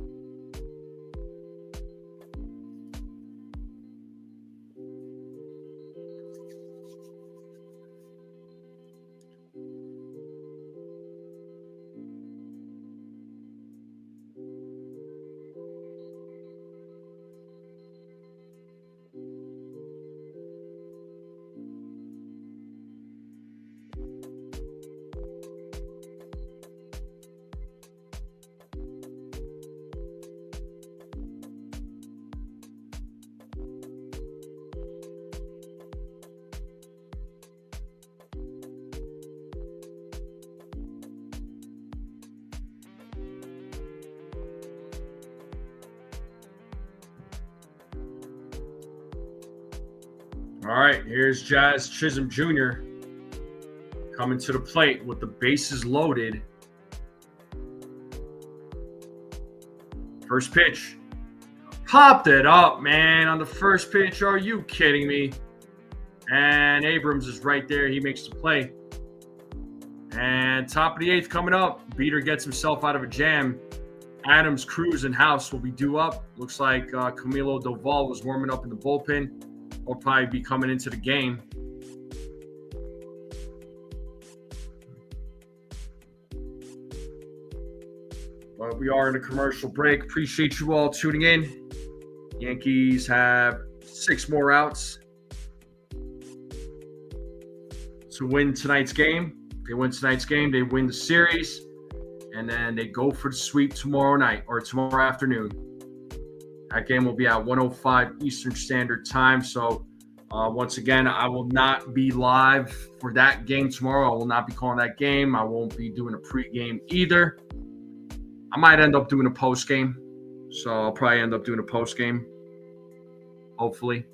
All right, here's Jazz Chisholm Jr. coming to the plate with the bases loaded. First pitch. Popped it up, man, on the first pitch. Are you kidding me? And Abrams is right there. He makes the play. And top of the 8th coming up. Beater gets himself out of a jam. Adams, Cruz, and House will be due up. Looks like Camilo Doval was warming up in the bullpen. He'll probably be coming into the game. But we are in a commercial break. Appreciate you all tuning in. Yankees have 6 more outs to win tonight's game. If they win tonight's game, they win the series. And then they go for the sweep tomorrow night or tomorrow afternoon. That game will be at 1:05 Eastern Standard Time. So, once again, I will not be live for that game tomorrow. I will not be calling that game. I won't be doing a pregame either. I might end up doing a postgame. So, I'll probably end up doing a postgame. Hopefully.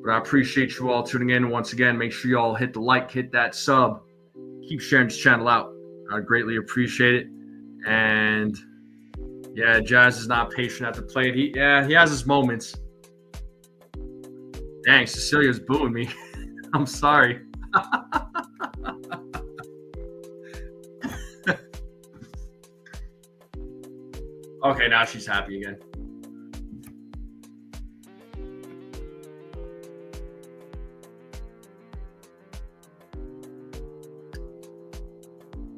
But I appreciate you all tuning in. Once again, make sure you all hit the like, hit that sub. Keep sharing this channel out. I greatly appreciate it. And yeah, Jazz is not patient at the plate. He has his moments. Dang, Cecilia's booing me. I'm sorry. Okay, now she's happy again.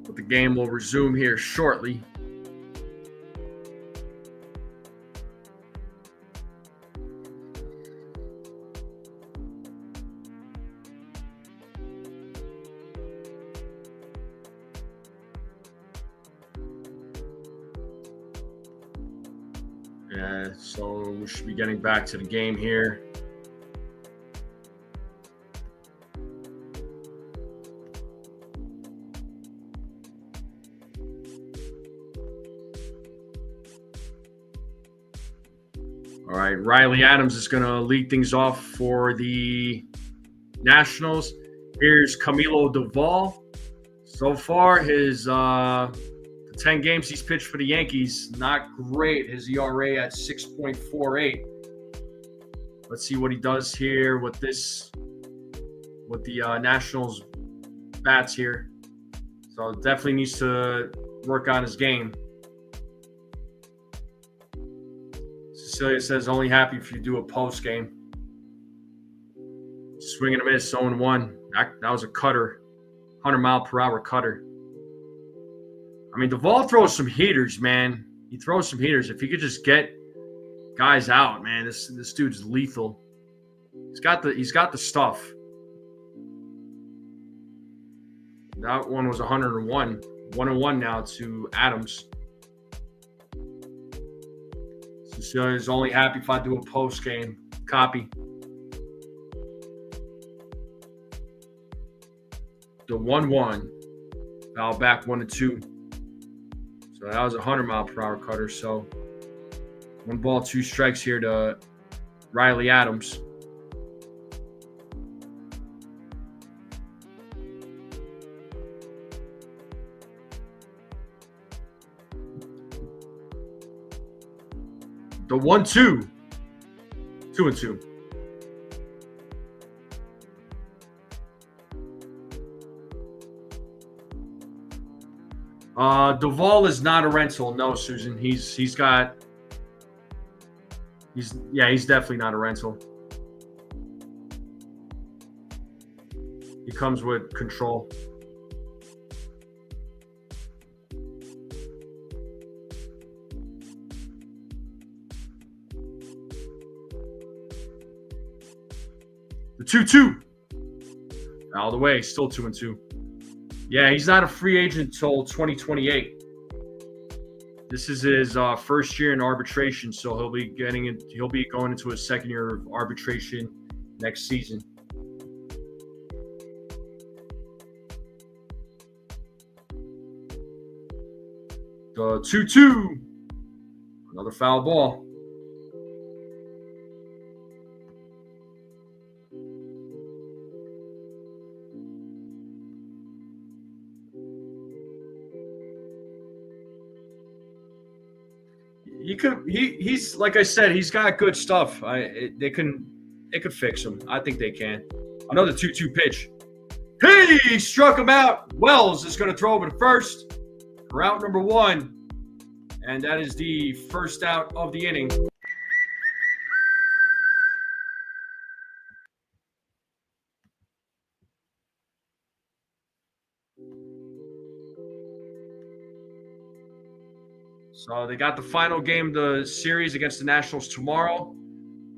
But the game will resume here shortly. Yeah, so we should be getting back to the game here. All right, Riley Adams is going to lead things off for the Nationals. Here's Camilo Doval. So far, his 10 games he's pitched for the Yankees, not great. His ERA at 6.48. Let's see what he does here with the Nationals bats here. So definitely needs to work on his game. Cecilia says only happy if you do a post game. Swing and a miss, 0-1. That was a cutter, 100-mile-per-hour cutter. I mean, Duvall throws some heaters, man. He throws some heaters. If he could just get guys out, man, this dude's lethal. He's got the stuff. That one was 101. 1-1 now to Adams. Cecilia's only happy if I do a post game. Copy. The 1-1. Foul back 1-2. So that was a 100-mile-per-hour cutter. So 1 ball, 2 strikes here to Riley Adams. The 1-2. 2-2. Duvall is not a rental. No, Susan. He's definitely not a rental. He comes with control. The 2-2. Out of the way, still 2-2. Yeah, he's not a free agent until 2028. This is his first year in arbitration, so he'll be going into his second year of arbitration next season. The 2-2. Another foul ball. He's like I said, he's got good stuff. They could fix him. I think they can. Another 2-2 pitch. Hey, he struck him out. Wells is going to throw over to first for out number 1, and that is the first out of the inning. So they got the final game of the series against the Nationals tomorrow.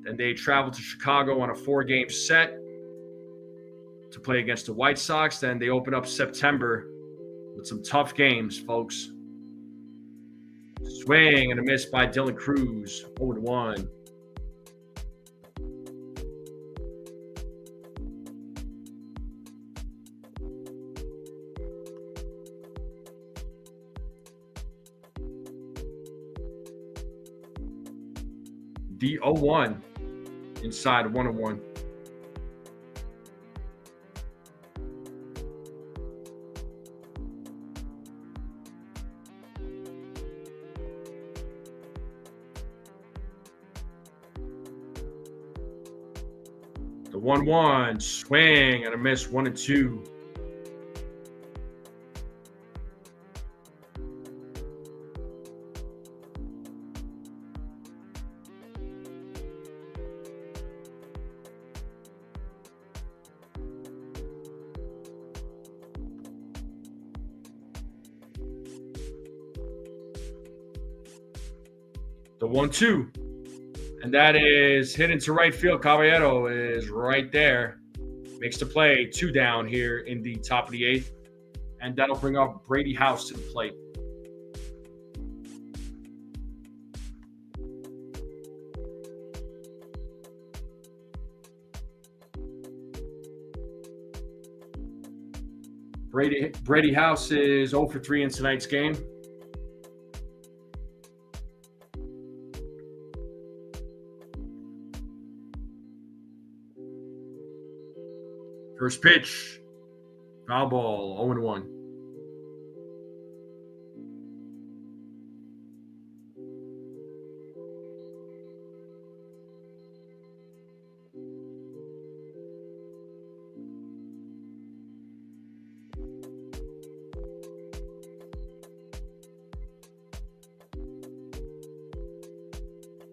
Then they travel to Chicago on a 4-game set to play against the White Sox. Then they open up September with some tough games, folks. Swing and a miss by Dylan Cruz, 0-1. The 0-1 inside 1-1. The 1-1 swing and a miss, 1-2. The 1-2. And that is hit into right field. Caballero is right there. Makes the play. 2 down here in the top of the 8th. And that'll bring up Brady House to the plate. Brady House is 0 for 3 in tonight's game. First pitch, foul ball, 0-1.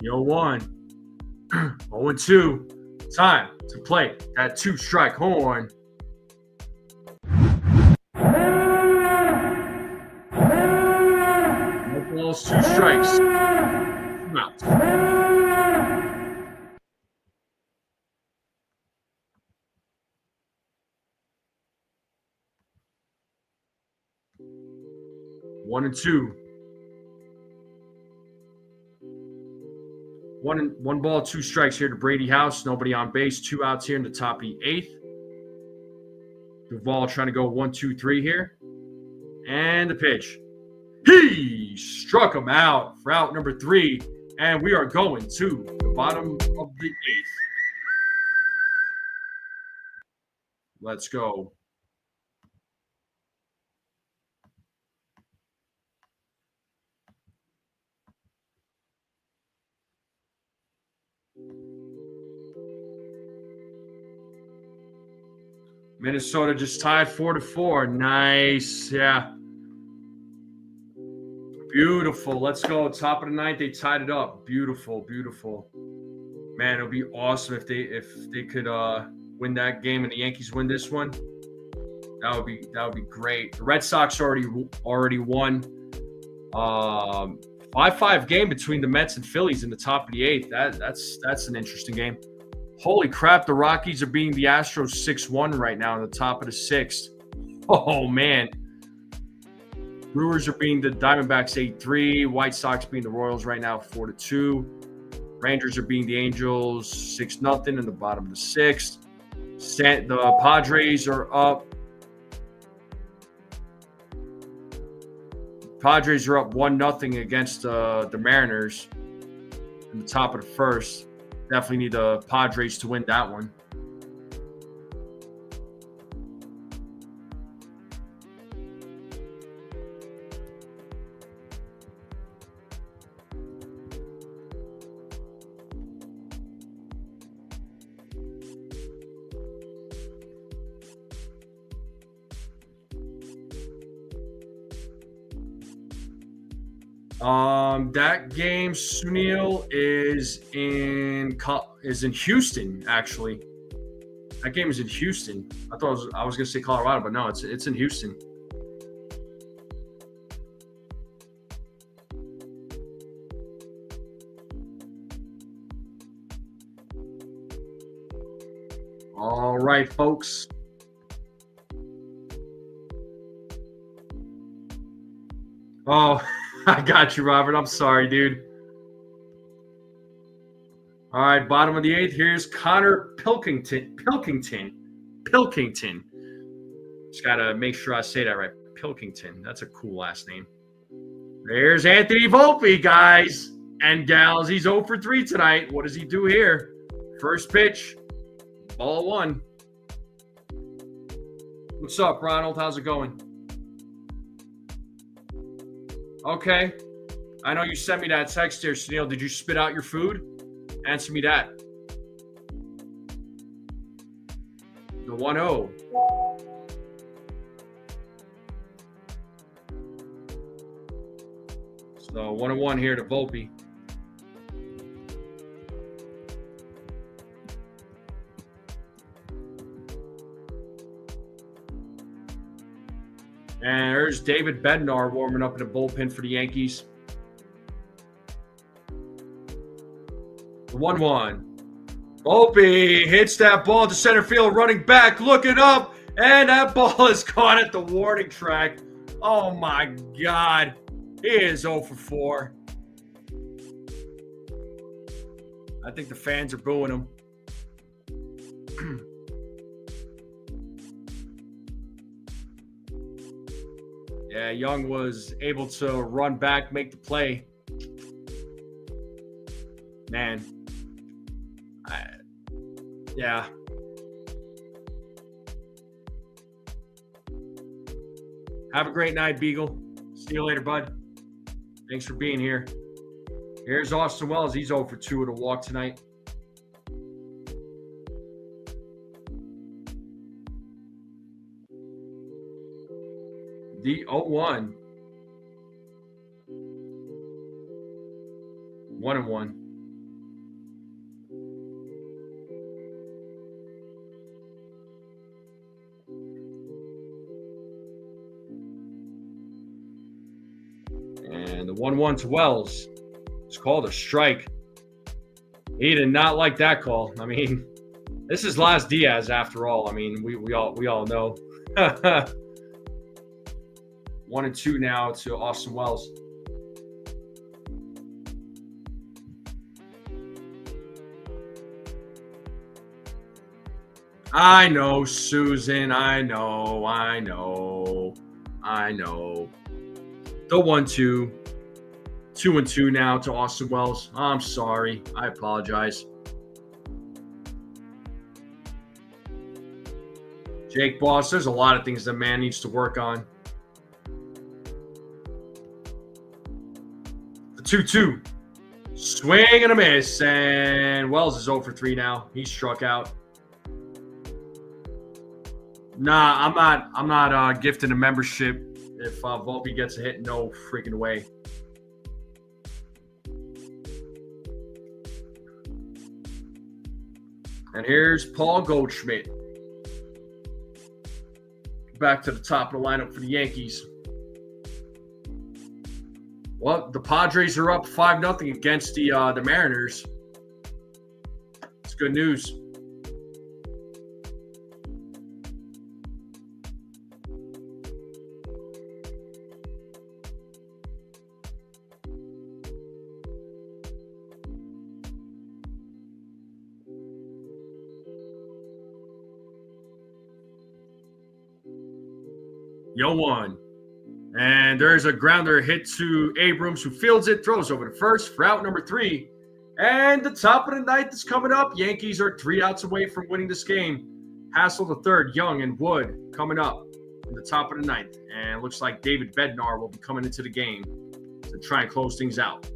Yo, 1, 0-2. Time to play that 2-strike horn. No balls, 2 strikes. 2 outs. One and two. One ball, 2 strikes here to Brady House. Nobody on base. 2 outs here in the top of the 8th. Duvall trying to go 1-2-3 here. And the pitch. He struck him out for out number 3. And we are going to the bottom of the 8th. Let's go. Minnesota just tied 4-4. Nice. Yeah. Beautiful. Let's go. Top of the 9th, they tied it up. Beautiful, beautiful. Man, it would be awesome if they could win that game and the Yankees win this one. That would be great. The Red Sox already won. 5-5 game between the Mets and Phillies in the top of the 8th. That's an interesting game. Holy crap, the Rockies are beating the Astros 6-1 right now in the top of the 6th. Oh, man. Brewers are beating the Diamondbacks 8-3. White Sox beating the Royals right now 4-2. Rangers are beating the Angels 6-0 in the bottom of the 6th. The Padres are up. Padres are up 1-0 against the Mariners in the top of the 1st. Definitely need the Padres to win that one. That game, Sunil, is in Houston. Actually, that game is in Houston. I was gonna say Colorado, but no, it's in Houston. All right, folks. Oh, I got you, Robert. I'm sorry, dude. All right, bottom of the 8th. Here's Connor Pilkington. Just got to make sure I say that right. Pilkington. That's a cool last name. There's Anthony Volpe, guys and gals. He's 0 for 3 tonight. What does he do here? First pitch. Ball 1. What's up, Ronald? How's it going? Okay. I know you sent me that text here, Snell. Did you spit out your food? Answer me that. The 1-0. So 1-1 here to Volpe. And there's David Bednar warming up in the bullpen for the Yankees. The 1-1. Volpe hits that ball to center field, running back, looking up, and that ball is caught at the warning track. Oh, my God. He is 0 for 4. I think the fans are booing him. Yeah, Young was able to run back, make the play. Man. Yeah. Have a great night, Beagle. See you later, bud. Thanks for being here. Here's Austin Wells. He's 0 for 2 at a walk tonight. The 0-1. 1-1. And the 1-1 to Wells. It's called a strike. He did not like that call. I mean, this is Las Diaz after all. I mean, we all know. 1-2 now to Austin Wells. I know, Susan. I know. The 1-2. 2-2 now to Austin Wells. I'm sorry. I apologize. Jake Boss, there's a lot of things the man needs to work on. The 2-2. Swing and a miss. And Wells is 0 for 3 now. He's struck out. Nah, I'm not gifting a membership if Volpe gets a hit. No freaking way. And here's Paul Goldschmidt. Back to the top of the lineup for the Yankees. Well, the Padres are up 5-0 against the Mariners. It's good news. Yo, 1. And there's a grounder hit to Abrams, who fields it, throws over to first for out number 3. And the top of the 9th is coming up. Yankees are 3 outs away from winning this game. Hassel the 3rd, Young, and Wood coming up in the top of the 9th. And it looks like David Bednar will be coming into the game to try and close things out.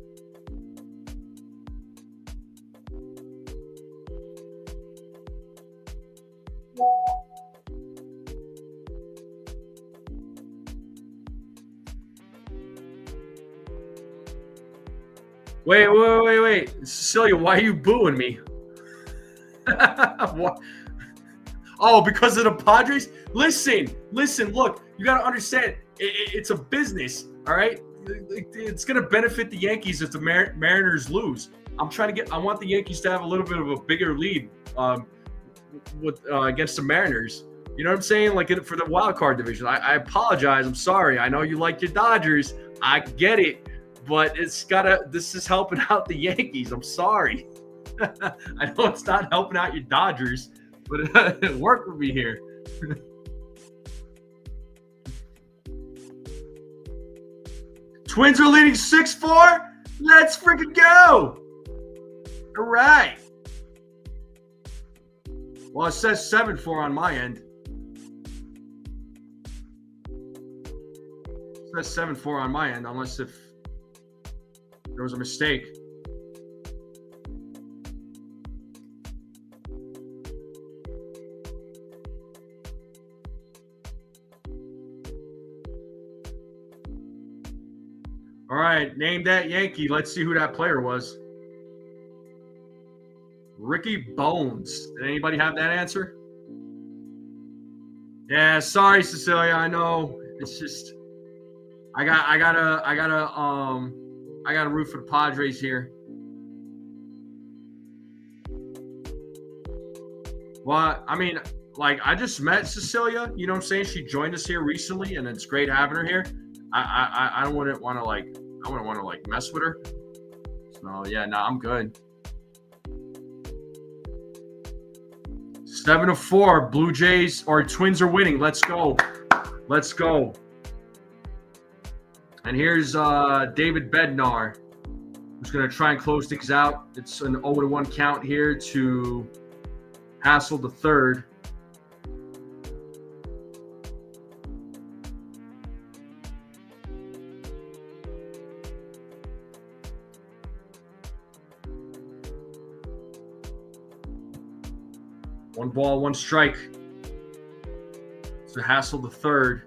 Wait. Cecilia, why are you booing me? What? Oh, because of the Padres? Listen, look, you got to understand, it's a business, all right? It's going to benefit the Yankees if the Mariners lose. I want the Yankees to have a little bit of a bigger lead. with against the Mariners. You know what I'm saying? Like for the wild card division. I apologize. I'm sorry. I know you like your Dodgers. I get it, but this is helping out the Yankees. I'm sorry. I know it's not helping out your Dodgers, but work with me here. Twins are leading 6-4. Let's freaking go. All right. Well, it says 7-4 on my end. It says 7-4 on my end, unless if there was a mistake. All right, name that Yankee. Let's see who that player was. Ricky Bones. Did anybody have that answer? Yeah, sorry, Cecilia. I know. It's just I gotta root for the Padres here. Well, I mean, like I just met Cecilia. You know what I'm saying? She joined us here recently, and it's great having her here. I wouldn't want to like mess with her. So yeah, no, I'm good. 7-4. Blue Jays or Twins are winning. Let's go. Let's go. And here's David Bednar, who's going to try and close things out. It's an 0-1 count here to Hassel the third. One ball, one strike. So Hassel the third.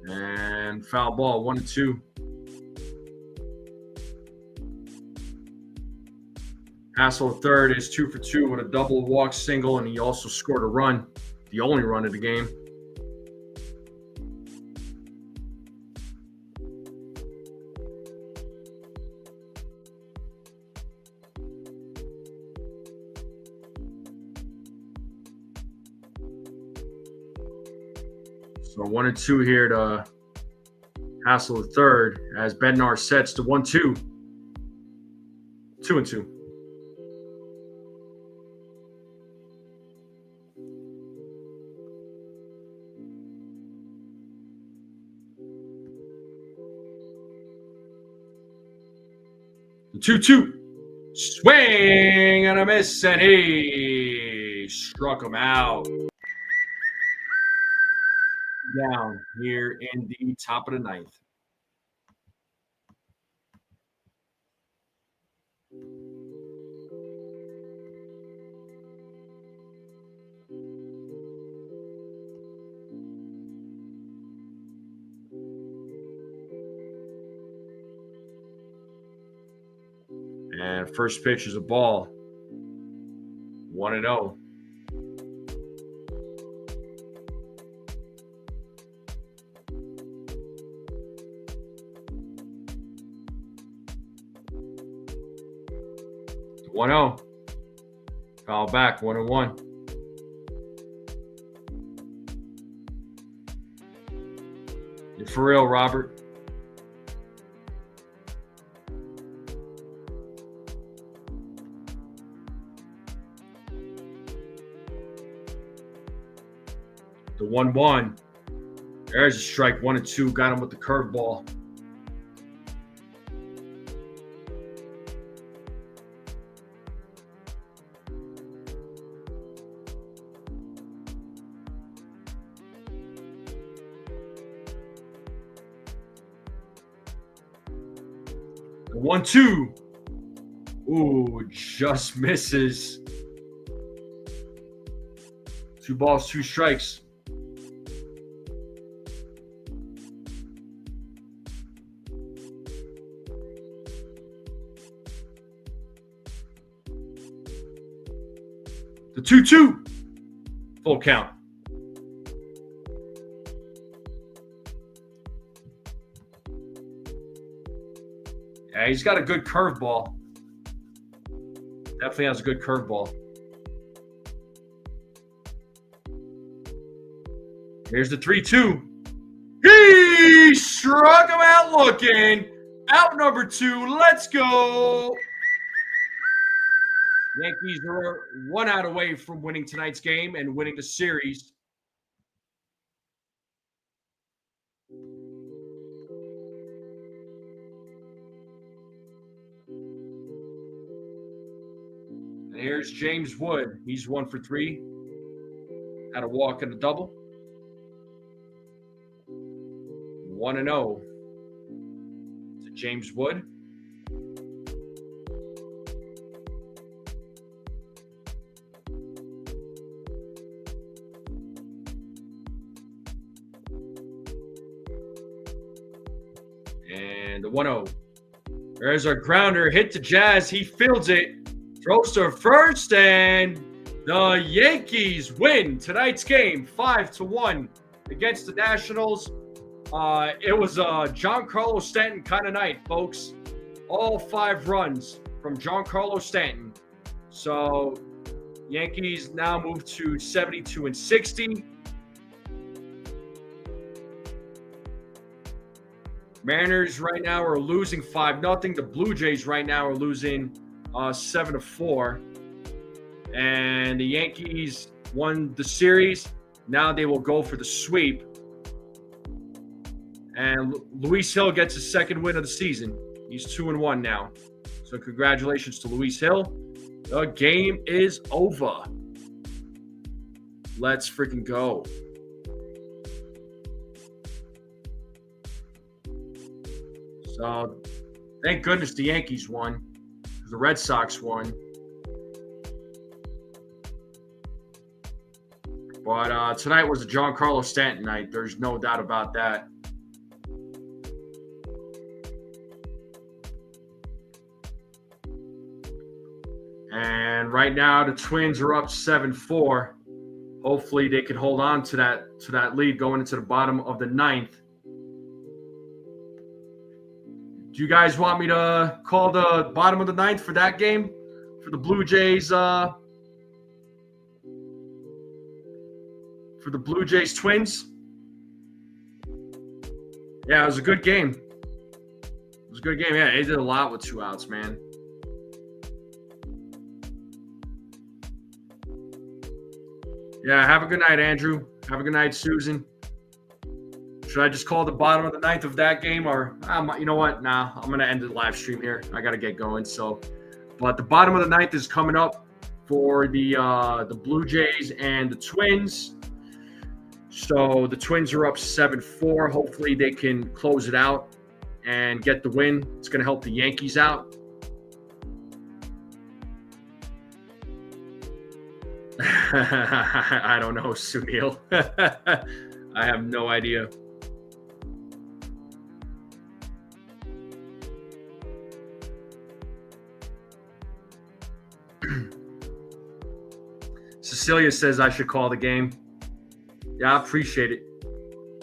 And foul ball, 1-2. Hassel the third is 2 for 2 with a double, walk, single, and he also scored a run, the only run of the game. So 1-2 here to Hassel the third as Bednar sets to 1-2. 2-2. The 2-2. Swing and a miss, and he struck him out. Down here in the top of the ninth. And first pitch is a ball. 1-0. One-0. Foul back, 1-1. You're for real, Robert. The 1-1. There's a strike, 1-2. Got him with the curveball. The 1-2. Ooh, just misses. 2 balls, 2 strikes. The 2-2. Full count. Yeah, he's got a good curveball. Definitely has a good curveball. Here's the 3-2. He struck him out looking. Out number 2. Let's go. Yankees are 1 out away from winning tonight's game and winning the series. And here's James Wood. He's 1 for 3. Had a walk and a double. 1-0 to James Wood. And the 1-0. There's our grounder. Hit to Jazz. He fields it. Throws to first. And the Yankees win tonight's game 5-1 against the Nationals. It was a Giancarlo Stanton kind of night, folks. All 5 runs from Giancarlo Stanton. So Yankees now move to 72-60. Mariners right now are losing 5-0. The Blue Jays right now are losing 7-4. And the Yankees won the series. Now they will go for the sweep. And Luis Hill gets his 2nd win of the season. He's 2-1 now. So congratulations to Luis Hill. The game is over. Let's freaking go. So thank goodness the Yankees won. The Red Sox won. But tonight was a Giancarlo Stanton night. There's no doubt about that. And right now the Twins are up 7-4. Hopefully they can hold on to that lead going into the bottom of the 9th. Do you guys want me to call the bottom of the 9th for that game? For the Blue Jays, for the Blue Jays Twins? Yeah, it was a good game. It was a good game. Yeah, they did a lot with 2 outs, man. Yeah, have a good night, Andrew. Have a good night, Susan. Should I just call the bottom of the 9th of that game? Or, you know what? Nah, I'm going to end the live stream here. I got to get going. But the bottom of the 9th is coming up for the Blue Jays and the Twins. So the Twins are up 7-4. Hopefully they can close it out and get the win. It's going to help the Yankees out. I don't know, Sunil. I have no idea. Cecilia says I should call the game. Yeah, I appreciate it.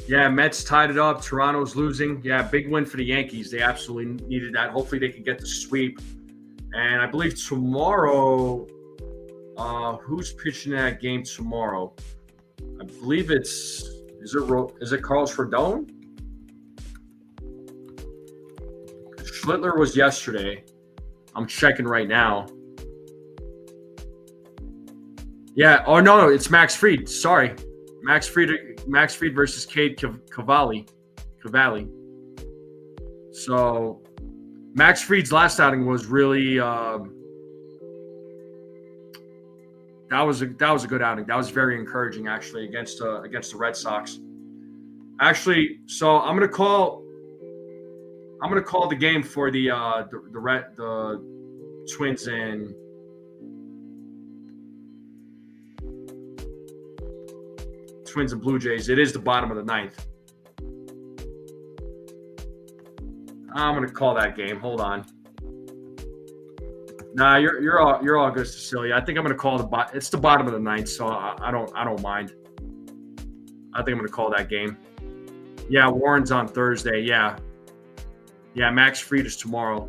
Yeah, Mets tied it up. Toronto's losing. Yeah, big win for the Yankees. They absolutely needed that. Hopefully they can get the sweep. And I believe tomorrow, who's pitching that game tomorrow? I believe is it Carlos Rodon? Schlittler was yesterday. I'm checking right now. Yeah. Oh no, it's Max Fried. Sorry, Max Fried versus Cade Cavalli. So Max Fried's last outing was really that was a good outing. That was very encouraging actually against the Red Sox. Actually, so I'm gonna call the game for the Twins and Blue Jays. It is the bottom of the 9th. I'm gonna call that game. Hold on. Nah, you're all good, Cecilia. I think I'm gonna call it's the bottom of the 9th, so I don't mind. I think I'm gonna call that game. Yeah, Warren's on Thursday. Yeah, Yeah, Max Fried is tomorrow.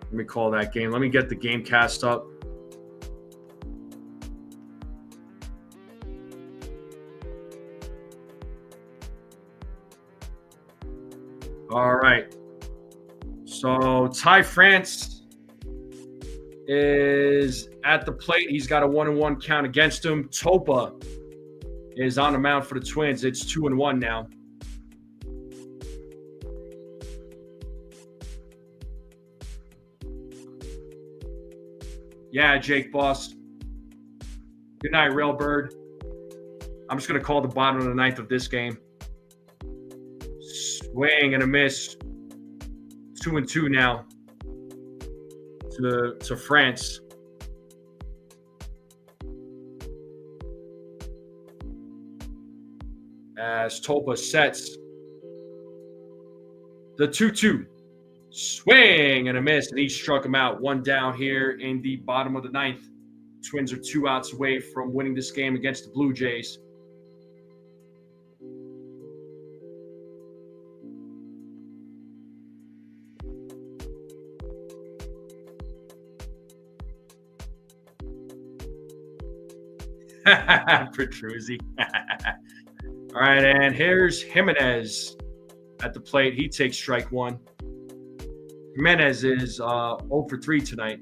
Let me call that game. Let me get the game cast up. All right. So Ty France is at the plate. He's got a 1-1 count against him. Topa is on the mound for the Twins. It's 2-1 now. Yeah, Jake Boss. Good night, Real Bird. I'm just going to call the bottom of the ninth of this game. Swing and a miss. 2-2 now to France. As Topa sets the 2-2. Swing and a miss, and he struck him out. One down here in the bottom of the ninth. Twins are 2 outs away from winning this game against the Blue Jays. Petruzzi. All right, and here's Jimenez at the plate. He takes strike one. Jimenez is 0 for 3 tonight.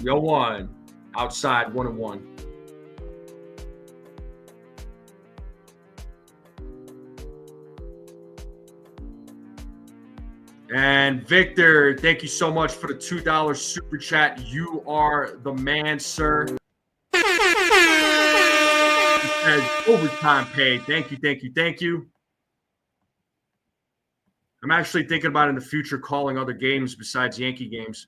Yo 1 outside 1-1. And Victor, thank you so much for the $2 super chat. You are the man, sir. As overtime paid. Thank you, thank you, thank you. I'm actually thinking about in the future calling other games besides Yankee games.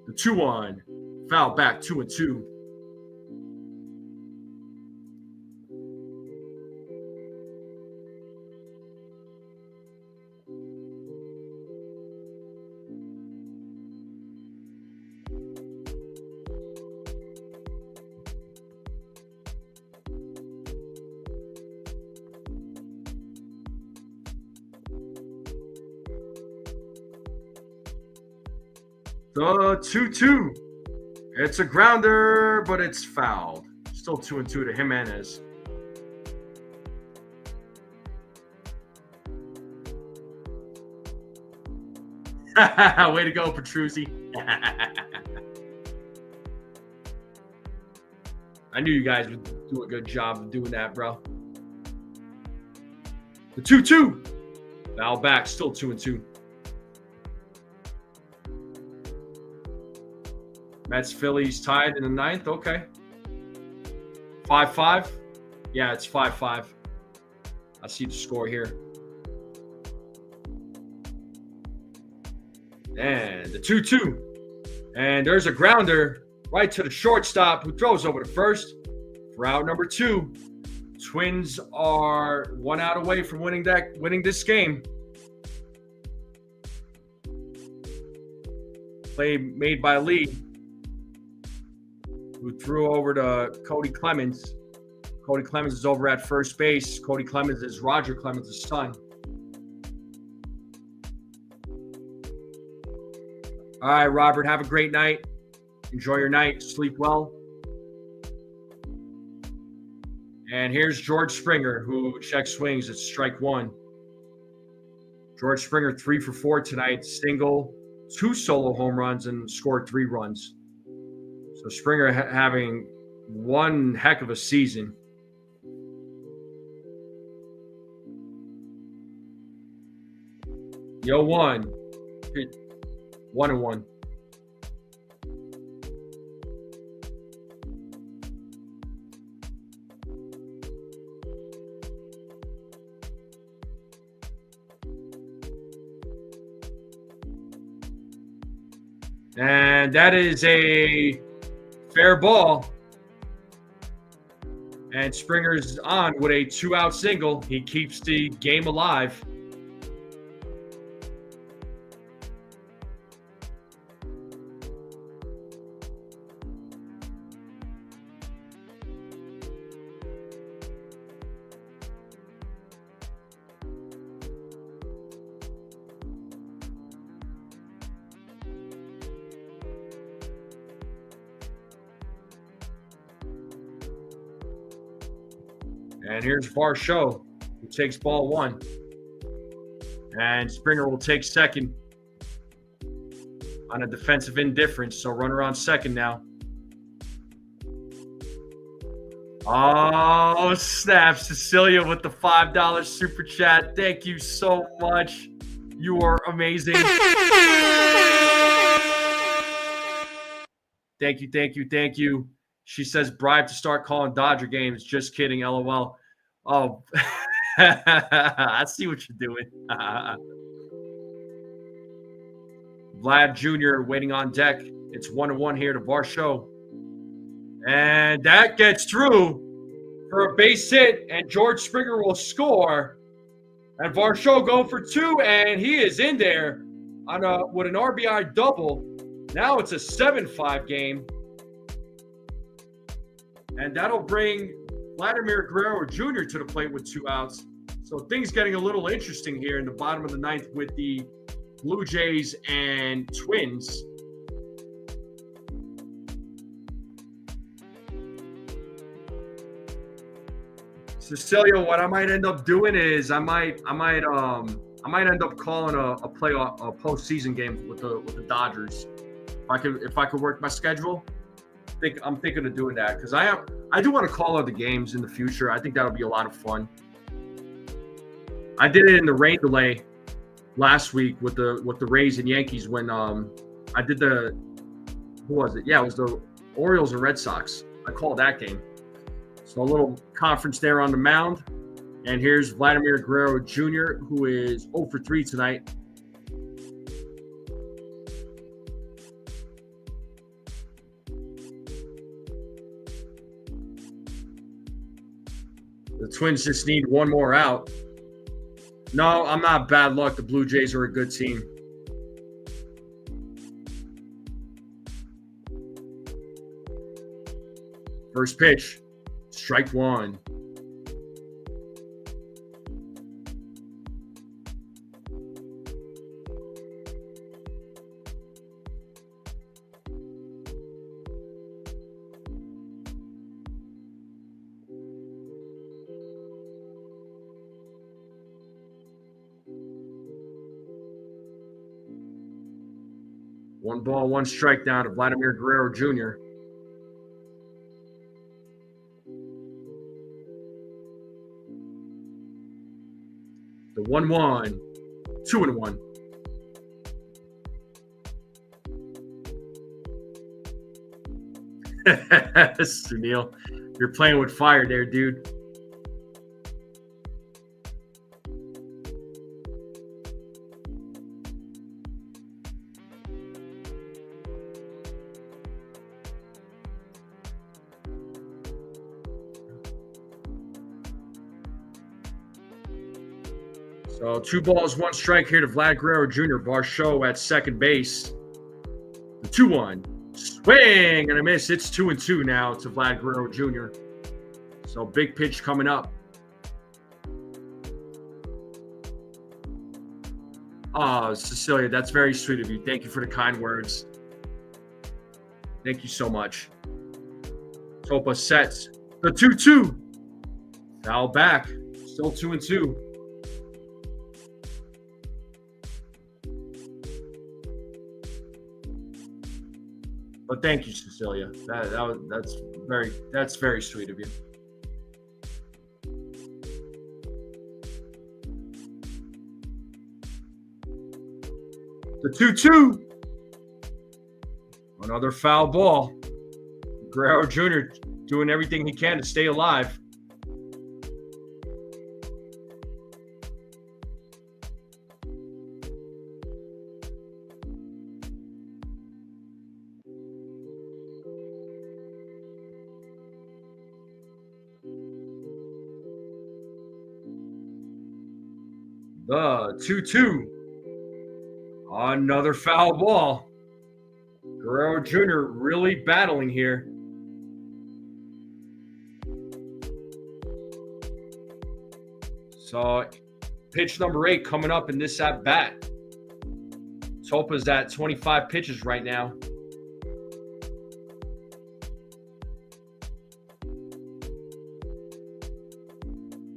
The 2-1. Foul back 2-2. The 2-2. It's a grounder, but it's fouled. Still 2-2 to Jimenez. Way to go, Petruzzi. I knew you guys would do a good job of doing that, bro. The 2-2. Foul back, still 2-2. Mets Phillies tied in the ninth. Okay. 5-5. Yeah, it's 5-5. I see the score here. And the 2-2. And there's a grounder right to the shortstop who throws over to first for out number 2. Twins are 1 out away from winning this game. Play made by Lee, who threw over to Cody Clemens. Cody Clemens is over at first base. Cody Clemens is Roger Clemens' son. All right, Robert, have a great night. Enjoy your night. Sleep well. And here's George Springer, who checks swings at strike 1. George Springer 3 for 4 tonight. Single, 2 solo home runs, and scored 3 runs. So Springer having one heck of a season. Yo 1. 1-1. And that is a fair ball. And Springer's on with a 2-out single. He keeps the game alive. And here's Varsho, who takes ball 1. And Springer will take second on a defensive indifference. So runner on second now. Oh, snap. Cecilia with the $5 super chat. Thank you so much. You are amazing. Thank you, thank you, thank you. She says bribe to start calling Dodger games. Just kidding, LOL. Oh, I see what you're doing. Vlad Jr. waiting on deck. It's 1-1 here to Varsho. And that gets through for a base hit, and George Springer will score. And Varsho go for 2, and he is in there with an RBI double. Now it's a 7-5 game. And that'll bring Vladimir Guerrero Jr. to the plate with 2 outs. So things getting a little interesting here in the bottom of the 9th with the Blue Jays and Twins. Cecilia, what I might end up doing is I might end up calling a postseason game with the Dodgers. If I could work my schedule, I'm thinking of doing that because I do want to call other games in the future. I think that'll be a lot of fun. I did it in the rain delay last week with the Rays and Yankees when I did who was it? Yeah, it was the Orioles and Red Sox. I called that game. So a little conference there on the mound. And here's Vladimir Guerrero Jr., who is 0 for 3 tonight. The Twins just need one more out. No, I'm not bad luck. The Blue Jays are a good team. First pitch, strike 1. One ball, one strike down to Vladimir Guerrero Jr. The 1-1, 2-1. Sunil, you're playing with fire there, dude. So 2 balls, 1 strike here to Vlad Guerrero Jr. Varsho at second base. The 2-1. Swing and a miss. It's 2-2 now to Vlad Guerrero Jr. So big pitch coming up. Oh, Cecilia, that's very sweet of you. Thank you for the kind words. Thank you so much. Topa sets the 2-2. Foul back. Still 2-2. But thank you, Cecilia. That's very sweet of you. The 2-2. Another foul ball. Guerrero Jr. doing everything he can to stay alive. The 2-2. Another foul ball. Guerrero Jr. really battling here. So, pitch number 8 coming up in this at bat. Topa's at 25 pitches right now.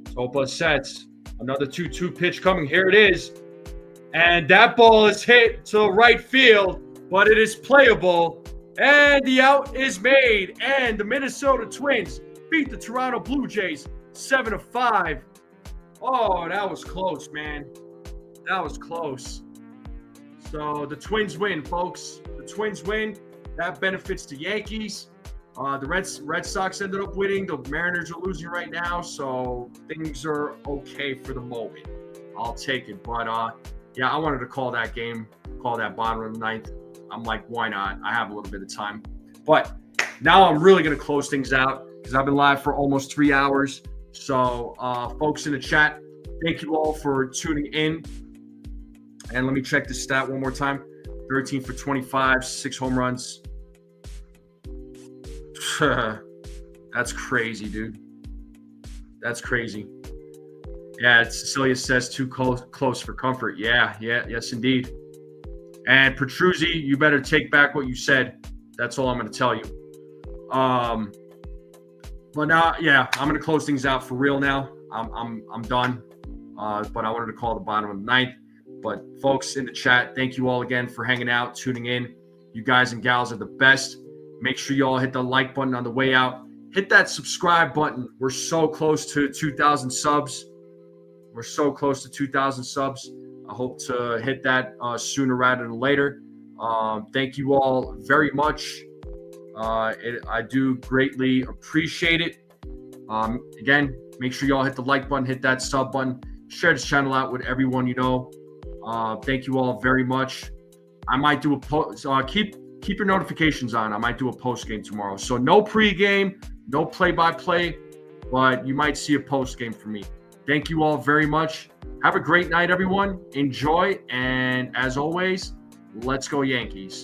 Topa sets. Another 2-2 pitch coming. Here it is. And that ball is hit to right field, but it is playable. And the out is made. And the Minnesota Twins beat the Toronto Blue Jays 7-5. Oh, that was close, man. That was close. So the Twins win, folks. The Twins win. That benefits the Yankees. The Red Sox ended up winning. The Mariners are losing right now, so things are okay for the moment. I'll take it. But, yeah, I wanted to call that game, call that bottom of the ninth. I'm like, why not? I have a little bit of time. But now I'm really going to close things out because I've been live for almost 3 hours. So, folks in the chat, thank you all for tuning in. And let me check the stat one more time. 13 for 25, 6 home runs. That's crazy, dude. That's crazy. Yeah, Cecilia says too close for comfort. Yeah, yes, indeed. And Petruzzi, you better take back what you said. That's all I'm going to tell you. But now, yeah, I'm going to close things out for real now. I'm done. But I wanted to call the bottom of the ninth. But folks in the chat, thank you all again for hanging out, tuning in. You guys and gals are the best. Make sure you all hit the like button on the way out. Hit that subscribe button. We're so close to 2,000 subs. We're so close to 2,000 subs. I hope to hit that sooner rather than later. Thank you all very much. I do greatly appreciate it. Again, make sure you all hit the like button, hit that sub button. Share this channel out with everyone you know. Thank you all very much. I might do a post. Keep your notifications on. I might do a post game tomorrow. So no pregame, no play-by-play, but you might see a post game from me. Thank you all very much. Have a great night, everyone. Enjoy, and as always, let's go Yankees.